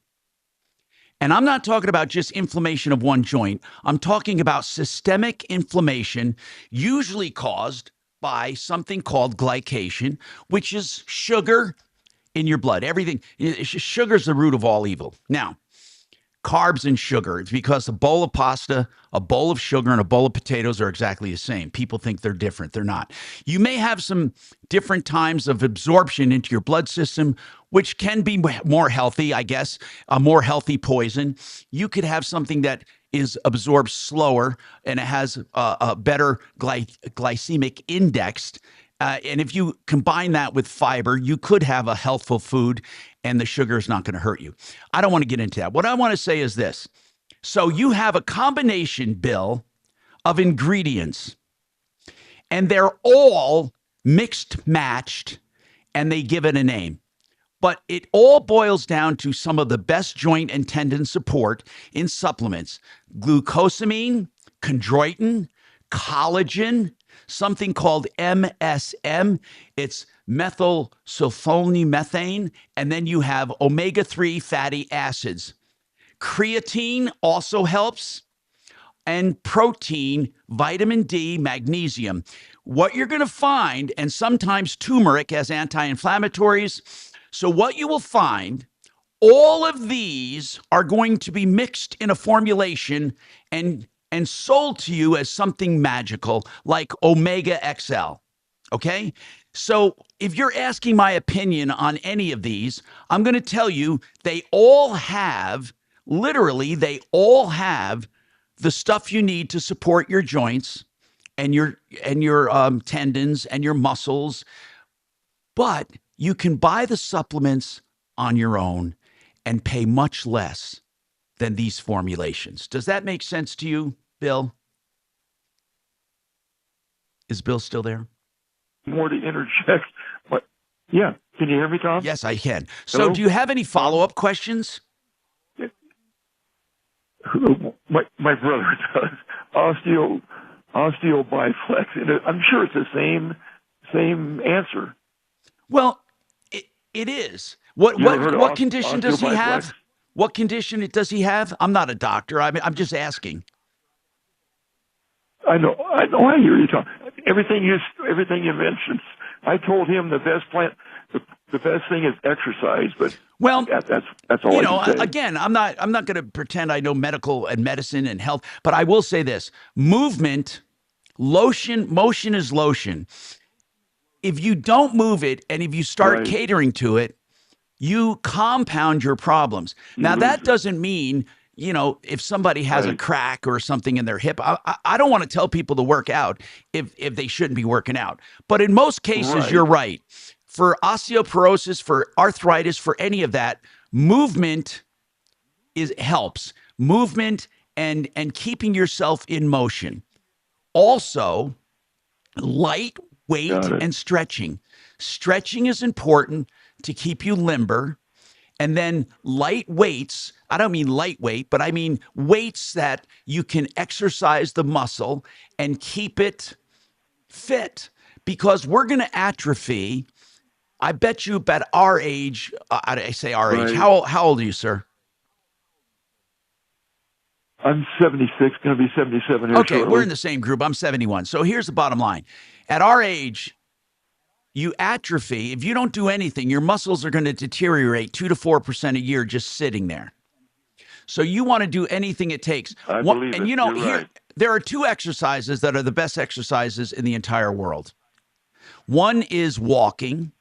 And I'm not talking about just inflammation of one joint. I'm talking about systemic inflammation, usually caused by something called glycation, which is sugar in your blood. Sugar is the root of all evil. Now, carbs and sugar, it's because a bowl of pasta, a bowl of sugar, and a bowl of potatoes are exactly the same. People think they're different. They're not. You may have some different times of absorption into your blood system, which can be more healthy, I guess, a more healthy poison. You could have something that is absorbed slower and it has a better glycemic index. And if you combine that with fiber, you could have a healthful food and the sugar is not going to hurt you. I don't want to get into that. What I want to say is this. So you have a combination, Bill, of ingredients, and they're all mixed, matched, and they give it a name. But it all boils down to some of the best joint and tendon support in supplements. Glucosamine, chondroitin, collagen, something called MSM. It's methylsulfonylmethane. And then you have omega-3 fatty acids. Creatine also helps. And protein, vitamin D, magnesium. What you're going to find, and sometimes turmeric as anti-inflammatories. So what you will find, all of these are going to be mixed in a formulation and sold to you as something magical like Omega XL. Okay? So if you're asking my opinion on any of these, I'm going to tell you they all have the stuff you need to support your joints and your tendons and your muscles. But you can buy the supplements on your own and pay much less than these formulations. Does that make sense to you, Bill? Is Bill still there? More to interject, but yeah, can you hear me, Tom? Yes, I can. So Hello? do you have any follow-up questions? My brother does. Osteobiflex. I'm sure it's the same answer. Well, it is. What condition does he have? What condition does he have? I'm not a doctor. I'm just asking. I know. I hear you, Tom. Everything you mentioned I told him the best thing is exercise, but well, that's all I can say. Again, I'm not going to pretend I know medical and medicine and health, but I will say this: motion is lotion. If you don't move it, and if you start catering to it, you compound your problems. Now, that doesn't mean, if somebody has a crack or something in their hip, I don't want to tell people to work out if they shouldn't be working out. But in most cases, you're right. For osteoporosis, for arthritis, for any of that, movement helps. Movement and keeping yourself in motion. Also, light weight and stretching. Stretching is important to keep you limber. And then light weights, I don't mean lightweight, but I mean weights that you can exercise the muscle and keep it fit. Because we're going to atrophy. I bet you at our age, I say our age, how old are you, sir? I'm 76, going to be 77 here. Okay, we're in the same group. I'm 71. So here's the bottom line. At our age, you atrophy. If you don't do anything, your muscles are going to deteriorate 2 to 4% a year just sitting there. So you want to do anything it takes. I believe it. You're right. There are 2 exercises that are the best exercises in the entire world. One is walking,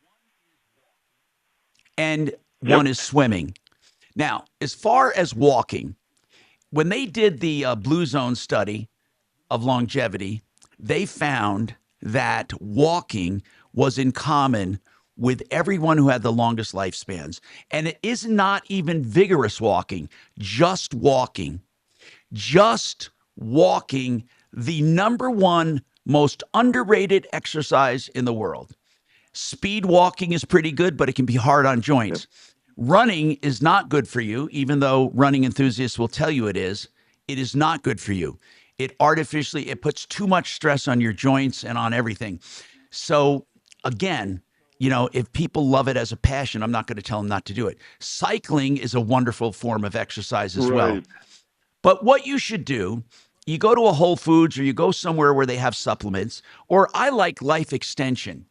and one is swimming. Now, as far as walking, when they did the Blue Zone study of longevity, they found that walking was in common with everyone who had the longest lifespans. And it is not even vigorous walking, just walking. Just walking, the number one most underrated exercise in the world. Speed walking is pretty good, but it can be hard on joints. Running is not good for you, even though running enthusiasts will tell you it is. It is not good for you. It puts too much stress on your joints and on everything. So again, if people love it as a passion, I'm not going to tell them not to do it. Cycling is a wonderful form of exercise as well. But what you should do, you go to a Whole Foods or you go somewhere where they have supplements, or I like Life Extension.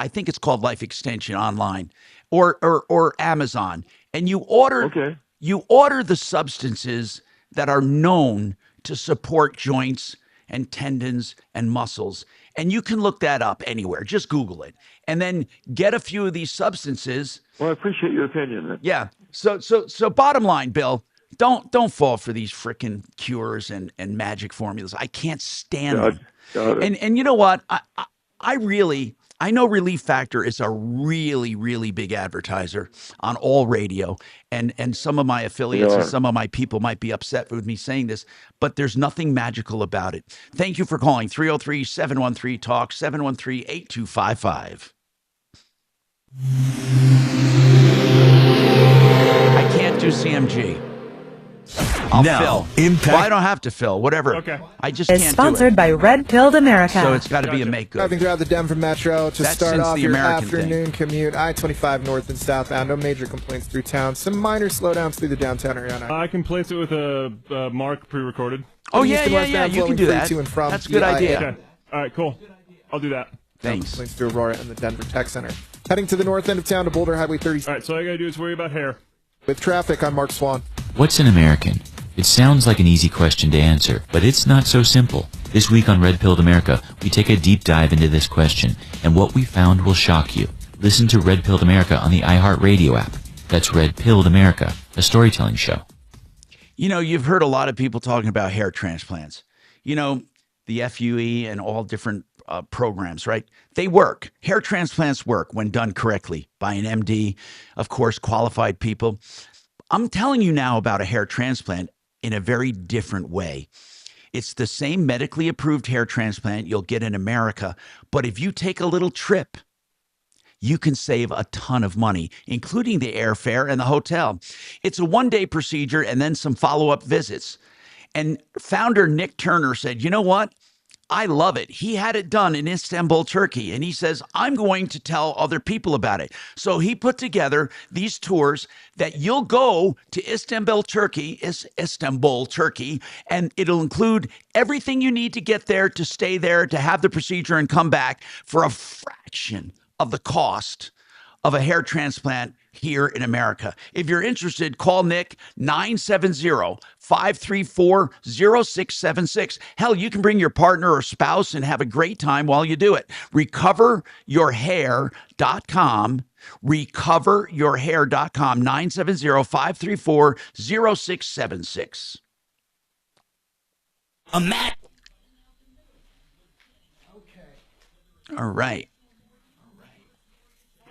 I think it's called Life Extension online or Amazon. And you order the substances that are known to support joints and tendons and muscles. And you can look that up anywhere. Just Google it. And then get a few of these substances. Well, I appreciate your opinion. Yeah. So bottom line, Bill, don't fall for these freaking cures and magic formulas. I can't stand them. Got it. And you know what? I know Relief Factor is a really, really big advertiser on all radio, and some of my affiliates and some of my people might be upset with me saying this, but there's nothing magical about it. Thank you for calling 303-713-TALK, 713-8255. I can't do CMG. I'll fill. Impact. Well, I don't have to fill. Whatever. Okay. I just Is can't sponsored do it. by Red Pilled America. So it's got to be a make good. Driving throughout the Denver Metro to That's start since off the your American afternoon commute. I-25 north and southbound. No major complaints through town. Some minor slowdowns through the downtown area. I can place it with a Mark pre-recorded. Oh, East and yeah. westbound You can flowing do free that. to and from That's a good idea. Okay. All right, cool. I'll do that. Thanks. Complaints through Aurora and the Denver Tech Center. Heading to the north end of town to Boulder Highway 30. All right, so all I got to do is worry about hair. With traffic, I'm Mark Swan. What's an American? It sounds like an easy question to answer, but it's not so simple. This week on Red Pilled America, we take a deep dive into this question, and what we found will shock you. Listen to Red Pilled America on the iHeartRadio app. That's Red Pilled America, a storytelling show. You've heard a lot of people talking about hair transplants. The FUE and all different programs, right? They work. Hair transplants work when done correctly by an MD, of course, qualified people. I'm telling you now about a hair transplant in a very different way. It's the same medically approved hair transplant you'll get in America, but if you take a little trip, you can save a ton of money, including the airfare and the hotel. It's a one-day procedure and then some follow-up visits. And founder Nick Turner said, you know what? I love it. He had it done in Istanbul, Turkey. And he says, I'm going to tell other people about it. So he put together these tours that you'll go to Istanbul, Turkey, and it'll include everything you need to get there, to stay there, to have the procedure and come back for a fraction of the cost of a hair transplant here in America. If you're interested, call Nick 970-534-0676. Hell, you can bring your partner or spouse and have a great time while you do it. RecoverYourHair.com. RecoverYourHair.com. 970-534-0676. A mat. All right.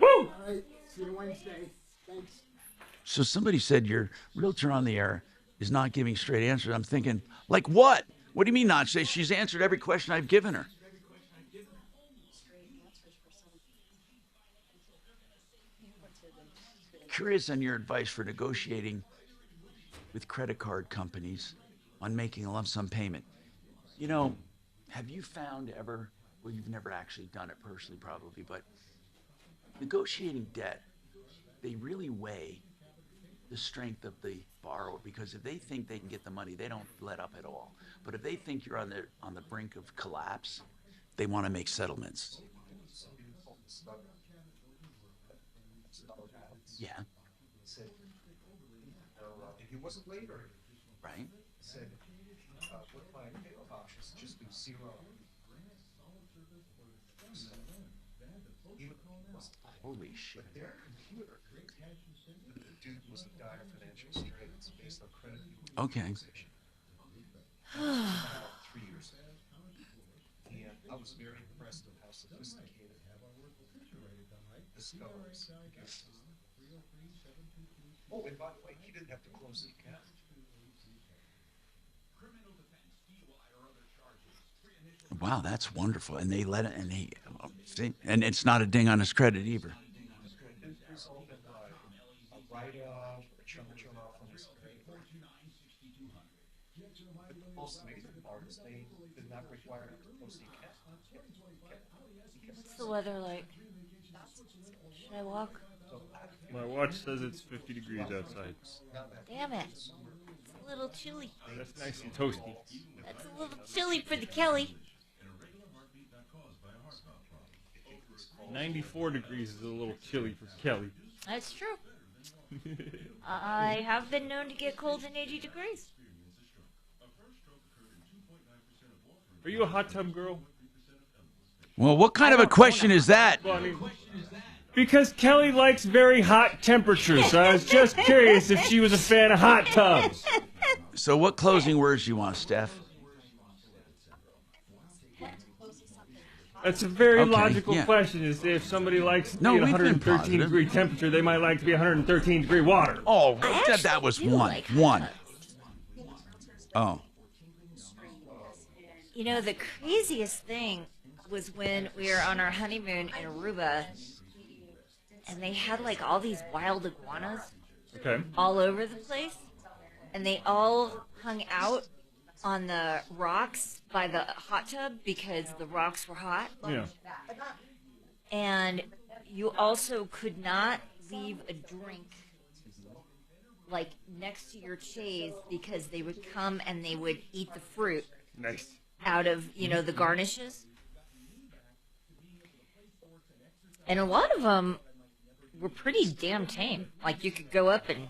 Woo! All right. See you Wednesday. Thanks. So somebody said your realtor on the air is not giving straight answers. I'm thinking, like what? What do you mean not straight? She's answered every question I've given her. Curious on your advice for negotiating with credit card companies on making a lump sum payment. You know, have you found ever, well, you've never actually done it personally probably, but negotiating debt, they really weigh the strength of the borrower, because if they think they can get the money, they don't let up at all. But if they think you're on the brink of collapse, they want to make settlements. Yeah. He wasn't late or right. Said, what my payoff options just be zero. Holy shit. Their computer, the dude was in dire financial straits based on credit. Okay. 3 years ago. And I was very impressed with how sophisticated this fellow is. Oh, and by the way, he didn't have to close the account. Wow, that's wonderful. And they let it, and they, see, and it's not a ding on his credit either. There's all been a write-off, a chunk off on his credit. But the most amazing part is they did not require him to close the account. What's the weather like? Should I walk? My watch says it's 50 degrees outside. Damn it. It's a little chilly. That's nice and toasty. That's a little chilly for the Kelly. 94 degrees is a little chilly for Kelly. That's true. I have been known to get cold in 80 degrees. Are you a hot tub girl? Well, what kind of a question is that? Well, I mean, because Kelly likes very hot temperatures, so I was just curious if she was a fan of hot tubs. So what closing words do you want, Steph? That's a very Okay, logical yeah. question. Is if somebody likes to No, be at we've been 113 positive. degree temperature, they might like to be 113 degree water. Oh, that was one. One. Oh. You know, the craziest thing was when we were on our honeymoon in Aruba, and they had like all these wild iguanas all over the place, and they all hung out on the rocks by the hot tub because the rocks were hot. Yeah. And you also could not leave a drink like next to your chaise because they would come and they would eat the fruit Nice. out of, you know, the garnishes. And a lot of them were pretty damn tame. Like you could go up and,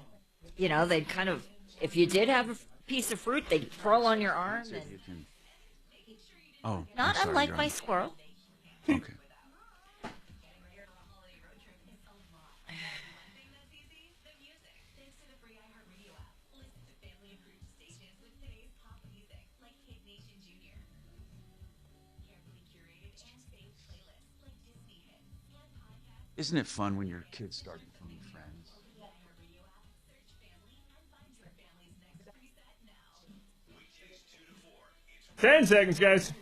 you know, they'd kind of, if you did have a piece of fruit, they'd curl on your arm. And Oh. not I'm sorry, unlike you're my on. squirrel. Okay. Isn't it fun when your kids start becoming friends? 10 seconds, guys.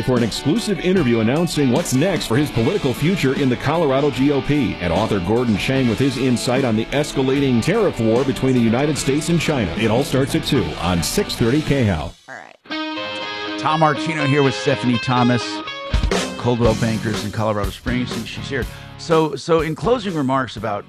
For an exclusive interview announcing what's next for his political future in the Colorado GOP, and author Gordon Chang with his insight on the escalating tariff war between the United States and China. It all starts at 2 on 630 KHOW. Tom Martino here with Stephanie Thomas, Coldwell Bankers in Colorado Springs, and she's here. So in closing remarks about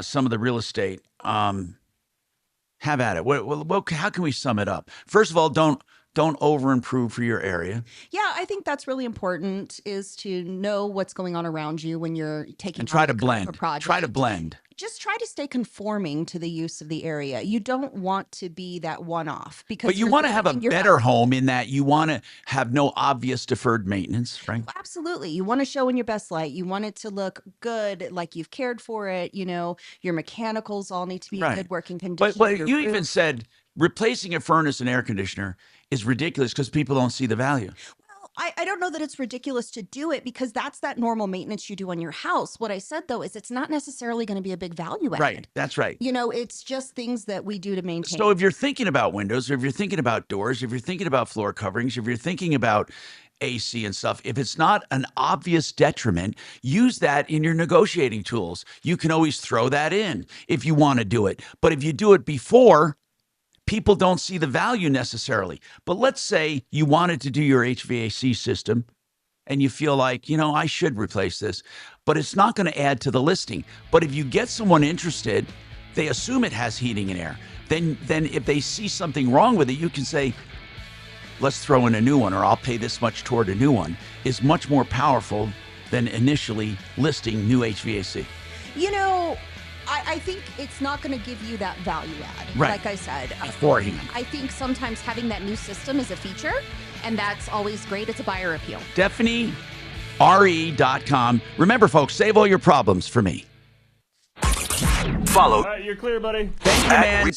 some of the real estate, have at it. How can we sum it up? First of all, don't Don't over-improve for your area. Yeah, I think that's really important, is to know what's going on around you when you're taking And try to on blend. a project. Try to blend. Just try to stay conforming to the use of the area. You don't want to be that one-off, because But you you're want to have a limiting your better health. home in that you want to have no obvious deferred maintenance, right? Absolutely. You want to show in your best light. You want it to look good, like you've cared for it. You know, your mechanicals all need to be in good working condition. But Your you roof- even said replacing a furnace and air conditioner is ridiculous because people don't see the value. I don't know that it's ridiculous to do it, because that's that normal maintenance you do on your house. What I said, though, is it's not necessarily going to be a big value add. Right. That's right. You know, it's just things that we do to maintain. So if you're thinking about windows, or if you're thinking about doors, if you're thinking about floor coverings, if you're thinking about AC and stuff, if it's not an obvious detriment, use that in your negotiating tools. You can always throw that in if you want to do it. But if you do it before, people don't see the value necessarily. But let's say you wanted to do your HVAC system and you feel like, you know, I should replace this, but it's not going to add to the listing. But if you get someone interested, they assume it has heating and air. Then if they see something wrong with it, you can say, let's throw in a new one, or I'll pay this much toward a new one, is much more powerful than initially listing new HVAC. You know, I think it's not going to give you that value add. Right. Like I said. Beforehand. I think sometimes having that new system is a feature, and that's always great. It's a buyer appeal. StephanieRE.com. Remember, folks, save all your problems for me. Follow. All right, you're clear, buddy. Thank you, man.